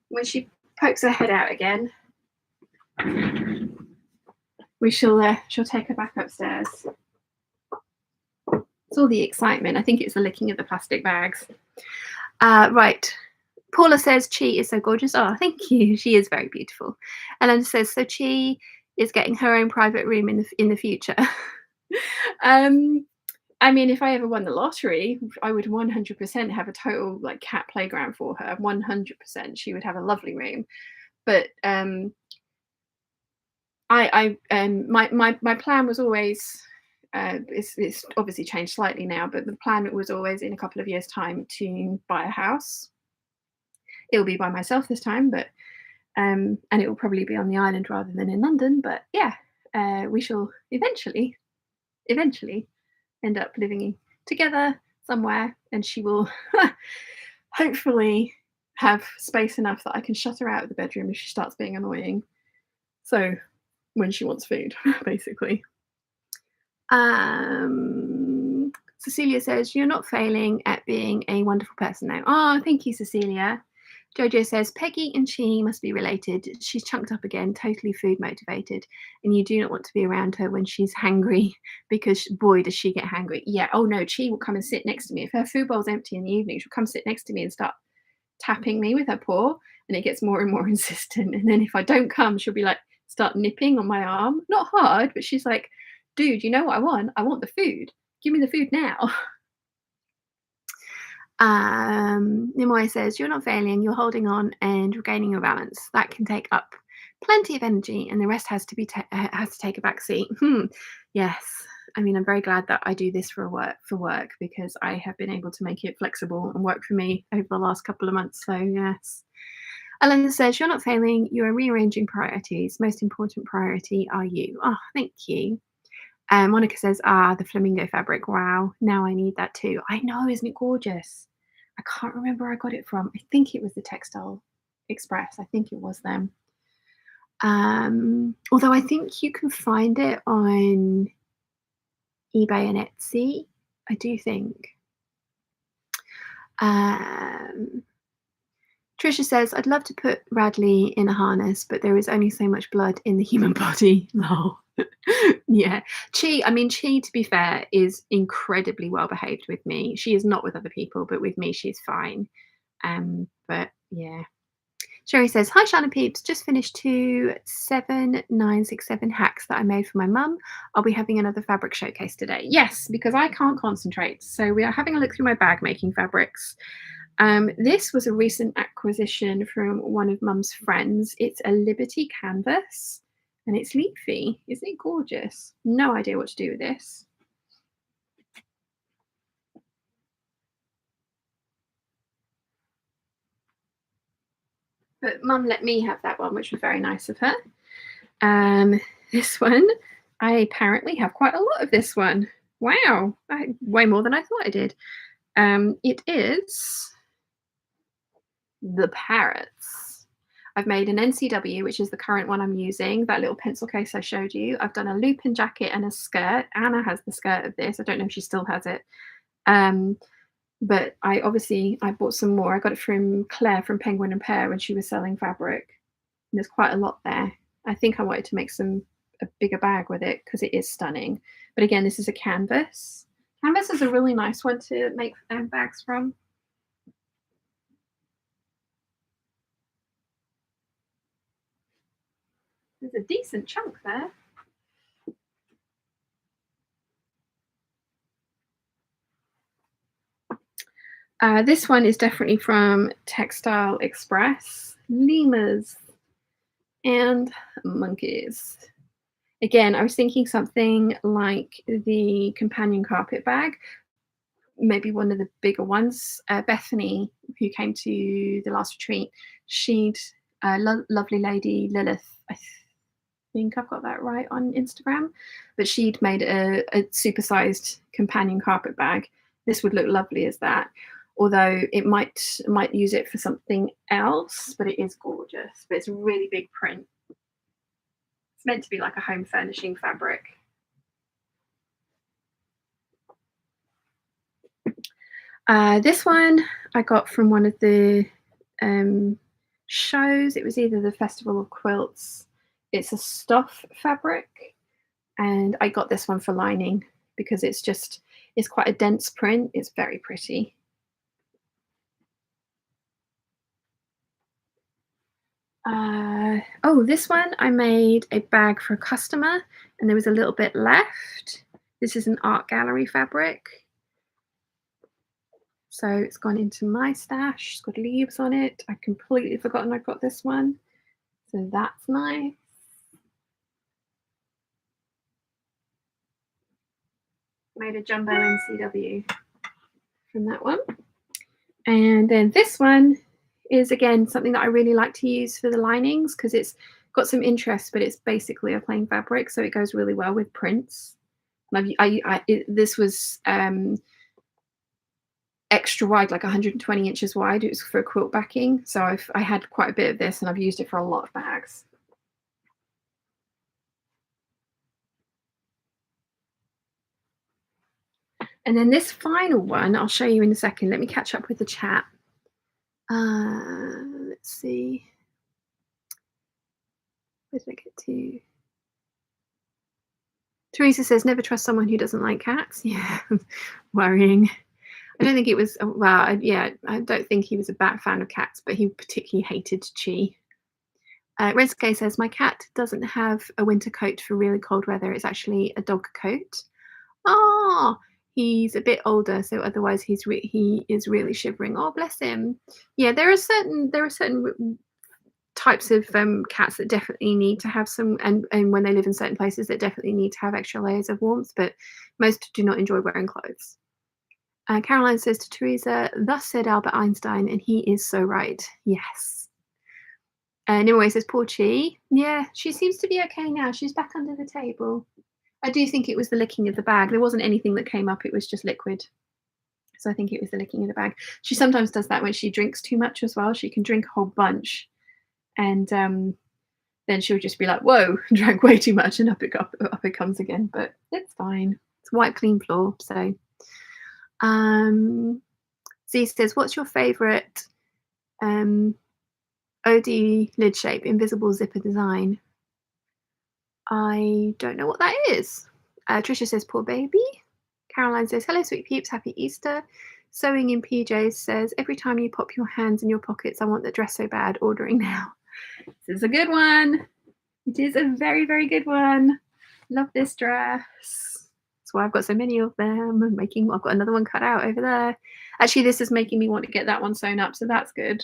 A: When she pokes her head out again, she'll take her back upstairs. It's all the excitement. I think it's the licking of the plastic bags. Right. Paula says Chi is so gorgeous. Oh, thank you. She is very beautiful. Ellen says, so Chi is getting her own private room in the future. I mean, if I ever won the lottery, I would 100% have a total like cat playground for her. 100%. She would have a lovely room. But my plan was always, it's obviously changed slightly now, but the plan was always in a couple of years' time to buy a house. It'll be by myself this time, but and it will probably be on the island rather than in London. But yeah, we shall eventually end up living together somewhere, and she will hopefully have space enough that I can shut her out of the bedroom if she starts being annoying. So when she wants food, basically. Cecilia says, you're not failing at being a wonderful person now. Oh, thank you, Cecilia. Jojo says, Peggy and Chi must be related. She's chunked up again, totally food motivated. And you do not want to be around her when she's hangry, because boy, does she get hangry. Yeah, oh no, Chi will come and sit next to me. If her food bowl's empty in the evening, she'll come sit next to me and start tapping me with her paw. And it gets more and more insistent. And then if I don't come, she'll be like, start nipping on my arm. Not hard, but she's like, dude, you know what I want? I want the food. Give me the food now. Nimoy says, you're not failing, you're holding on and regaining your balance. That can take up plenty of energy, and the rest has to take a back seat. Yes. I mean, I'm very glad that I do this for work, because I have been able to make it flexible and work for me over the last couple of months. So yes. Elena says, you're not failing, you are rearranging priorities. Most important priority are you. Oh, thank you. Monica says, the flamingo fabric. Wow, now I need that too. I know, isn't it gorgeous? I can't remember where I got it from. I think it was the Textile Express. I think it was them. Although I think you can find it on eBay and Etsy. I do think. Trisha says, I'd love to put Radley in a harness, but there is only so much blood in the human body. Lol. Yeah. Chi, to be fair, is incredibly well behaved with me. She is not with other people, but with me, she's fine. But yeah. Sherry says, hi, Shanna Peeps. Just finished 2 7967 hacks that I made for my mum. I'll be having another fabric showcase today. Yes, because I can't concentrate. So we are having a look through my bag making fabrics. This was a recent acquisition from one of Mum's friends. It's a Liberty canvas and it's leafy. Isn't it gorgeous? No idea what to do with this. But Mum let me have that one, which was very nice of her. This one, I apparently have quite a lot of this one. Wow, way more than I thought I did. It is the parrots. I've made an NCW, which is the current one I'm using, that little pencil case I showed you. I've done a lupin jacket and a skirt. Anna has the skirt of this. I don't know if she still has it. But I bought some more. I got it from Claire from Penguin and Pear when she was selling fabric. And there's quite a lot there. I think I wanted to make a bigger bag with it because it is stunning. But again, this is a canvas. Canvas is a really nice one to make bags from. There's a decent chunk there. This one is definitely from Textile Express. lemurs and monkeys. Again, I was thinking something like the companion carpet bag, maybe one of the bigger ones. Bethany, who came to the last retreat, she'd lovely lady Lilith, I think I've got that right on Instagram, but she'd made a supersized companion carpet bag. This would look lovely as that, although it might use it for something else, but it is gorgeous. But it's a really big print. It's meant to be like a home furnishing fabric. This one I got from one of the shows. It was either the Festival of Quilts. It's a stuff fabric, and I got this one for lining because it's quite a dense print. It's very pretty. Oh, this one I made a bag for a customer, and there was a little bit left. This is an art gallery fabric. So it's gone into my stash. It's got leaves on it. I completely forgotten I've got this one. So that's nice. Made a jumbo NCW from that one. And then this one is, again, something that I really like to use for the linings because it's got some interest, but it's basically a plain fabric, so it goes really well with prints. This was extra wide, like 120 inches wide. It was for quilt backing, so I had quite a bit of this, and I've used it for a lot of bags. And then this final one, I'll show you in a second. Let me catch up with the chat. Let's see. Where did I get to? Teresa says, never trust someone who doesn't like cats. Yeah, worrying. I don't think it was, well, I don't think he was a fan of cats, but he particularly hated Chi. Redskay says, my cat doesn't have a winter coat for really cold weather. It's actually a dog coat. Oh, he's a bit older, so otherwise he is really shivering. Oh, bless him. Yeah, there are certain types of cats that definitely need to have some, and when they live in certain places that definitely need to have extra layers of warmth, but most do not enjoy wearing clothes. Caroline says to Teresa, thus said Albert Einstein, and he is so right. Yes. Nimue says, poor Chi. Yeah, she seems to be okay now. She's back under the table. I do think it was the licking of the bag. There wasn't anything that came up. It was just liquid. So I think it was the licking of the bag. She sometimes does that when she drinks too much as well. She can drink a whole bunch, and then she'll just be like, whoa, drank way too much, and up it comes again. But it's fine. It's a white, clean floor. So Z says, what's your favourite OD lid shape, invisible zipper design? I don't know what that is. Trisha says, poor baby. Caroline says, hello, sweet peeps, happy Easter. Sewing in PJs says, every time you pop your hands in your pockets, I want the dress so bad, ordering now. This is a good one. It is a very, very good one. Love this dress. That's why I've got so many of them. I've got another one cut out over there. Actually, this is making me want to get that one sewn up, so that's good.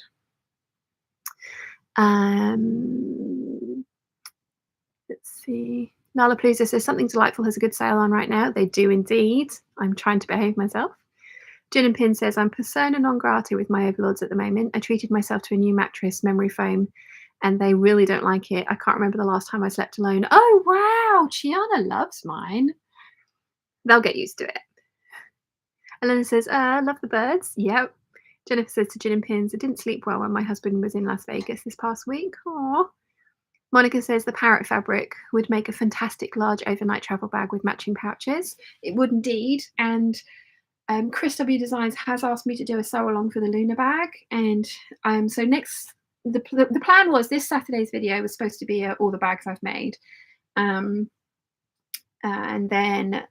A: Let's see. Nala Palooza says, something delightful has a good sale on right now. They do indeed. I'm trying to behave myself. Gin and Pin says, I'm persona non grata with my overlords at the moment. I treated myself to a new mattress, memory foam, and they really don't like it. I can't remember the last time I slept alone. Oh, wow. Chiana loves mine. They'll get used to it. Elena says, love the birds. Yep. Jennifer says to Gin and Pins, I didn't sleep well when my husband was in Las Vegas this past week. Aww. Monica says the parrot fabric would make a fantastic large overnight travel bag with matching pouches. It would indeed. And Chris W Designs has asked me to do a sew along for the Luna bag. And so the plan was this Saturday's video was supposed to be all the bags I've made. And then,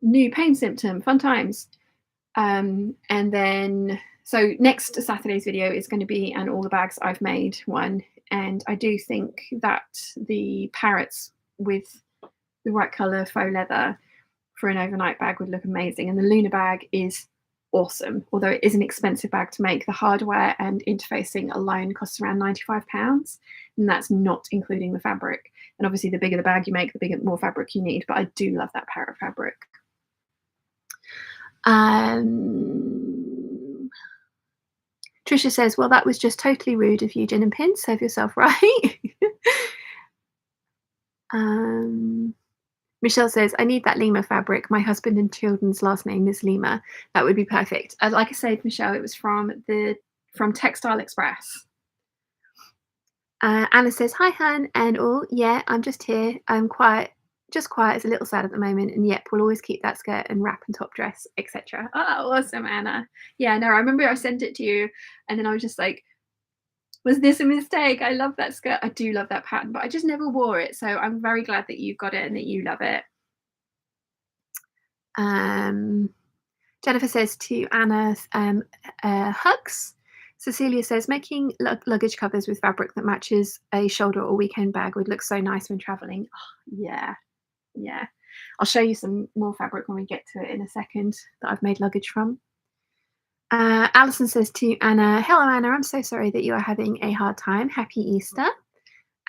A: new pain symptom, fun times. And then, so next Saturday's video is going to be an all the bags I've made one. And I do think that the parrots with the right colour faux leather for an overnight bag would look amazing. And the Luna bag is awesome. Although it is an expensive bag to make, the hardware and interfacing alone costs around £95, and that's not including the fabric. And obviously, the bigger the bag you make, the more fabric you need. But I do love that parrot fabric. Trisha says, well, that was just totally rude of you, Gin and Pin. Save yourself, right? Michelle says, I need that Lima fabric. My husband and children's last name is Lima. That would be perfect. Like I said, Michelle, it was from Textile Express. Anna says, hi, hun and all. Yeah, I'm just here. I'm quiet. Just quiet. It's a little sad at the moment. And yep, we'll always keep that skirt and wrap and top dress, etc. Oh, awesome, Anna. Yeah, no, I remember I sent it to you. And then I was just like, was this a mistake? I love that skirt. I do love that pattern, but I just never wore it. So I'm very glad that you've got it and that you love it. Jennifer says to Anna, hugs. Cecilia says, making luggage covers with fabric that matches a shoulder or weekend bag would look so nice when traveling. Oh, yeah. I'll show you some more fabric when we get to it in a second that I've made luggage from. Alison says to Anna, hello, Anna. I'm so sorry that you are having a hard time. Happy Easter.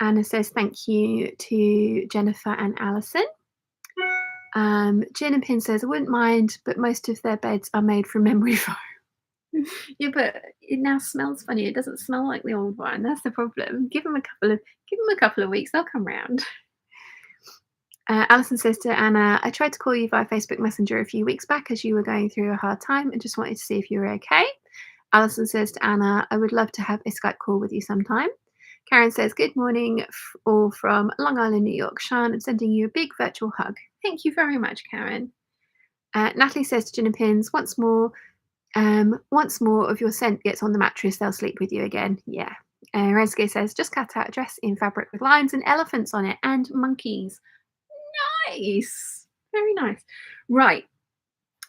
A: Anna says thank you to Jennifer and Alison. Gin and Pin says, I wouldn't mind, but most of their beds are made from memory foam. Yeah, but it now smells funny. It doesn't smell like the old one. That's the problem. Give them a couple of weeks. They'll come round. Alison says to Anna, I tried to call you via Facebook Messenger a few weeks back as you were going through a hard time and just wanted to see if you were okay. Alison says to Anna, I would love to have a Skype call with you sometime. Karen says, good morning, all from Long Island, New York. Sean, I'm sending you a big virtual hug. Thank you very much, Karen. Natalie says to Gin and Pins, once more of your scent gets on the mattress, they'll sleep with you again. Yeah. Renske says, just cut out a dress in fabric with lions and elephants on it and monkeys. Nice. Very nice. Right.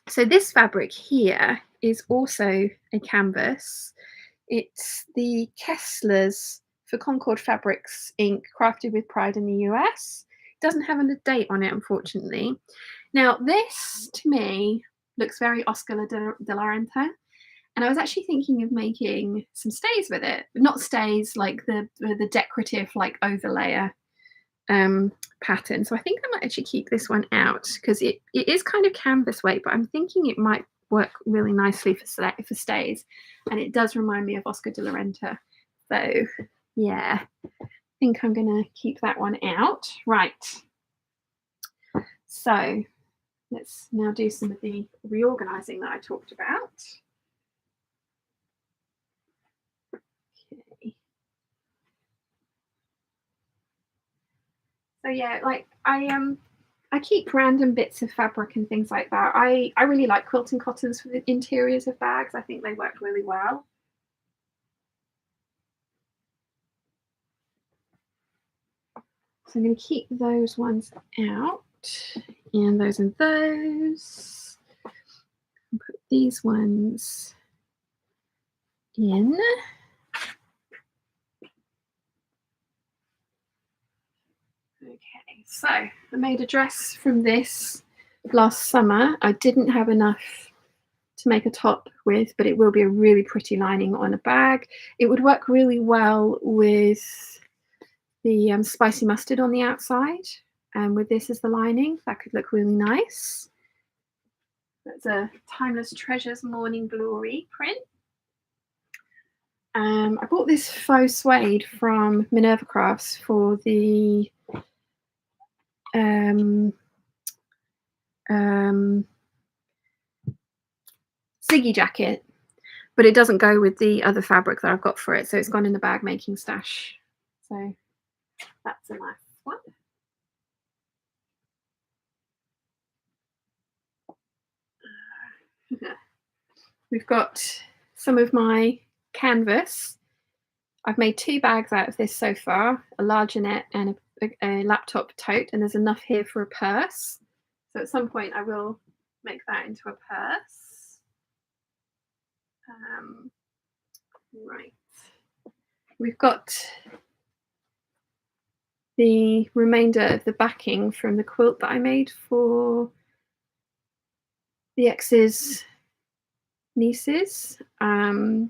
A: So this fabric here is also a canvas. It's the Kessler's for Concord Fabrics ink, crafted with pride in the US. It doesn't have a date on it, unfortunately. Now, this to me looks very Oscar de la Renta. And I was actually thinking of making some stays with it, but not stays like the decorative like overlayer pattern. So I think I might actually keep this one out because it is kind of canvas weight, but I'm thinking it might work really nicely for stays. And it does remind me of Oscar de la Renta. So yeah, I think I'm going to keep that one out. Right. So let's now do some of the reorganizing that I talked about. Okay. So yeah, like I keep random bits of fabric and things like that. I really like quilting cottons for the interiors of bags. I think they work really well. So I'm going to keep those ones out and those and those. And put these ones in. Okay, so I made a dress from this last summer. I didn't have enough to make a top with, but it will be a really pretty lining on a bag. It would work really well with the spicy mustard on the outside, and with this as the lining, that could look really nice. That's a Timeless Treasures Morning Glory print. I bought this faux suede from Minerva Crafts for the Ziggy jacket, but it doesn't go with the other fabric that I've got for it, so it's gone in the bag making stash. So that's a nice one. We've got some of my canvas. I've made 2 bags out of this so far, a largenette and a laptop tote, and there's enough here for a purse. So at some point I will make that into a purse. Right. We've got the remainder of the backing from the quilt that I made for the X's nieces. I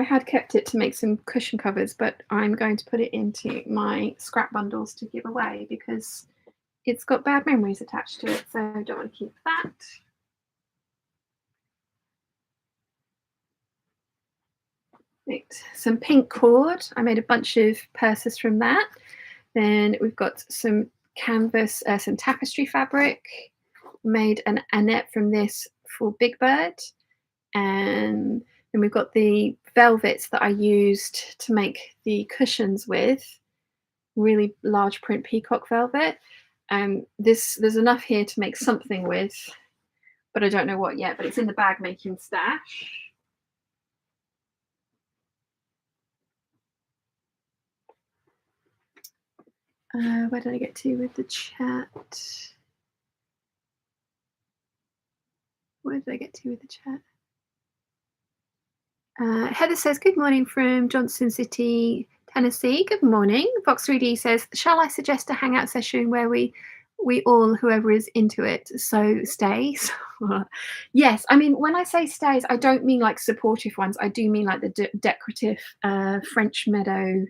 A: had kept it to make some cushion covers, but I'm going to put it into my scrap bundles to give away because it's got bad memories attached to it, so I don't want to keep that. Right, some pink cord. I made a bunch of purses from that. Then we've got some canvas, some tapestry fabric. Made a net from this for Big Bird. And then we've got the velvets that I used to make the cushions with, really large print peacock velvet. There's enough here to make something with, but I don't know what yet, but it's in the bag making stash. Where did I get to with the chat? Where did I get to with the chat? Heather says, good morning from Johnson City, Tennessee. Good morning. Fox3D says, shall I suggest a hangout session where we all, whoever is into it, so stays? Yes. I mean, when I say stays, I don't mean like supportive ones. I do mean like the decorative French Meadow,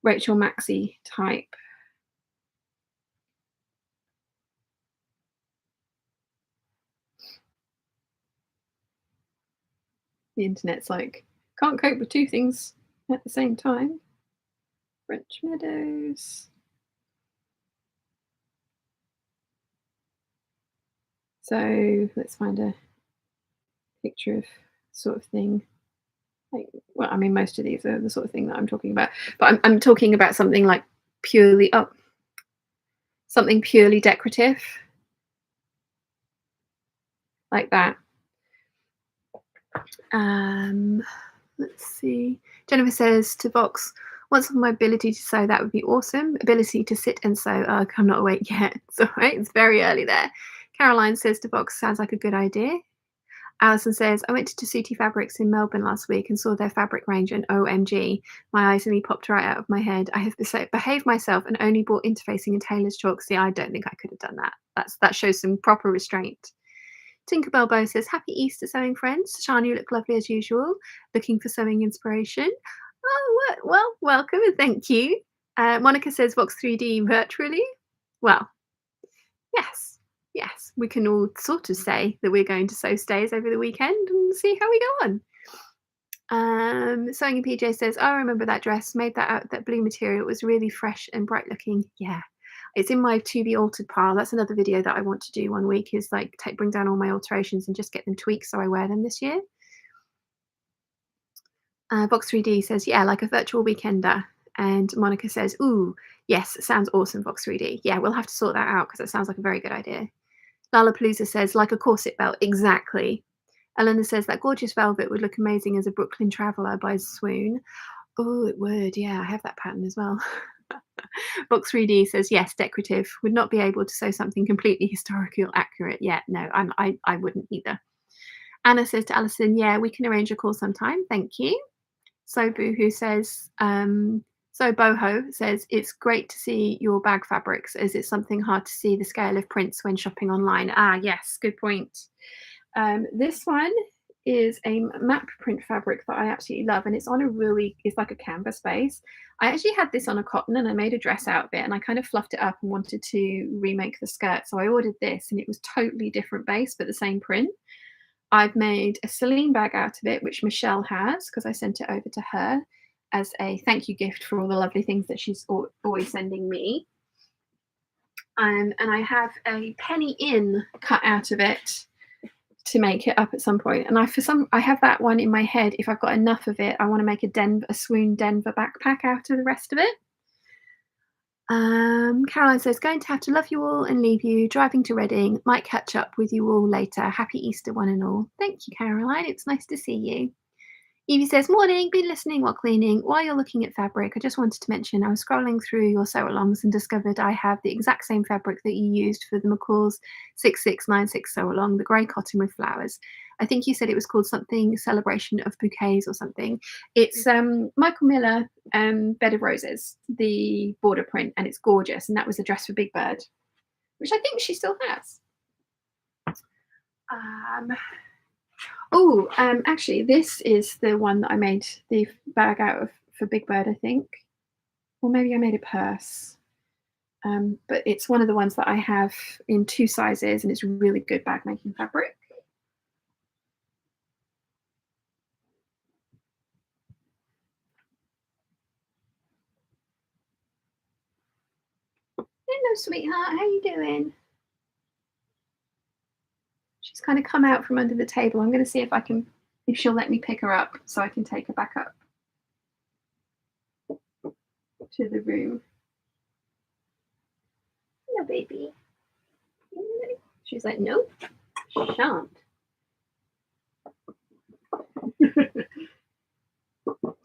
A: Rachel Maxey type. The internet's like, can't cope with two things at the same time. French Meadows. So let's find a picture of sort of thing. Like, well, I mean, most of these are the sort of thing that I'm talking about, but I'm talking about something like purely something purely decorative, like that. Let's see. Jennifer says to Vox, once on my ability to sew, that would be awesome. Ability to sit and sew. Oh, I'm not awake yet. It's all right. It's very early there. Caroline says to Vox, sounds like a good idea. Alison says, I went to Tessuti Fabrics in Melbourne last week and saw their fabric range, and OMG, my eyes nearly popped right out of my head. I have behaved myself and only bought interfacing and tailor's chalk. See, I don't think I could have done that. That shows some proper restraint. Tinkerbell Bow says, happy Easter, sewing friends. Shani, you look lovely as usual. Looking for sewing inspiration. Oh, well, welcome and thank you. Monica says, Vox 3D virtually. Well, yes, we can all sort of say that we're going to sew stays over the weekend and see how we go on. Sewing in PJ says, oh, I remember that dress, made that out that blue material. It was really fresh and bright looking. Yeah, it's in my to be altered pile. That's another video that I want to do one week, is like bring down all my alterations and just get them tweaked so I wear them this year. Box 3D says, yeah, like a virtual weekender. And Monica says, ooh, yes, sounds awesome, Box 3D. Yeah, we'll have to sort that out because it sounds like a very good idea. Lollapalooza says, like a corset belt. Exactly. Eleanor says, that gorgeous velvet would look amazing as a Brooklyn Traveller by Swoon. Oh, it would. Yeah, I have that pattern as well. Box 3D says, yes, decorative. Would not be able to sew something completely historical accurate yet. No, I wouldn't either. Anna says to Alison, yeah, we can arrange a call sometime. Thank you. So Boohoo says, so Boho says, it's great to see your bag fabrics, as it's something hard to see the scale of prints when shopping online. Ah, yes, good point. This one is a map print fabric that I absolutely love, and it's on it's like a canvas base. I actually had this on a cotton and I made a dress out of it, and I kind of fluffed it up and wanted to remake the skirt. So I ordered this, and it was totally different base, but the same print. I've made a Celine bag out of it, which Michelle has, because I sent it over to her as a thank you gift for all the lovely things that she's always sending me. And I have a penny in cut out of it to make it up at some point. And I have that one in my head. If I've got enough of it, I want to make a Swoon Denver backpack out of the rest of it. Caroline says, going to have to love you all and leave you. Driving to Reading. Might catch up with you all later. Happy Easter, one and all. Thank you, Caroline. It's nice to see you. Evie says, morning, been listening while cleaning. While you're looking at fabric, I just wanted to mention I was scrolling through your sew-alongs and discovered I have the exact same fabric that you used for the McCall's 6696 sew-along, the grey cotton with flowers. I think you said it was called something Celebration of Bouquets or something. It's Michael Miller, Bed of Roses, the border print, and it's gorgeous. And that was a dress for Big Bird, which I think she still has. Actually, this is the one that I made the bag out of for Big Bird, I think. Or maybe I made a purse. But it's one of the ones that I have in 2 sizes, and it's really good bag making fabric. Hello, sweetheart. How you doing? She's kind of come out from under the table. I'm going to see if she'll let me pick her up so I can take her back up to the room. Hello, baby. She's like, nope, shan't.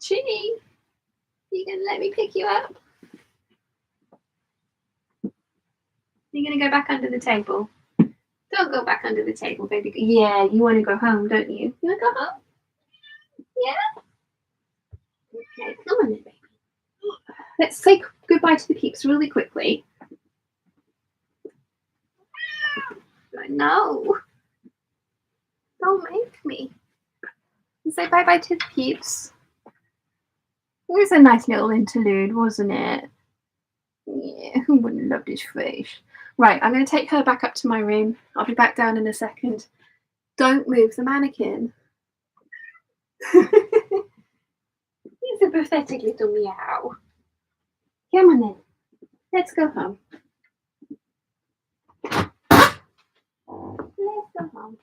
A: Chinny, you gonna let me pick you up? You're gonna go back under the table? Don't go back under the table, baby. Yeah, you want to go home, don't you? You want to go home? Yeah? Okay, come on then, baby. Let's say goodbye to the peeps really quickly. No. Don't make me. Say bye-bye to the peeps. It was a nice little interlude, wasn't it? Yeah, who wouldn't love this fish? Right, I'm going to take her back up to my room. I'll be back down in a second. Don't move the mannequin. He's a pathetic little meow. Come on then. Let's go home. Let's go home.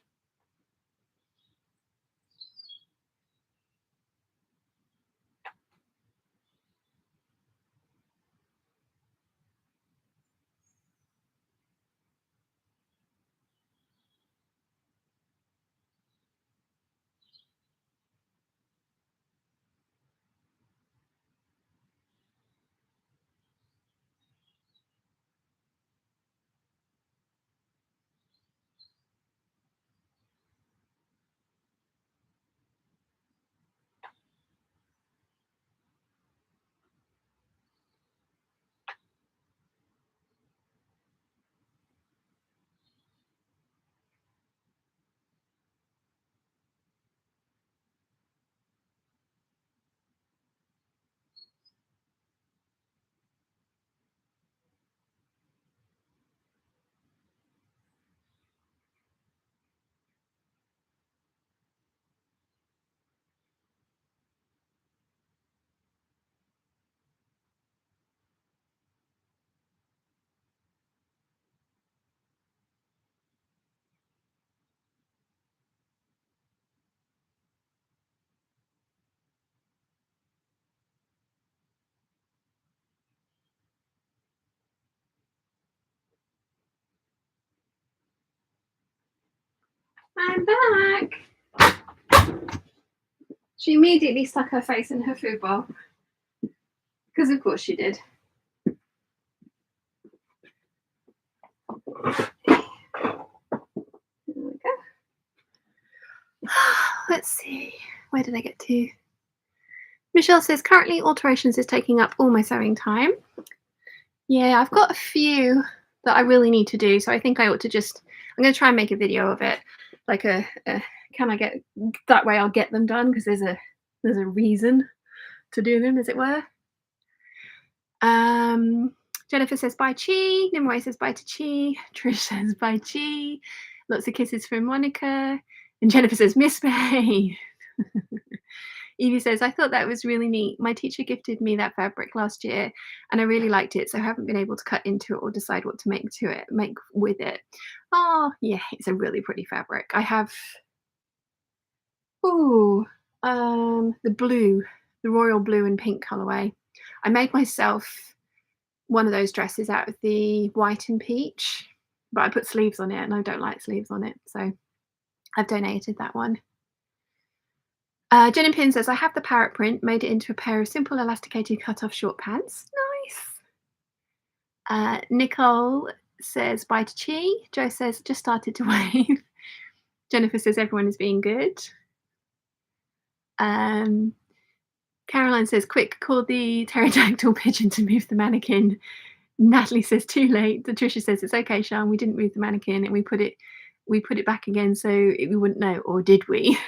A: I'm back. She immediately stuck her face in her food bowl. Because of course she did. There we go. Let's see. Where did I get to? Michelle says, currently alterations is taking up all my sewing time. Yeah, I've got a few that I really need to do. So I think I ought to I'm going to try and make a video of it. Like can I get, that way I'll get them done because there's a reason to do them, as it were. Jennifer says bye Chi. Nimue says bye to Chi. Trish says bye Chi. Lots of kisses from Monica. And Jennifer says miss May. Evie says, I thought that was really neat. My teacher gifted me that fabric last year and I really liked it. So I haven't been able to cut into it or decide what to make with it. Oh yeah, it's a really pretty fabric. I have the blue, the royal blue and pink colorway. I made myself one of those dresses out of the white and peach, but I put sleeves on it and I don't like sleeves on it. So I've donated that one. Jen and Pin says, I have the parrot print, made it into a pair of simple elasticated cut-off short pants. Nice. Nicole says, bye to Chi. Jo says, just started to wave. Jennifer says, everyone is being good. Caroline says, quick, call the pterodactyl pigeon to move the mannequin. Natalie says, too late. Patricia says, it's okay, Sean, we didn't move the mannequin and we put it we put it back again so we wouldn't know, or did we?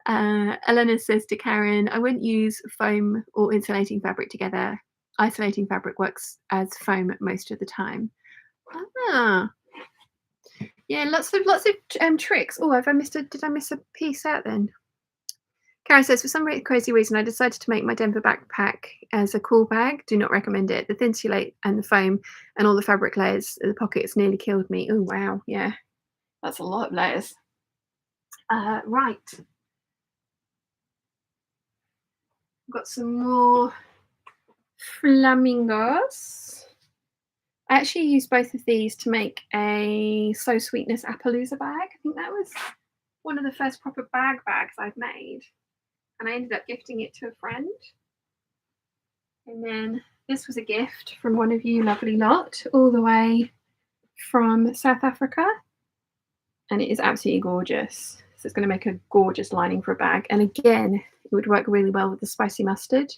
A: Elena says to Karen, I wouldn't use foam or insulating fabric together. Isolating fabric works as foam most of the time. Ah, yeah, lots of tricks. Oh, did I miss a piece out then? Karen says, for some crazy reason, I decided to make my Denver backpack as a cool bag. Do not recommend it. The thinsulate and the foam and all the fabric layers, the pockets nearly killed me. Oh, wow. Yeah, that's a lot of layers. Right. Got some more flamingos. I actually used both of these to make a So Sweetness Appaloosa bag. I think that was one of the first proper bags I've made. And I ended up gifting it to a friend. And then this was a gift from one of you lovely lot, all the way from South Africa. And it is absolutely gorgeous. So it's going to make a gorgeous lining for a bag. And again, it would work really well with the spicy mustard.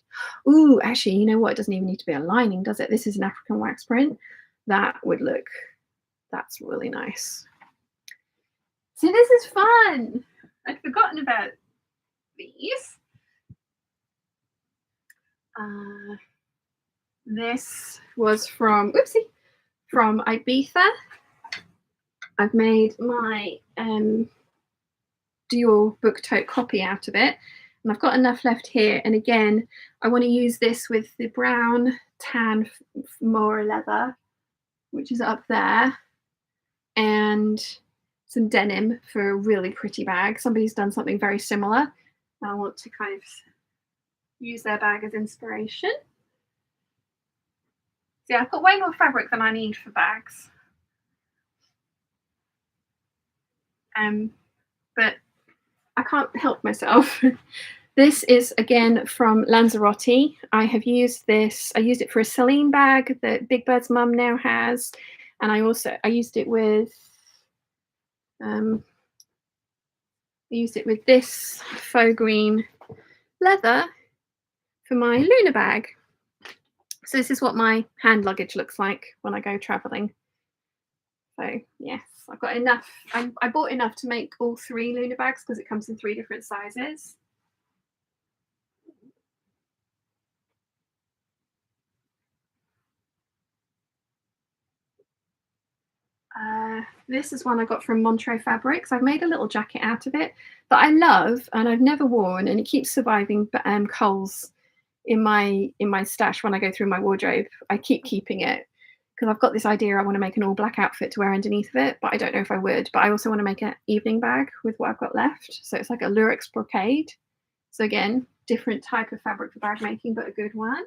A: Ooh, actually, you know what? It doesn't even need to be a lining, does it? This is an African wax print. That would look, that's really nice. See, this is fun. I'd forgotten about these. This was from Ibiza. I've made my dual book tote copy out of it, and I've got enough left here. And again, I want to use this with the brown tan Mora leather, which is up there, and some denim for a really pretty bag. Somebody's done something very similar. I want to kind of use their bag as inspiration. So yeah, I've got way more fabric than I need for bags. But I can't help myself. This is again from Lanzarote. I have used this. I used it for a Celine bag that Big Bird's mum now has, and I used it with this faux green leather for my Luna bag. So this is what my hand luggage looks like when I go traveling. So yes, I've got enough. I bought enough to make all 3 Luna bags because it comes in 3 different sizes. This is one I got from Montreux Fabrics. I've made a little jacket out of it that I love and I've never worn, and it keeps surviving coals in my stash when I go through my wardrobe. I keep keeping it because I've got this idea I want to make an all black outfit to wear underneath of it, but I don't know if I would. But I also want to make an evening bag with what I've got left. So it's like a lurex brocade. So again, different type of fabric for bag making, but a good one.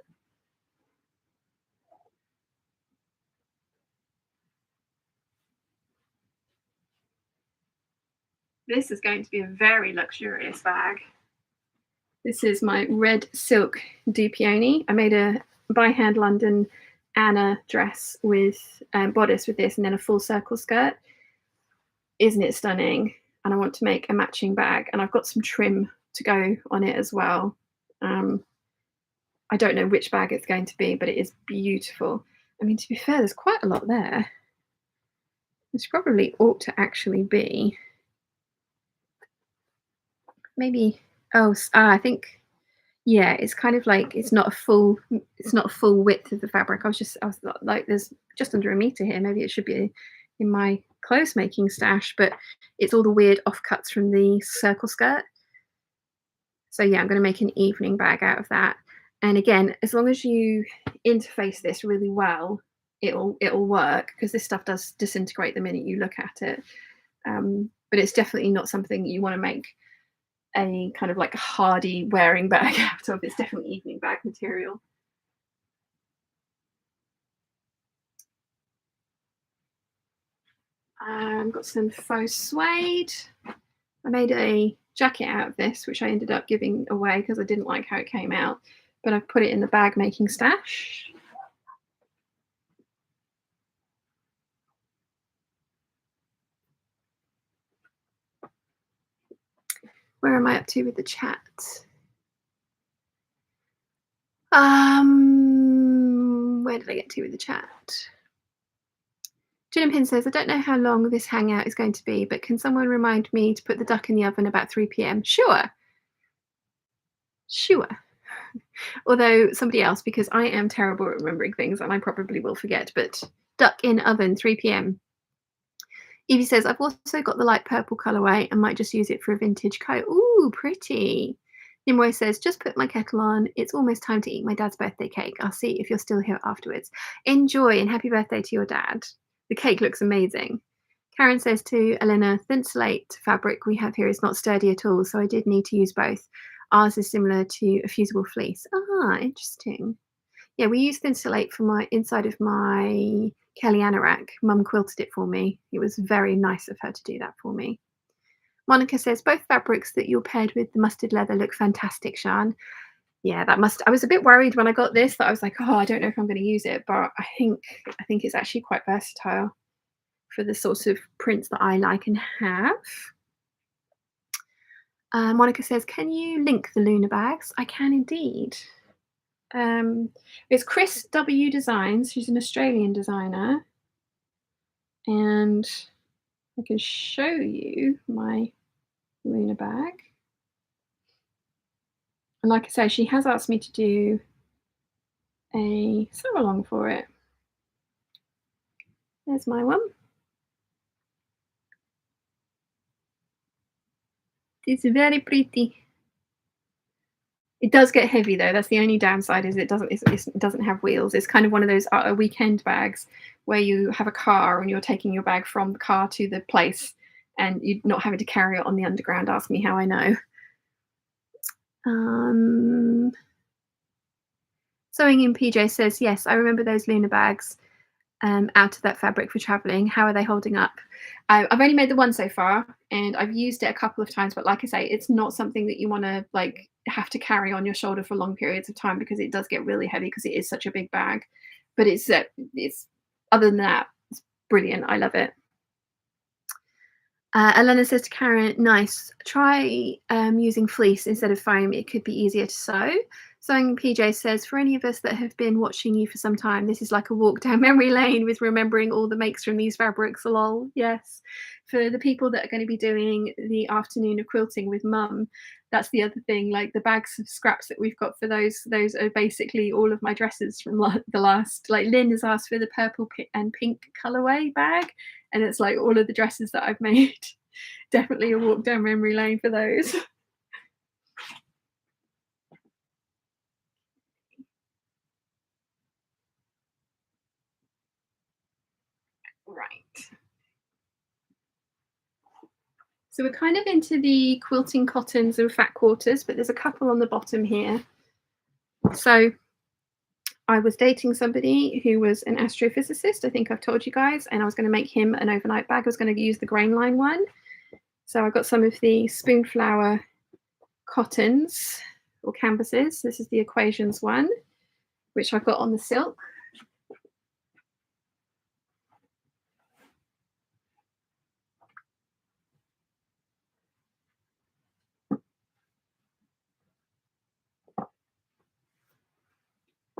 A: This is going to be a very luxurious bag. This is my red silk Dupioni. I made a by hand London Anna dress with bodice with this, and then a full circle skirt. Isn't it stunning? And I want to make a matching bag, and I've got some trim to go on it as well. I don't know which bag it's going to be, but it is beautiful. I mean, to be fair, there's quite a lot there. This probably ought to actually be maybe, I think, yeah, it's kind of like it's not a full width of the fabric. I was like, there's just under a meter here. Maybe it should be in my clothes making stash, but it's all the weird offcuts from the circle skirt. So yeah, I'm going to make an evening bag out of that. And again, as long as you interface this really well, it'll work, because this stuff does disintegrate the minute you look at it. But it's definitely not something you want to make a kind of like a hardy wearing bag out of. It's definitely evening bag material. Got some faux suede. I made a jacket out of this, which I ended up giving away because I didn't like how it came out, but I've put it in the bag making stash. Where am I up to with the chat? Where did I get to with the chat? Gin Pin says, I don't know how long this hangout is going to be, but can someone remind me to put the duck in the oven about 3 p.m.? Sure. Sure. Although somebody else, because I am terrible at remembering things and I probably will forget, but duck in oven, 3 p.m. Evie says, I've also got the light purple colourway and might just use it for a vintage coat. Ooh, pretty. Nimue says, just put my kettle on. It's almost time to eat my dad's birthday cake. I'll see if you're still here afterwards. Enjoy and happy birthday to your dad. The cake looks amazing. Karen says to Elena, Thinsulate fabric we have here is not sturdy at all, so I did need to use both. Ours is similar to a fusible fleece. Ah, interesting. Yeah, we use Thinsulate for my inside of my Kelly anorak. Mum quilted it for me. It was very nice of her to do that for me. Monica says, both fabrics that you're paired with the mustard leather look fantastic, Shan. Yeah, I was a bit worried when I got this that I was like, oh, I don't know if I'm going to use it, but I think it's actually quite versatile for the sorts of prints that I like and have. Monica says, can you link the Luna bags? I can indeed. It's Chris W Designs. She's an Australian designer. And I can show you my Luna bag. And like I say, she has asked me to do a sew along for it. There's my one. It's very pretty. It does get heavy though. That's the only downside, is it doesn't have wheels. It's kind of one of those weekend bags where you have a car and you're taking your bag from the car to the place and you're not having to carry it on the underground. Ask me how I know. Sewing in PJ says, yes, I remember those Luna bags out of that fabric for traveling. How are they holding up? I've only made the one so far and I've used it a couple of times, but like I say, it's not something that you want to like have to carry on your shoulder for long periods of time because it does get really heavy because it is such a big bag. But it's other than that, it's brilliant. I love it. Elena says to Karen, nice. Try using fleece instead of foam. It could be easier to sew. Sewing PJ says, for any of us that have been watching you for some time, this is like a walk down memory lane with remembering all the makes from these fabrics. Lol. Yes. For the people that are going to be doing the afternoon of quilting with Mum, that's the other thing. Like the bags of scraps that we've got for those are basically all of my dresses from the last. Like Lynn has asked for the purple and pink colorway bag, and it's like all of the dresses that I've made. Definitely a walk down memory lane for those. Right. So we're kind of into the quilting cottons and fat quarters, but there's a couple on the bottom here. So I was dating somebody who was an astrophysicist, I think I've told you guys, and I was going to make him an overnight bag. I was going to use the grain line one. So I got some of the spoonflower cottons or canvases. This is the equations one, which I got on the silk.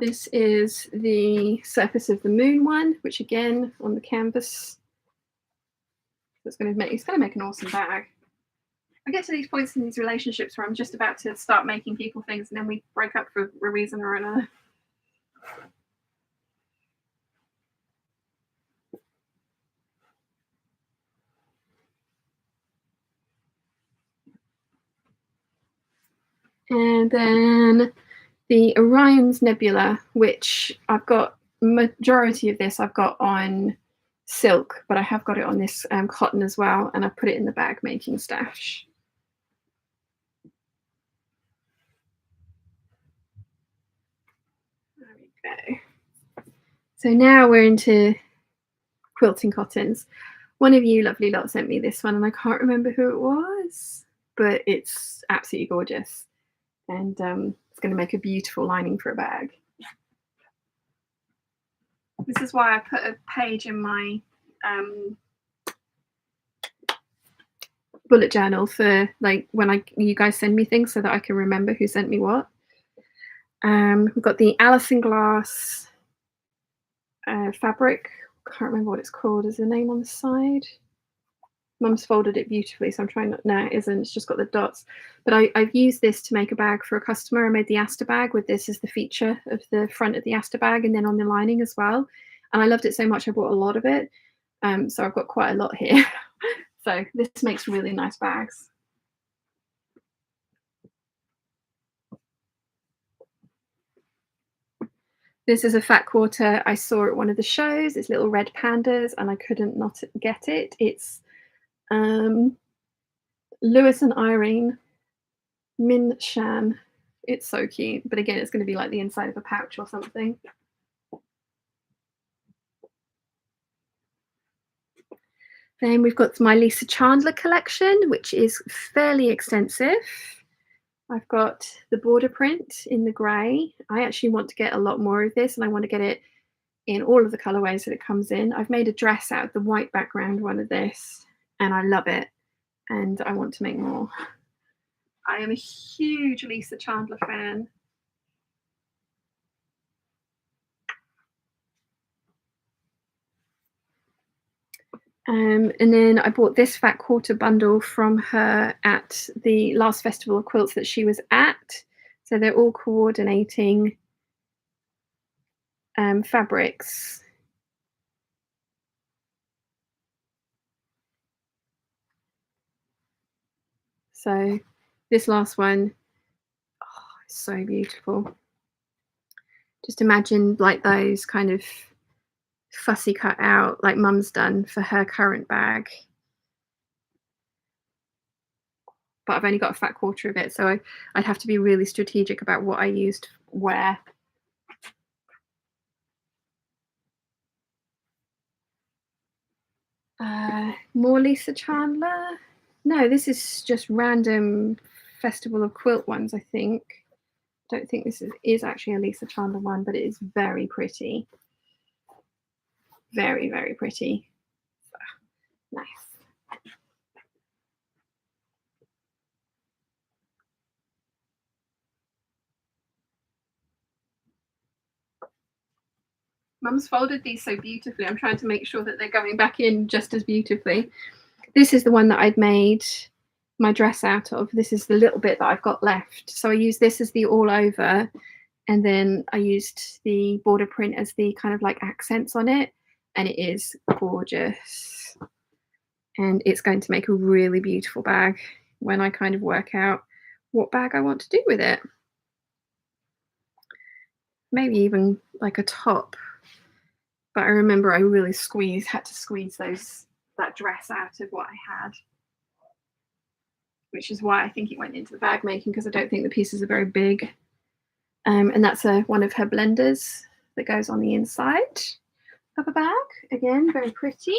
A: This is the surface of the moon one, which again on the canvas. It's going to make an awesome bag. I get to these points in these relationships where I'm just about to start making people things, and then we break up for a reason or another. And then the Orion's Nebula, which I've got majority of this I've got on silk, but I have got it on this cotton as well, and I put it in the bag making stash. There we go. So now we're into quilting cottons. One of you lovely lot sent me this one, and I can't remember who it was, but it's absolutely gorgeous, and it's going to make a beautiful lining for a bag. This is why I put a page in my bullet journal for like when you guys send me things so that I can remember who sent me what. We've got the Alison Glass fabric can't remember what it's called. Is the name on the side? Mum's folded it beautifully, so I'm trying not. No, it isn't. It's just got the dots. But I've used this to make a bag for a customer. I made the Aster bag with this as the feature of the front of the Aster bag, and then on the lining as well. And I loved it so much, I bought a lot of it. So I've got quite a lot here. So this makes really nice bags. This is a fat quarter I saw at one of the shows. It's little red pandas, and I couldn't not get it. It's Lewis and Irene Min Shan. It's so cute, but again, it's going to be like the inside of a pouch or something. Then we've got my Lisa Chandler collection, which is fairly extensive. I've got the border print in the grey. I actually want to get a lot more of this, and I want to get it in all of the colorways that it comes in. I've made a dress out of the white background one of this, and I love it, and I want to make more. I am a huge Lisa Chandler fan. And then I bought this fat quarter bundle from her at the last Festival of Quilts that she was at. So they're all coordinating fabrics. So this last one, oh, it's so beautiful. Just imagine like those kind of fussy cut out like Mum's done for her current bag. But I've only got a fat quarter of it, so I'd have to be really strategic about what I used where. More Lisa Chandler. No, this is just random Festival of Quilt ones, I think. Don't think this is actually a Lisa Chandler one, but it is very pretty. Very, very pretty. Nice. Mum's folded these so beautifully. I'm trying to make sure that they're going back in just as beautifully. This is the one that I'd made my dress out of. This is the little bit that I've got left. So I used this as the all over, and then I used the border print as the kind of like accents on it, and it is gorgeous. And it's going to make a really beautiful bag when I kind of work out what bag I want to do with it. Maybe even like a top. But I remember I really had to squeeze that dress out of what I had, which is why I think it went into the bag making, because I don't think the pieces are very big. And that's one of her blenders that goes on the inside of a bag. Again, very pretty.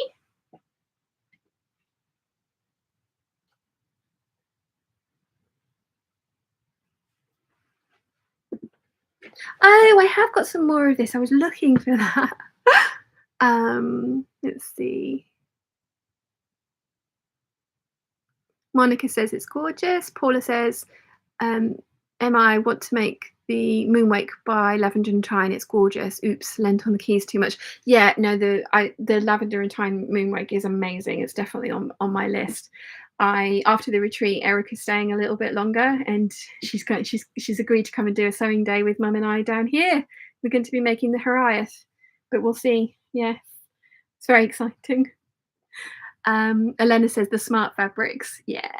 A: Oh, I have got some more of this. I was looking for that. Let's see. Monica says it's gorgeous. Paula says, I want to make the Moonwake by Lavender and Tyne. It's gorgeous. Oops, lent on the keys too much. Yeah, no, the Lavender and Tyne Moonwake is amazing. It's definitely on my list. After the retreat, Erica's staying a little bit longer, and she's agreed to come and do a sewing day with Mum and I down here. We're going to be making the Hariath, but we'll see. Yeah, it's very exciting. Elena says the smart fabrics. Yeah.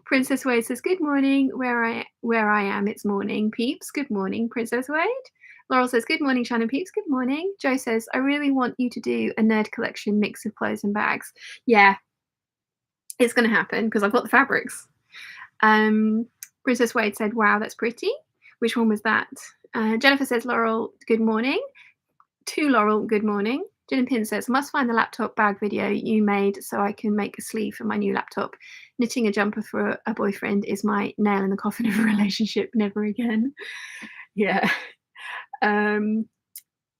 A: Princess Wade says, good morning. Where I am, it's morning. Peeps, good morning, Princess Wade. Laurel says, good morning, Shannon Peeps. Good morning. Jo says, I really want you to do a nerd collection mix of clothes and bags. Yeah, it's going to happen because I've got the fabrics. Princess Wade said, wow, that's pretty. Which one was that? Jennifer says, Laurel, good morning. To Laurel, good morning. Jen and Pin says, I must find the laptop bag video you made so I can make a sleeve for my new laptop. Knitting a jumper for a boyfriend is my nail in the coffin of a relationship. Never again. Yeah. I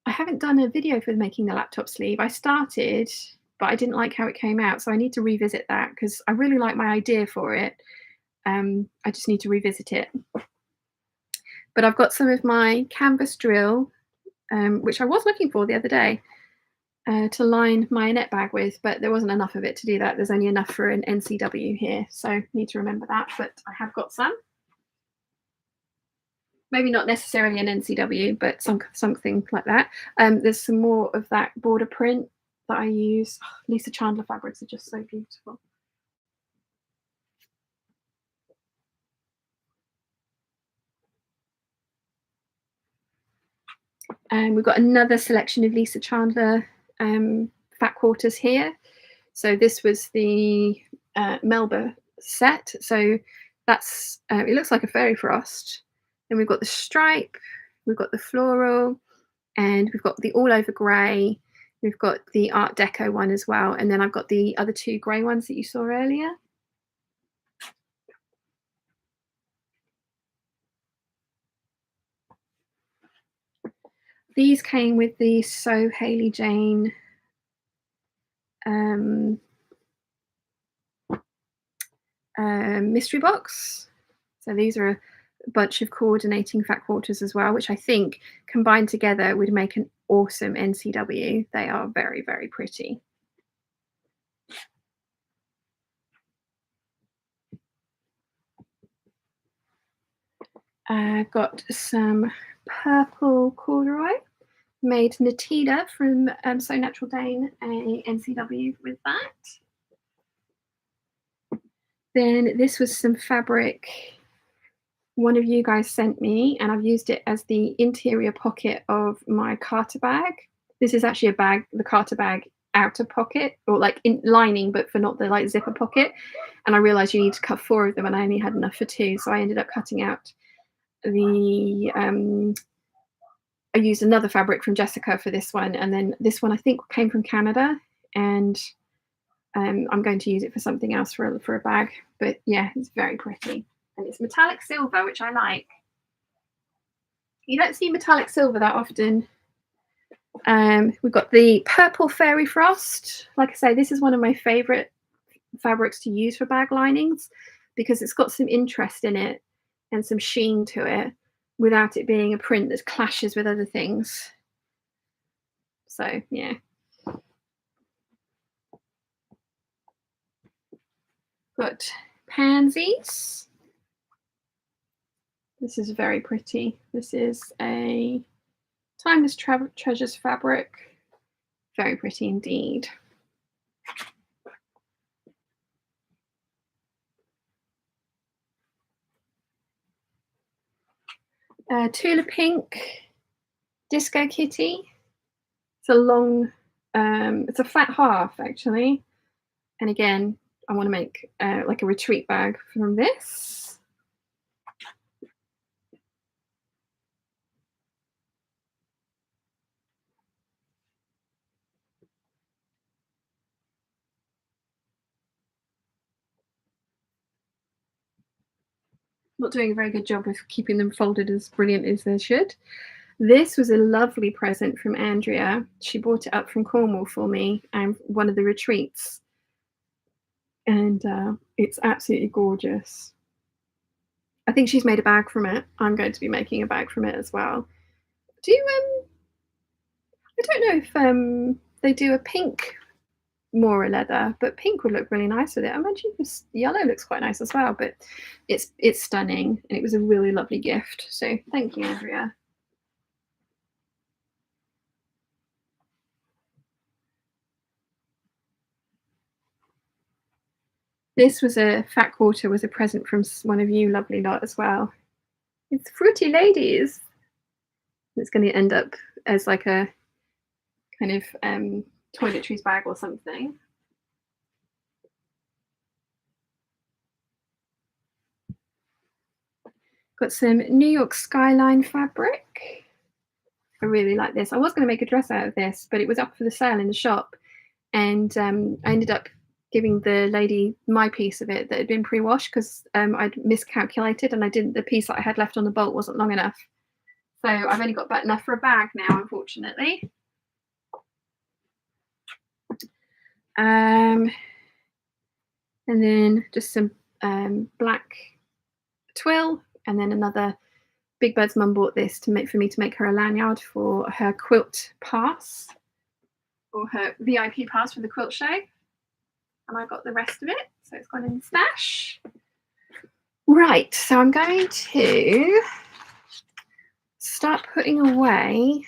A: haven't done a video for making the laptop sleeve. I started, but I didn't like how it came out. So I need to revisit that because I really like my idea for it. I just need to revisit it. But I've got some of my canvas drill, which I was looking for the other day. to line my net bag with, but there wasn't enough of it to do that. There's only enough for an NCW here, so need to remember that, but I have got some. Maybe not necessarily an NCW, but something like that. There's some more of that border print that I use. Oh, Lisa Chandler fabrics are just so beautiful. And we've got another selection of Lisa Chandler fat quarters here. So this was the Melba set. So that's, it looks like a fairy frost. Then we've got the stripe, we've got the floral, and we've got the all over grey. We've got the Art Deco one as well. And then I've got the other two grey ones that you saw earlier. These came with the So Hailey Jane mystery box. So these are a bunch of coordinating fat quarters as well, which I think combined together would make an awesome NCW. They are very, very pretty. I've got some purple corduroy, made Natita from So Natural Dane a NCW with that. Then this was some fabric one of you guys sent me, and I've used it as the interior pocket of my Carter bag. This is actually a bag, the Carter bag outer pocket, or like in lining, but for not the like zipper pocket. And I realized you need to cut 4 of them, and I only had enough for 2, so I ended up cutting out the I used another fabric from Jessica for this one, and then this one I think came from Canada, and I'm going to use it for something else for a bag. But yeah, it's very pretty, and it's metallic silver, which I like. You don't see metallic silver that often. We've got the purple fairy frost. Like I say, this is one of my favorite fabrics to use for bag linings because it's got some interest in it and some sheen to it without it being a print that clashes with other things. So yeah. Got pansies. This is very pretty. This is a Timeless Treasures fabric. Very pretty indeed. Tula Pink Disco Kitty. It's a long, it's a flat half actually. And again, I want to make like a retreat bag from this. Not doing a very good job of keeping them folded as brilliant as they should. This was a lovely present from Andrea. She brought it up from Cornwall for me and one of the retreats. And it's absolutely gorgeous. I think she's made a bag from it. I'm going to be making a bag from it as well. Do you, I don't know if they do a pink Mora leather, but pink would look really nice with it. I imagine this yellow looks quite nice as well, but it's stunning, and it was a really lovely gift. So thank you, Andrea. This was a fat quarter, was a present from one of you lovely lot as well. It's Fruity Ladies. It's going to end up as like a kind of toiletries bag or something. Got some New York Skyline fabric. I really like this. I was going to make a dress out of this, but it was up for the sale in the shop, and I ended up giving the lady my piece of it that had been pre-washed because I'd miscalculated, and I didn't. The piece that I had left on the bolt wasn't long enough, so I've only got about enough for a bag now, unfortunately. And then just some black twill, and then another. Big Bird's mum bought this to make for me to make her a lanyard for her quilt pass. or her VIP pass for the quilt show. And I got the rest of it, so it's gone in the stash. Right, so I'm going to start putting away.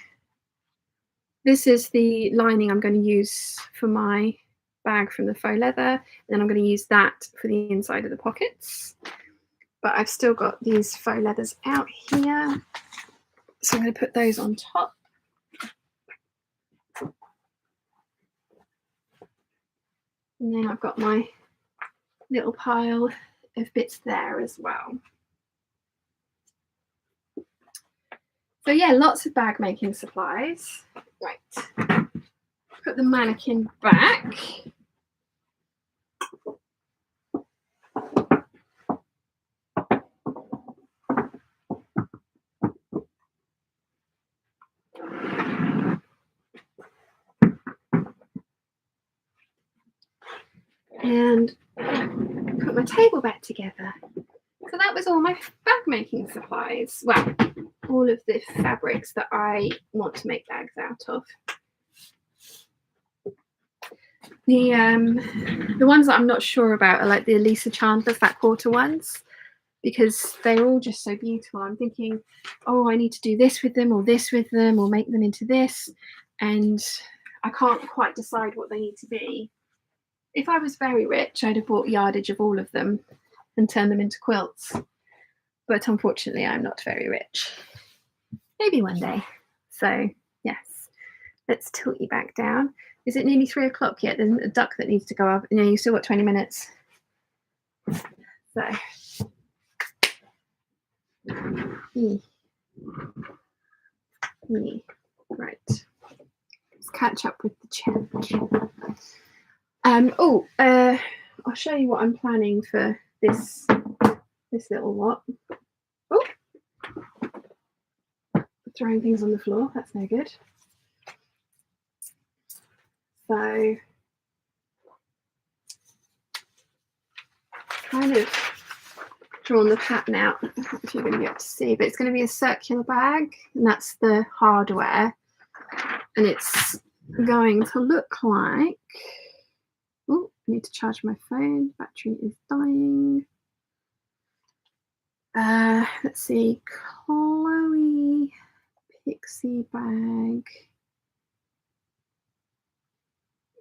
A: This is the lining I'm going to use for my bag from the faux leather, and then I'm going to use that for the inside of the pockets. But I've still got these faux leathers out here, so I'm going to put those on top. And then I've got my little pile of bits there as well. So yeah, lots of bag making supplies. Right, put the mannequin back. And put my table back together. So that was all my bag making supplies. Well, all of the fabrics that I want to make bags out of. The ones that I'm not sure about are like the Lisa Chandler's, that quarter ones, because they're all just so beautiful. I'm thinking, oh, I need to do this with them, or this with them, or make them into this, and I can't quite decide what they need to be. If I was very rich, I'd have bought yardage of all of them and turned them into quilts. But unfortunately, I'm not very rich. Maybe one day. So, yes. Let's tilt you back down. Is it nearly 3 o'clock yet? There's a duck that needs to go up. No, you've still got 20 minutes. So. Right. Let's catch up with the chat. I'll show you what I'm planning for this little lot. Oh, throwing things on the floor, that's no good. So kind of drawn the pattern out. I don't know if you're going to be able to see, but it's going to be a circular bag, and that's the hardware, and it's going to look like, oh, I need to charge my phone, battery is dying. Let's see, Chloe Pixie bag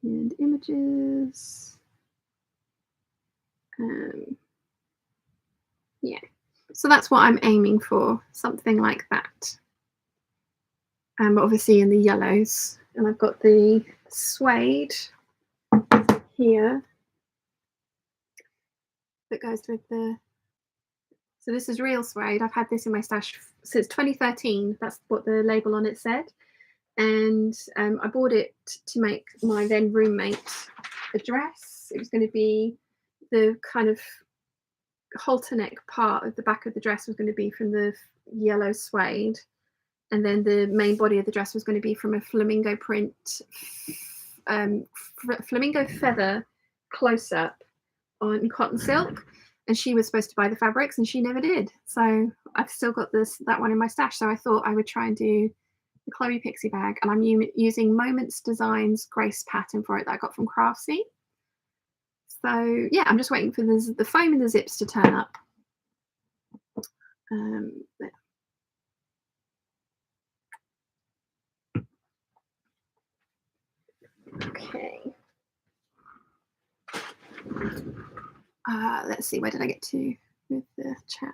A: and images. Yeah, so that's what I'm aiming for, something like that. Obviously in the yellows, and I've got the suede here that goes with the. So this is real suede. I've had this in my stash since 2013. That's what the label on it said. And I bought it to make my then roommate a dress. It was going to be the kind of halter neck part of the back of the dress was going to be from the yellow suede. And then the main body of the dress was going to be from a flamingo print, flamingo feather close-up on cotton silk. And she was supposed to buy the fabrics, and she never did. So I've still got that one in my stash. So I thought I would try and do the Chloe Pixie bag, and I'm using Moments Designs Grace pattern for it that I got from Craftsy. So yeah, I'm just waiting for the foam and the zips to turn up. There. Okay. Let's see, where did I get to with the chat?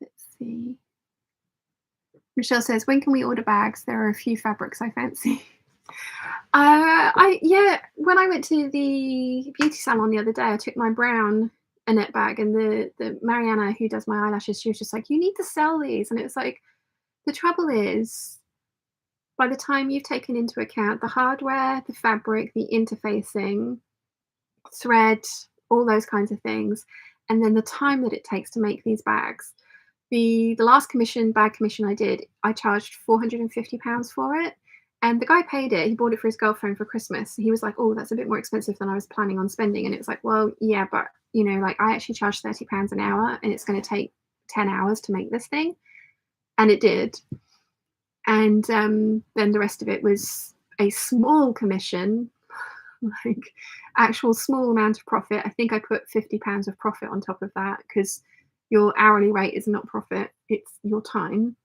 A: Let's see. Michelle says, when can we order bags? There are a few fabrics I fancy. Yeah, when I went to the beauty salon the other day, I took my brown Annette bag, and the Mariana who does my eyelashes, she was just like, you need to sell these. And it was like, the trouble is, by the time you've taken into account the hardware, the fabric, the interfacing, thread, all those kinds of things, and then the time that it takes to make these bags. The last bag commission I did, I charged £450 for it. And the guy paid it. He bought it for his girlfriend for Christmas. He was like, oh, that's a bit more expensive than I was planning on spending. And it was like, well, yeah, but, you know, like I actually charged £30 an hour, and it's going to take 10 hours to make this thing. And it did. And then the rest of it was a small commission, like actual small amount of profit. I think I put £50 of profit on top of that, because your hourly rate is not profit, it's your time.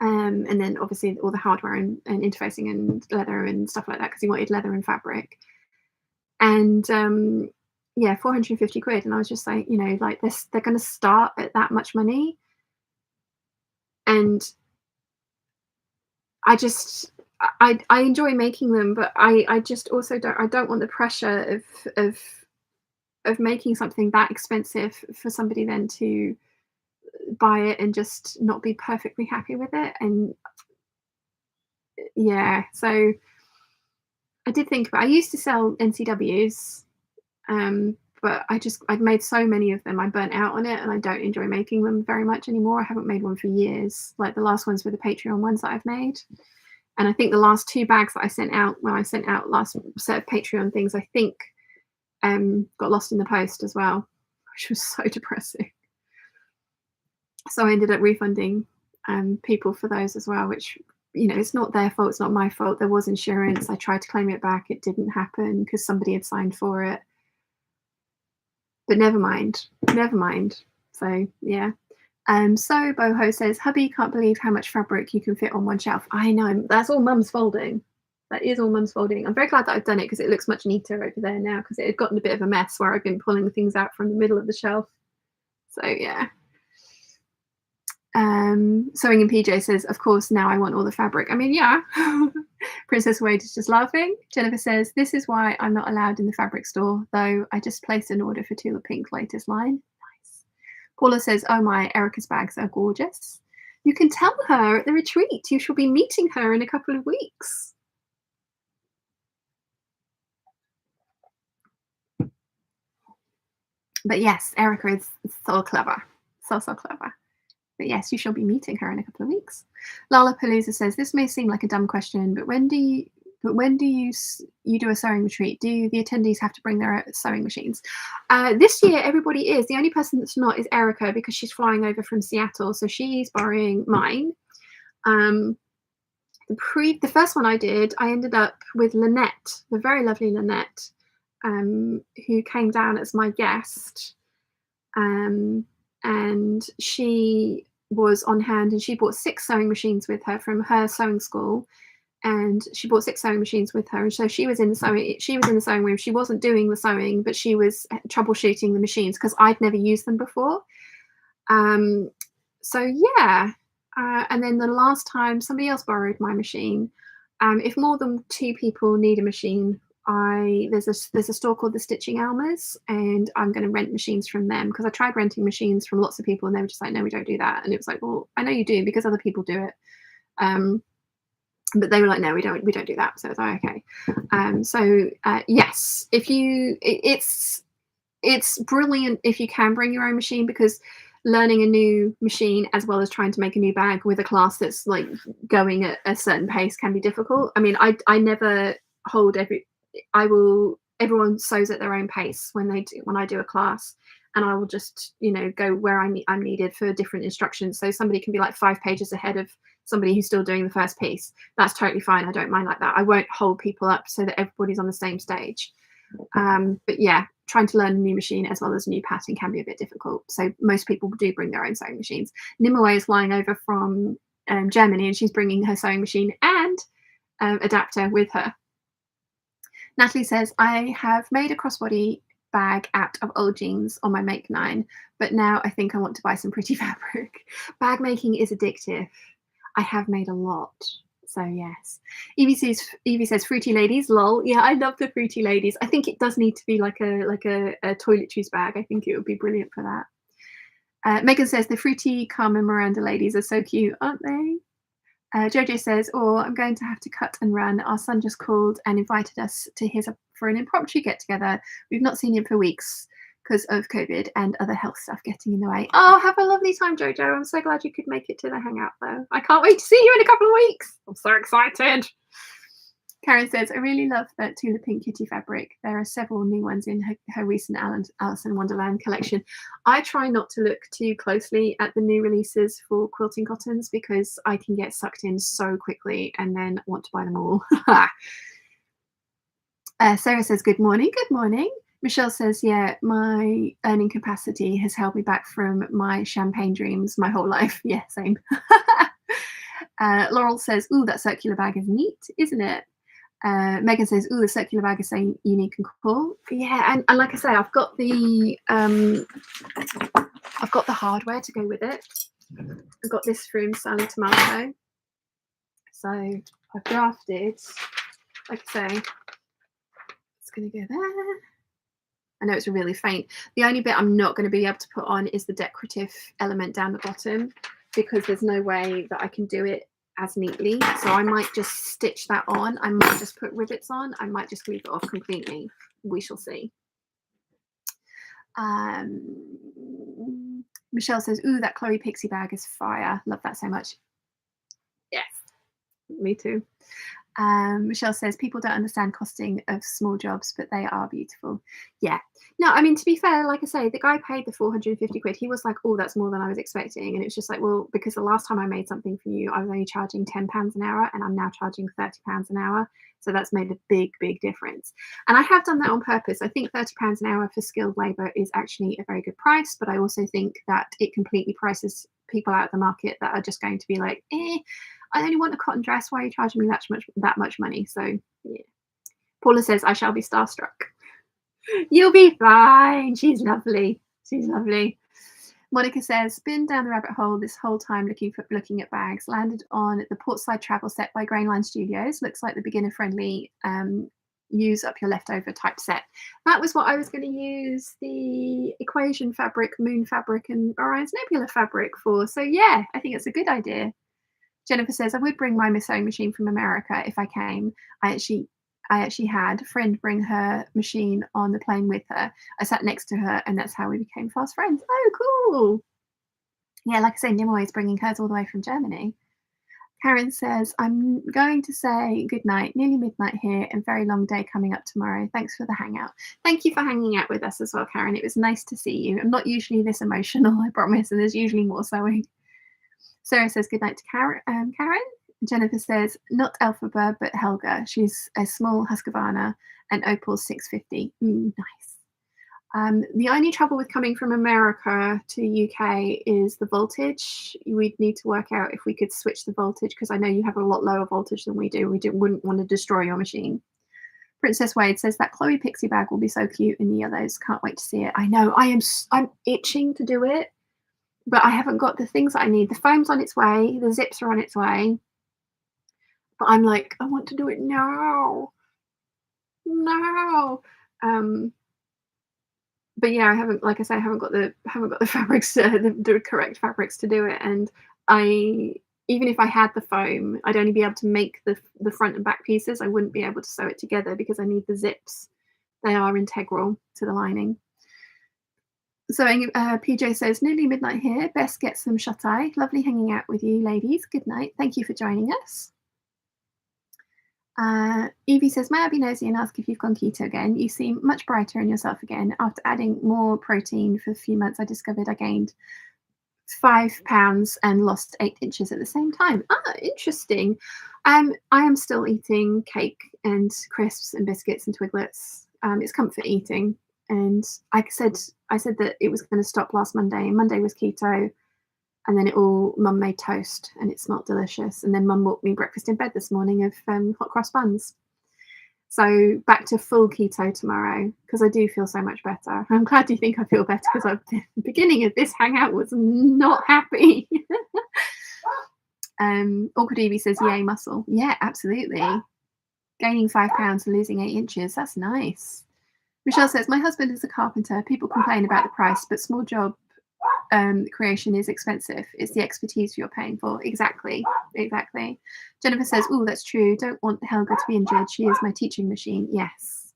A: And then obviously all the hardware and interfacing and leather and stuff like that, because he wanted leather and fabric. And yeah, 450 quid. And I was just like, you know, like this, they're going to start at that much money. And I just, I enjoy making them, but I just also don't want the pressure of making something that expensive for somebody then to buy it and just not be perfectly happy with it. And yeah, so I did think about, I used to sell NCWs, but I've made so many of them, I burnt out on it, and I don't enjoy making them very much anymore. I haven't made one for years. Like the last ones were the Patreon ones that I've made. And I think the last 2 bags that I sent out, when I sent out last set of Patreon things, I think got lost in the post as well, which was so depressing. So I ended up refunding people for those as well, which, you know, it's not their fault, it's not my fault. There was insurance. I tried to claim it back. It didn't happen because somebody had signed for it. But never mind. So yeah. So Boho says, hubby can't believe how much fabric you can fit on one shelf. I know, that's all mum's folding. That is all mum's folding. I'm very glad that I've done it, because it looks much neater over there now, because it had gotten a bit of a mess where I've been pulling things out from the middle of the shelf. So yeah. Sewing in PJ says, of course, now I want all the fabric. I mean, yeah. Princess Wade is just laughing. Jennifer says, this is why I'm not allowed in the fabric store, though I just placed an order for Tula Pink latest line. Nice. Paula says, oh my, Erica's bags are gorgeous. You can tell her at the retreat. You shall be meeting her in a couple of weeks. But yes, Erica is so clever. So clever. But yes, you shall be meeting her in a couple of weeks. Lala Palooza says, this may seem like a dumb question, but when do you do a sewing retreat? Do the attendees have to bring their sewing machines? This year, everybody is. The only person that's not is Erica, because she's flying over from Seattle, so she's borrowing mine. The first one I did, I ended up with Lynette, the very lovely Lynette, who came down as my guest. And she was on hand, and she brought 6 sewing machines with her from her sewing school, and she brought 6 sewing machines with her. And so she was in the sewing room. She wasn't doing the sewing, but she was troubleshooting the machines, because I'd never used them before. So yeah. And then the last time somebody else borrowed my machine. If more than 2 people need a machine, there's a store called the Stitching Almas, and I'm going to rent machines from them, because I tried renting machines from lots of people and they were just like, no, we don't do that. And it was like, well, I know you do, because other people do it. But they were like, no, we don't do that. So I was like, okay. Yes, it's brilliant if you can bring your own machine, because learning a new machine as well as trying to make a new bag with a class that's like going at a certain pace can be difficult. I mean, I never hold everyone sews at their own pace when I do a class, and I will just, you know, go where I'm needed for different instructions. So somebody can be like 5 pages ahead of somebody who's still doing the first piece. That's totally fine. I don't mind like that. I won't hold people up so that everybody's on the same stage. But yeah, trying to learn a new machine as well as a new pattern can be a bit difficult. So most people do bring their own sewing machines. Nimue is flying over from Germany, and she's bringing her sewing machine and adapter with her. Natalie says, I have made a crossbody bag out of old jeans on my Make 9, but now I think I want to buy some pretty fabric. Bag making is addictive. I have made a lot. So yes. Evie says Fruity Ladies, lol. Yeah, I love the Fruity Ladies. I think it does need to be like a toiletries bag. I think it would be brilliant for that. Megan says the Fruity Carmen Miranda ladies are so cute, aren't they? Jojo says, oh, I'm going to have to cut and run. Our son just called and invited us to for an impromptu get together. We've not seen him for weeks because of COVID and other health stuff getting in the way. Oh, have a lovely time, Jojo. I'm so glad you could make it to the hangout, though. I can't wait to see you in a couple of weeks. I'm so excited. Karen says, I really love that Tula Pink Kitty fabric. There are several new ones in her recent Alice in Wonderland collection. I try not to look too closely at the new releases for quilting cottons because I can get sucked in so quickly and then want to buy them all. Sarah says, good morning. Good morning. Michelle says, yeah, my earning capacity has held me back from my champagne dreams my whole life. Yeah, same. Laurel says, ooh, that circular bag is neat, isn't it? Megan says, ooh, the circular bag is so unique and cool. Yeah, and like I say, I've got the hardware to go with it. I've got this from Sally Tomato. So I've drafted, like I say, it's going to go there. I know it's really faint. The only bit I'm not going to be able to put on is the decorative element down the bottom because there's no way that I can do it as neatly. So I might just stitch that on. I might just put rivets on. I might just leave it off completely. We shall see. Michelle says, ooh, that Chloe Pixie bag is fire. Love that so much. Yes, me too. Michelle says, people don't understand costing of small jobs, but they are beautiful. Yeah. No, I mean, to be fair, like I say, the guy paid the 450 quid. He was like, oh, that's more than I was expecting. And it's just like, well, because the last time I made something for you, I was only charging £10 an hour and I'm now charging £30 an hour. So that's made a big, big difference. And I have done that on purpose. I think £30 an hour for skilled labour is actually a very good price, but I also think that it completely prices people out of the market that are just going to be like, I only want a cotton dress. Why are you charging me that much money? So yeah. Paula says, I shall be starstruck. You'll be fine. She's lovely. She's lovely. Monica says, been down the rabbit hole this whole time looking at bags. Landed on the Portside travel set by Grainline Studios. Looks like the beginner friendly use up your leftover type set. That was what I was going to use the Equation fabric, Moon fabric, and Orion's Nebula fabric for. So yeah, I think it's a good idea. Jennifer says, I would bring my sewing machine from America if I came. I actually had a friend bring her machine on the plane with her. I sat next to her and that's how we became fast friends. Oh, cool. Yeah, like I say, Nimoy is bringing hers all the way from Germany. Karen says, I'm going to say good night, nearly midnight here and very long day coming up tomorrow. Thanks for the hangout. Thank you for hanging out with us as well, Karen. It was nice to see you. I'm not usually this emotional, I promise, and there's usually more sewing. Sarah says, good night to Karen. Jennifer says, not Elphaba, but Helga. She's a small Husqvarna and Opal's 650. Nice. The only trouble with coming from America to UK is the voltage. We'd need to work out if we could switch the voltage because I know you have a lot lower voltage than we do. We wouldn't want to destroy your machine. Princess Wade says that Chloe Pixie bag will be so cute in the yellows. Can't wait to see it. I know. I'm itching to do it. But I haven't got the things that I need. The foam's on its way. The zips are on its way. But I'm like, I want to do it now. No. But yeah, I haven't, like I say, I haven't got the fabrics, the correct fabrics to do it. And even if I had the foam, I'd only be able to make the front and back pieces. I wouldn't be able to sew it together because I need the zips. They are integral to the lining. So PJ says, nearly midnight here. Best get some shut-eye. Lovely hanging out with you, ladies. Good night. Thank you for joining us. Evie says, may I be nosy and ask if you've gone keto again? You seem much brighter in yourself again. After adding more protein for a few months, I discovered I gained 5 pounds and lost 8 inches at the same time. Interesting. I am still eating cake and crisps and biscuits and Twiglets. It's comfort eating. And I said that it was going to stop last Monday, and Monday was keto, and then Mum made toast, and it smelled delicious. And then Mum bought me breakfast in bed this morning of hot cross buns. So back to full keto tomorrow because I do feel so much better. I'm glad you think I feel better because the beginning of this hangout was not happy. Awkward Evie says, yay, muscle. Yeah, absolutely. Gaining 5 pounds and losing 8 inches. That's nice. Michelle says, my husband is a carpenter. People complain about the price, but small job creation is expensive. It's the expertise you're paying for. Exactly. Jennifer says, oh, that's true. Don't want Helga to be injured. She is my teaching machine. Yes.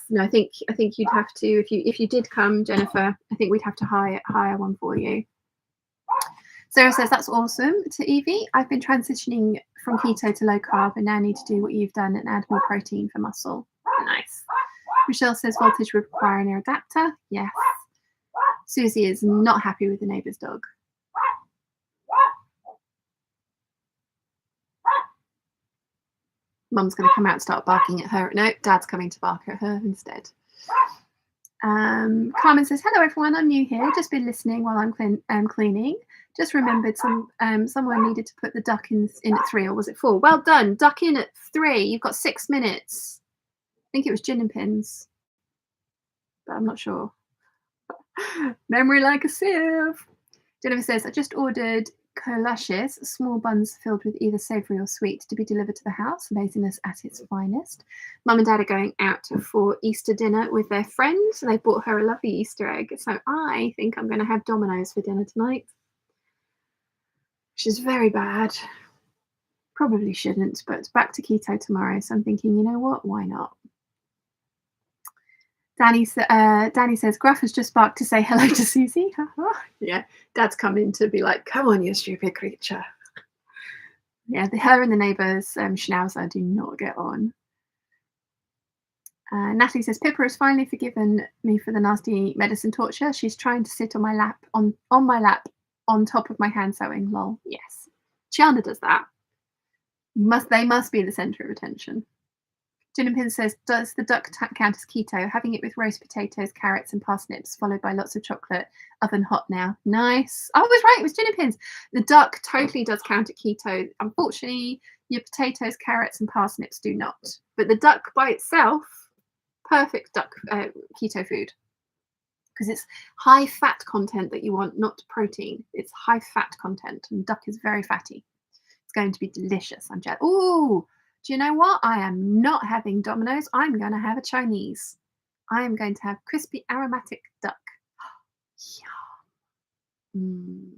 A: No, I think you'd have to, if you did come, Jennifer, I think we'd have to hire one for you. Sarah says, that's awesome. To Evie, I've been transitioning from keto to low carb and now need to do what you've done and add more protein for muscle. Nice. Michelle says, voltage would require an adapter. Yes. Susie is not happy with the neighbour's dog. Mum's going to come out and start barking at her. No, Dad's coming to bark at her instead. Carmen says, hello everyone, I'm new here. Just been listening while I'm cleaning. Just remembered someone needed to put the duck in at 3, or was it 4? Well done. Duck in at 3. You've got 6 minutes. I think it was gin and pins, but I'm not sure. Memory like a sieve. Jennifer says, I just ordered collages, small buns filled with either savoury or sweet, to be delivered to the house. Laziness at its finest. Mum and Dad are going out for Easter dinner with their friends. They bought her a lovely Easter egg. So I think I'm going to have Domino's for dinner tonight, which is very bad. Probably shouldn't, but it's back to keto tomorrow. So I'm thinking, you know what? Why not? Danny says, Gruff has just barked to say hello to Susie. Yeah, Dad's come in to be like, come on, you stupid creature. Yeah, her and the neighbours, Schnauzer, do not get on. Natalie says, Pippa has finally forgiven me for the nasty medicine torture. She's trying to sit on my lap, on my lap, on top of my hand sewing. Lol. Yes. Chiana does that. They must be the centre of attention. Gin and Pin says, does the duck count as keto? Having it with roast potatoes, carrots and parsnips, followed by lots of chocolate. Oven hot now. Nice. I was right, it was Gin and Pins. The duck totally does count at keto. Unfortunately, your potatoes, carrots and parsnips do not. But the duck by itself, perfect duck keto food. Because it's high fat content that you want, not protein. It's high fat content, and duck is very fatty. It's going to be delicious. I'm jealous. Ooh! Do you know what? I am not having Domino's. I'm going to have a Chinese. I am going to have crispy aromatic duck. Yum.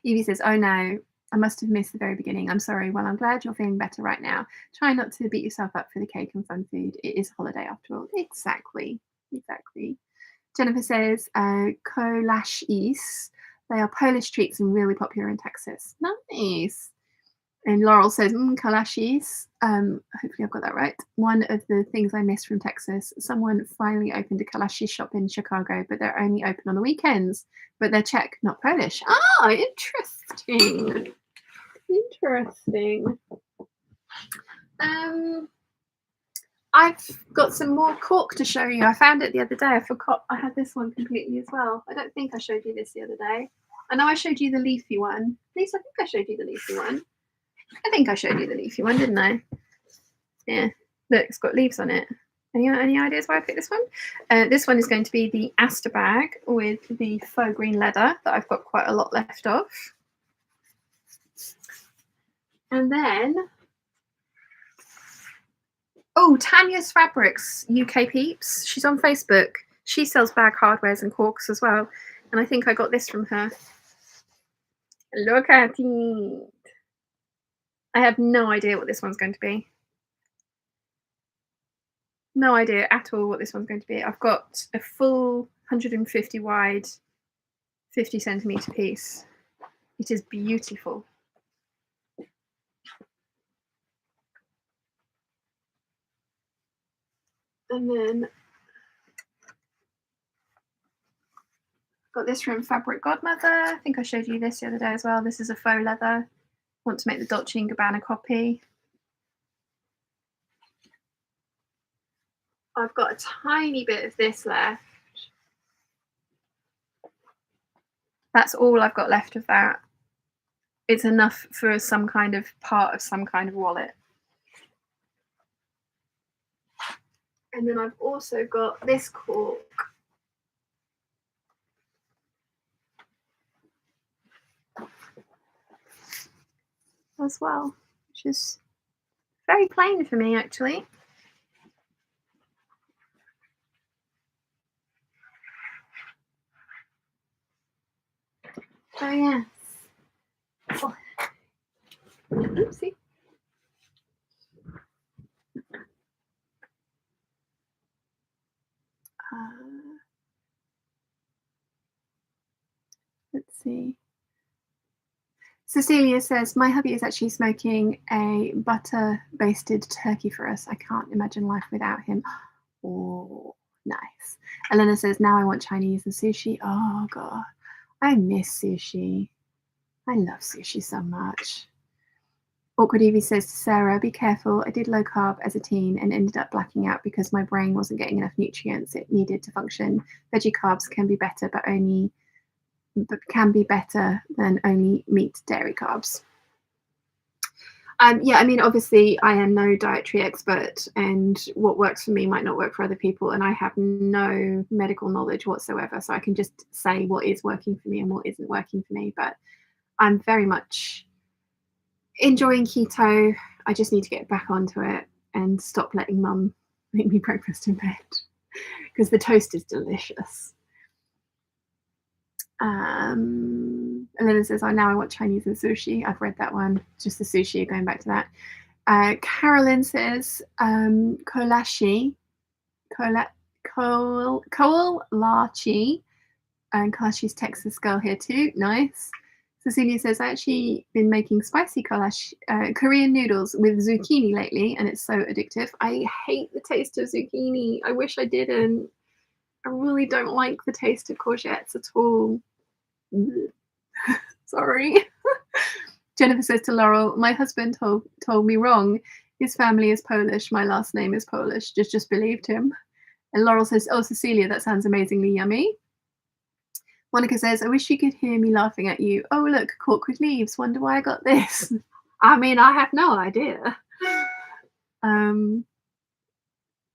A: Evie says, oh no, I must have missed the very beginning. I'm sorry. Well, I'm glad you're feeling better right now. Try not to beat yourself up for the cake and fun food. It is holiday after all. Exactly. Jennifer says, collages. They are Polish treats and really popular in Texas. Nice. And Laurel says, collages. Hopefully I've got that right. One of the things I missed from Texas, someone finally opened a collages shop in Chicago, but they're only open on the weekends. But they're Czech, not Polish. Ah, interesting. Interesting. I've got some more cork to show you. I found it the other day. I forgot I had this one completely as well. I don't think I showed you this the other day. I know I showed you the leafy one. At least I think I showed you the leafy one. I think I showed you the leafy one, didn't I? Yeah. Look, it's got leaves on it. Any ideas why I picked this one? This one is going to be the Aster bag with the faux green leather that I've got quite a lot left of. And then, oh, Tanya's Fabrics, UK Peeps. She's on Facebook. She sells bag hardwares and corks as well. And I think I got this from her. Look at it. I have no idea what this one's going to be. No idea at all what this one's going to be. I've got a full 150 wide, 50 centimetre piece. It is beautiful. And then got this from Fabric Godmother. I think I showed you this the other day as well. This is a faux leather. Want to make the Dolce & Gabbana copy. I've got a tiny bit of this left. That's all I've got left of that. It's enough for some kind of part of some kind of wallet. And then I've also got this cork. As well, which is very plain for me actually. So yes. Oh. Oopsie. Let's see. Cecilia says, my hubby is actually smoking a butter-basted turkey for us. I can't imagine life without him. Oh, nice. Elena says, now I want Chinese and sushi. Oh, God. I miss sushi. I love sushi so much. Awkward Evie says to Sarah, be careful. I did low carb as a teen and ended up blacking out because my brain wasn't getting enough nutrients it needed to function. Veggie carbs can be better, but can be better than only meat dairy carbs. Yeah, I mean, obviously, I am no dietary expert, and what works for me might not work for other people, and I have no medical knowledge whatsoever, so I can just say what is working for me and what isn't working for me. But I'm very much enjoying keto. I just need to get back onto it and stop letting mum make me breakfast in bed because the toast is delicious. And then it says, oh, now I want Chinese and sushi. I've read that one, just the sushi, going back to that. Carolyn says, kolashi, kolachi, and Kalashi's Texas girl here too, nice. Cecilia says, I actually been making spicy Korean noodles with zucchini lately, and it's so addictive. I hate the taste of zucchini. I wish I didn't. I really don't like the taste of courgettes at all. Sorry. Jennifer says to Laurel, my husband told me wrong. His family is Polish. My last name is Polish. Just believed him. And Laurel says, oh, Cecilia, that sounds amazingly yummy. Monica says, I wish you could hear me laughing at you. Oh, look, cork with leaves. Wonder why I got this. I mean, I have no idea.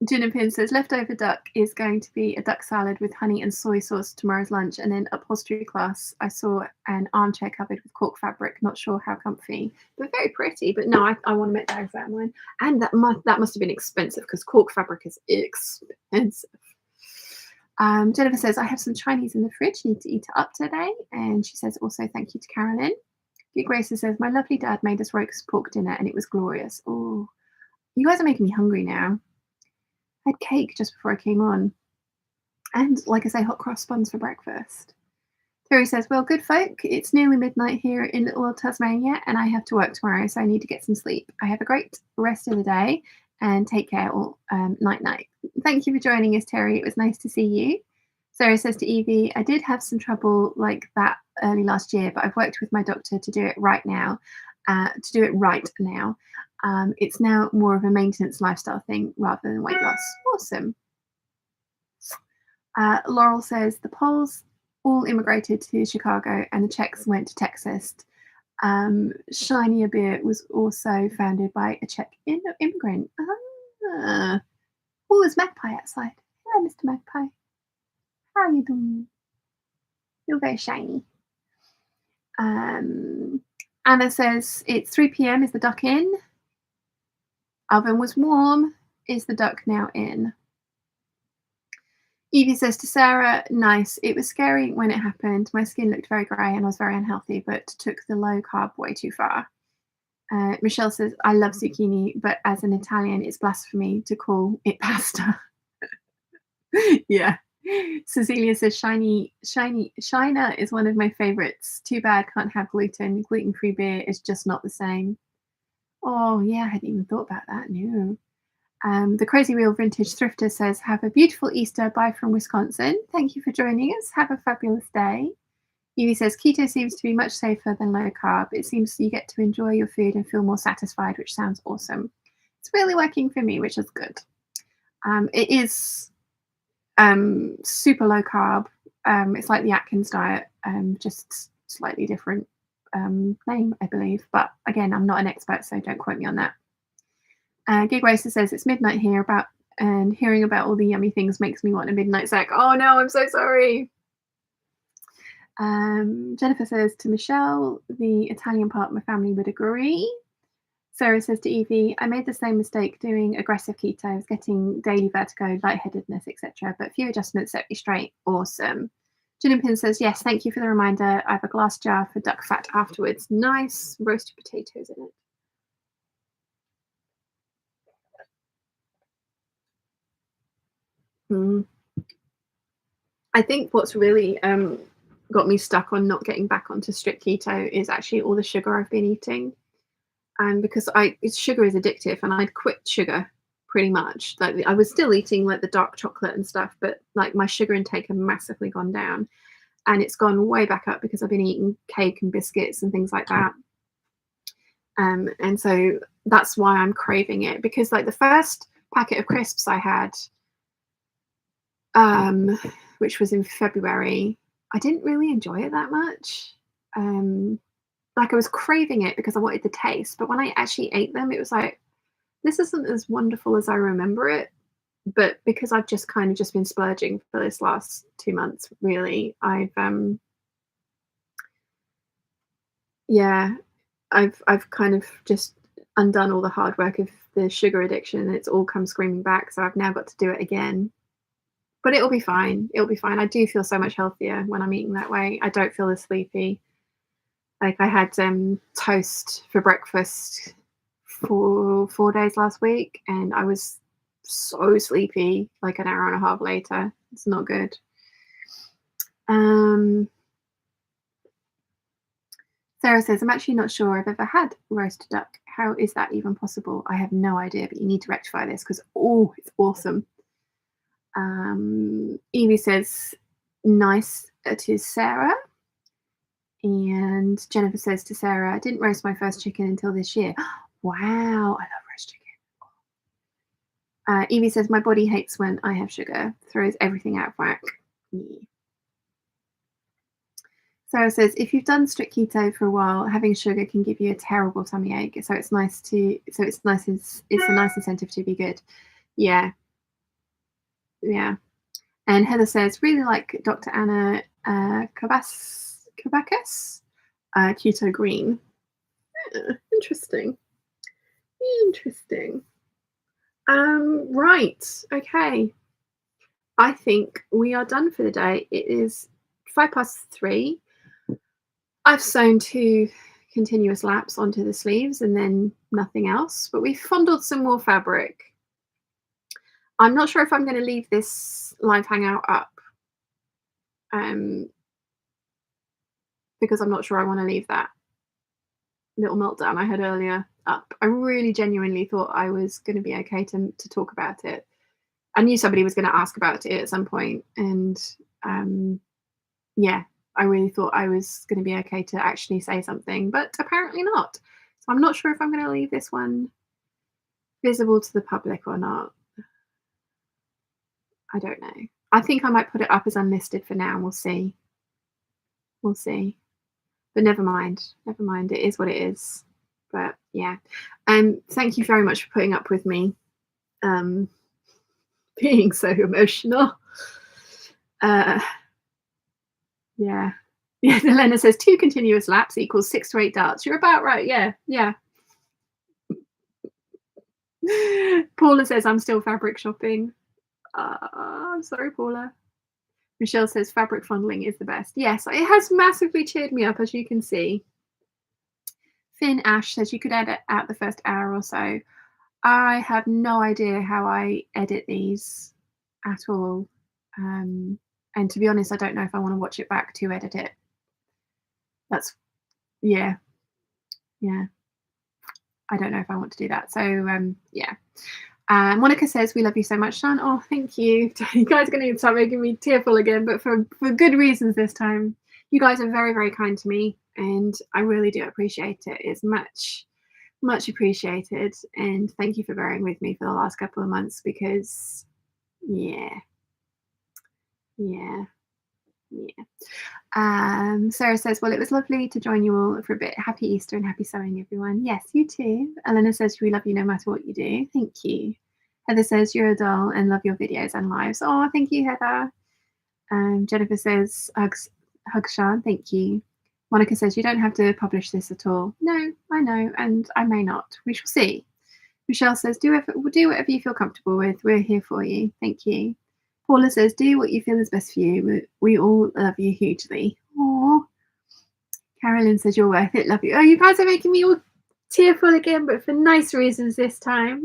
A: Gin and Pin says, leftover duck is going to be a duck salad with honey and soy sauce tomorrow's lunch. And then upholstery class, I saw an armchair covered with cork fabric. Not sure how comfy, but very pretty. But no, I want to make that exact mine. And that must have been expensive because cork fabric is expensive. Jennifer says, I have some Chinese in the fridge, need to eat it up today. And she says also thank you to Carolyn. Grace says, my lovely dad made us roast pork dinner and it was glorious. Oh, you guys are making me hungry now. I had cake just before I came on. And like I say, hot cross buns for breakfast. Terry says, well, good folk, it's nearly midnight here in Little Old Tasmania and I have to work tomorrow, so I need to get some sleep. I have a great rest of the day and take care all night. Thank you for joining us, Terry. It was nice to see you. Sarah says to Evie, I did have some trouble like that early last year, but I've worked with my doctor to do it right now. It's now more of a maintenance lifestyle thing rather than weight loss. Awesome. Laurel says the Poles all immigrated to Chicago and the Czechs went to Texas. Shinier Beer was also founded by a Czech immigrant. Oh, there's Magpie outside. Hello, Mr. Magpie. How are you doing? You're very shiny. Anna says it's 3 p.m. Is the duck in? Oven was warm. Is the duck now in? Evie says to Sarah, nice. It was scary when it happened. My skin looked very grey and I was very unhealthy, but took the low carb way too far. Michelle says, I love zucchini, but as an Italian, it's blasphemy to call it pasta. Yeah. Cecilia says, Shiner is one of my favorites. Too bad can't have gluten. Gluten-free beer is just not the same. Oh, yeah, I hadn't even thought about that. No. The Crazy Real Vintage Thrifter says, have a beautiful Easter. Bye from Wisconsin. Thank you for joining us. Have a fabulous day. Evie says, keto seems to be much safer than low carb. It seems you get to enjoy your food and feel more satisfied, which sounds awesome. It's really working for me, which is good. It is super low carb. It's like the Atkins diet, just slightly different name, I believe. But again, I'm not an expert, so don't quote me on that. Gig Racer says, it's midnight here and hearing about all the yummy things makes me want a midnight snack. Oh no, I'm so sorry. Jennifer says to Michelle, the Italian part of my family would agree. Sarah says to Evie, I made the same mistake doing aggressive keto. I was getting daily vertigo, lightheadedness, etc. But a few adjustments set me straight. Awesome. Gin Pin says, yes, thank you for the reminder. I have a glass jar for duck fat afterwards. Nice roasted potatoes in it. I think what's really got me stuck on not getting back onto strict keto is actually all the sugar I've been eating. Because sugar is addictive, and I'd quit sugar pretty much. Like, I was still eating like the dark chocolate and stuff, but like my sugar intake had massively gone down, and it's gone way back up because I've been eating cake and biscuits and things like that. And so that's why I'm craving it, because like the first packet of crisps I had, which was in February, I didn't really enjoy it that much. Like, I was craving it because I wanted the taste, but when I actually ate them, it was like, this isn't as wonderful as I remember it. But because I've just kind of just been splurging for this last 2 months, really, I've kind of just undone all the hard work of the sugar addiction, and it's all come screaming back. So I've now got to do it again. But it'll be fine. It'll be fine. I do feel so much healthier when I'm eating that way. I don't feel as sleepy. Like, I had toast for breakfast for 4 days last week, and I was so sleepy like an hour and a half later. It's not good. Sarah says, I'm actually not sure I've ever had roast duck. How is that even possible? I have no idea, but you need to rectify this because, oh, it's awesome. Evie says, nice to Sarah. And Jennifer says to Sarah, I didn't roast my first chicken until this year. Wow, I love roast chicken. Evie says, my body hates when I have sugar, throws everything out of whack. Yeah. Sarah says, if you've done strict keto for a while, having sugar can give you a terrible tummy ache. So it's a nice incentive to be good. Yeah. Yeah. And Heather says, really like Dr. Anna Kavakis, Keto Green. Interesting. Right. Okay. I think we are done for the day. It is 3:05. I've sewn 2 continuous laps onto the sleeves and then nothing else, but we fondled some more fabric. I'm not sure if I'm going to leave this live hangout up, because I'm not sure I want to leave that little meltdown I had earlier up. I really genuinely thought I was going to be okay to talk about it. I knew somebody was going to ask about it at some point, and yeah, I really thought I was going to be okay to actually say something, but apparently not. So I'm not sure if I'm going to leave this one visible to the public or not. I don't know. I think I might put it up as unlisted for now. We'll see. But never mind. It is what it is. But yeah. Thank you very much for putting up with me being so emotional. Yeah. Elena says 2 continuous laps equals 6 to 8 darts. You're about right. Yeah. Paula says, I'm still fabric shopping. I'm sorry, Paula. Michelle says fabric fondling is the best. Yes, it has massively cheered me up, as you can see. Finn Ash says you could edit out the first hour or so. I have no idea how I edit these at all. And to be honest, I don't know if I want to watch it back to edit it. Yeah. I don't know if I want to do that. So yeah. Monica says, we love you so much, Sean. Oh, thank you. You guys are going to start making me tearful again, but for good reasons this time. You guys are very, very kind to me, and I really do appreciate it. It's much, much appreciated. And thank you for bearing with me for the last couple of months, because, yeah. Sarah says, well, it was lovely to join you all for a bit. Happy Easter and happy sewing, everyone. Yes, you too. Elena says, we love you no matter what you do. Thank you. Heather says, you're a doll and love your videos and lives. Oh, thank you, Heather. Jennifer says, hugs Sean. Thank you. Monica says, you don't have to publish this at all. No, I know, and I may not. We shall see. Michelle says, do whatever you feel comfortable with. We're here for you. Thank you. Paula says, do what you feel is best for you. We all love you hugely. Aww. Carolyn says, you're worth it. Love you. Oh, you guys are making me all tearful again, but for nice reasons this time.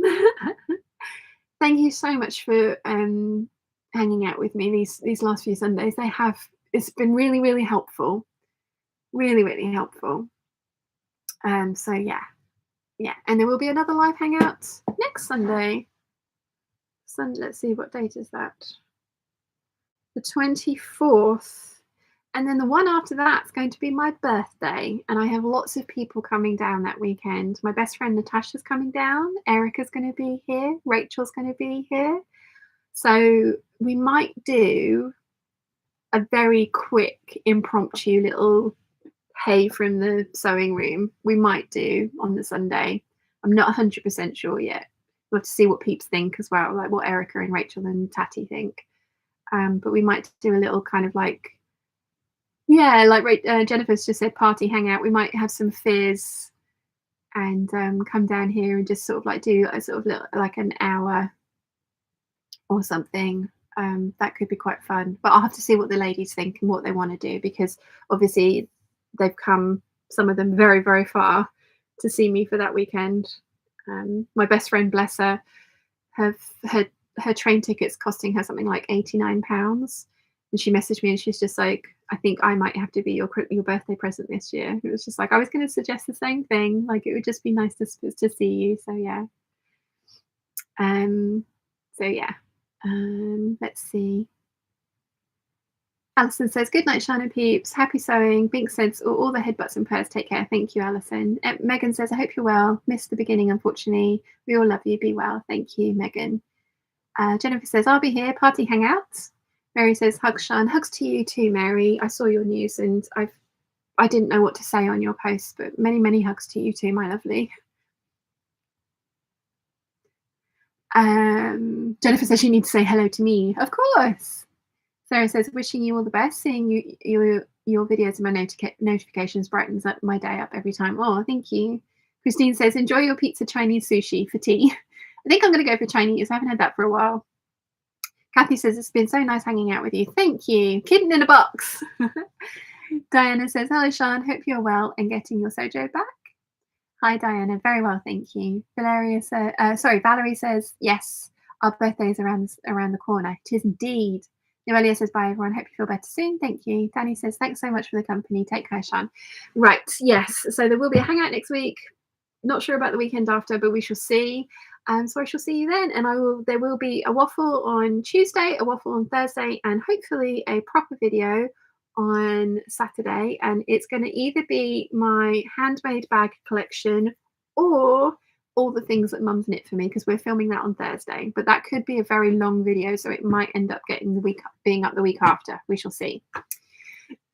A: Thank you so much for hanging out with me these last few Sundays. They have it's been really, really helpful. Really, really helpful. So yeah. And there will be another live hangout next Sunday. Let's see, what date is that? The 24th. And then the one after that's going to be my birthday. And I have lots of people coming down that weekend. My best friend Natasha's coming down. Erica's going to be here. Rachel's going to be here. So we might do a very quick, impromptu little hey from the sewing room. We might do on the Sunday. I'm not 100% sure yet. We'll have to see what Peeps think as well, like what Erica and Rachel and Tatty think. But we might do a little kind of like, yeah, like Jennifer's just said, party hangout. We might have some fizz and come down here and just sort of like do a sort of little, like an hour or something. That could be quite fun. But I'll have to see what the ladies think and what they want to do, because obviously they've come, some of them, very, very far to see me for that weekend. My best friend, bless her, her train tickets costing her something like £89. And she messaged me and she's just like, I think I might have to be your birthday present this year. It was just like, I was going to suggest the same thing. Like, it would just be nice to see you. So yeah. Let's see. Alison says, good night, Shine and Peeps. Happy sewing. Bink says, all the headbutts and prayers. Take care. Thank you, Alison. Megan says, I hope you're well. Missed the beginning, unfortunately. We all love you. Be well. Thank you, Megan. Jennifer says, I'll be here. Party hangout. Mary says, hugs, Sean. Hugs to you too, Mary. I saw your news and I didn't know what to say on your post, but many, many hugs to you too, my lovely. Jennifer says you need to say hello to me. Of course. Sarah says, wishing you all the best. Seeing your videos and my notifications brightens up my day up every time. Oh, thank you. Christine says, enjoy your pizza Chinese sushi for tea. I think I'm going to go for Chinese. I haven't had that for a while. Kathy says, it's been so nice hanging out with you. Thank you. Kitten in a box. Diana says, hello, Sean. Hope you're well and getting your sojo back. Hi, Diana. Very well, thank you. Valerie says, yes, our birthday is around the corner. It is indeed. Noelia says, bye, everyone. Hope you feel better soon. Thank you. Danny says, thanks so much for the company. Take care, Sean. Right, yes. So there will be a hangout next week. Not sure about the weekend after, but we shall see. So I shall see you then. And there will be a waffle on Tuesday, a waffle on Thursday, and hopefully a proper video on Saturday. And it's going to either be my handmade bag collection or all the things that Mum's knit for me, because we're filming that on Thursday. But that could be a very long video, so it might end up being up the week after. We shall see.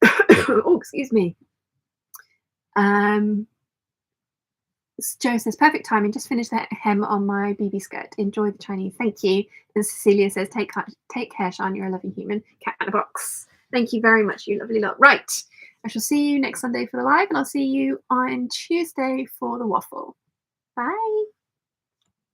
A: Oh, excuse me. Joe says, perfect timing. Just finished the hem on my BB skirt. Enjoy the Chinese. Thank you. And Cecilia says, take care, Sean. You're a loving human. Cat in a box. Thank you very much, you lovely lot. Right. I shall see you next Sunday for the live, and I'll see you on Tuesday for the waffle. Bye.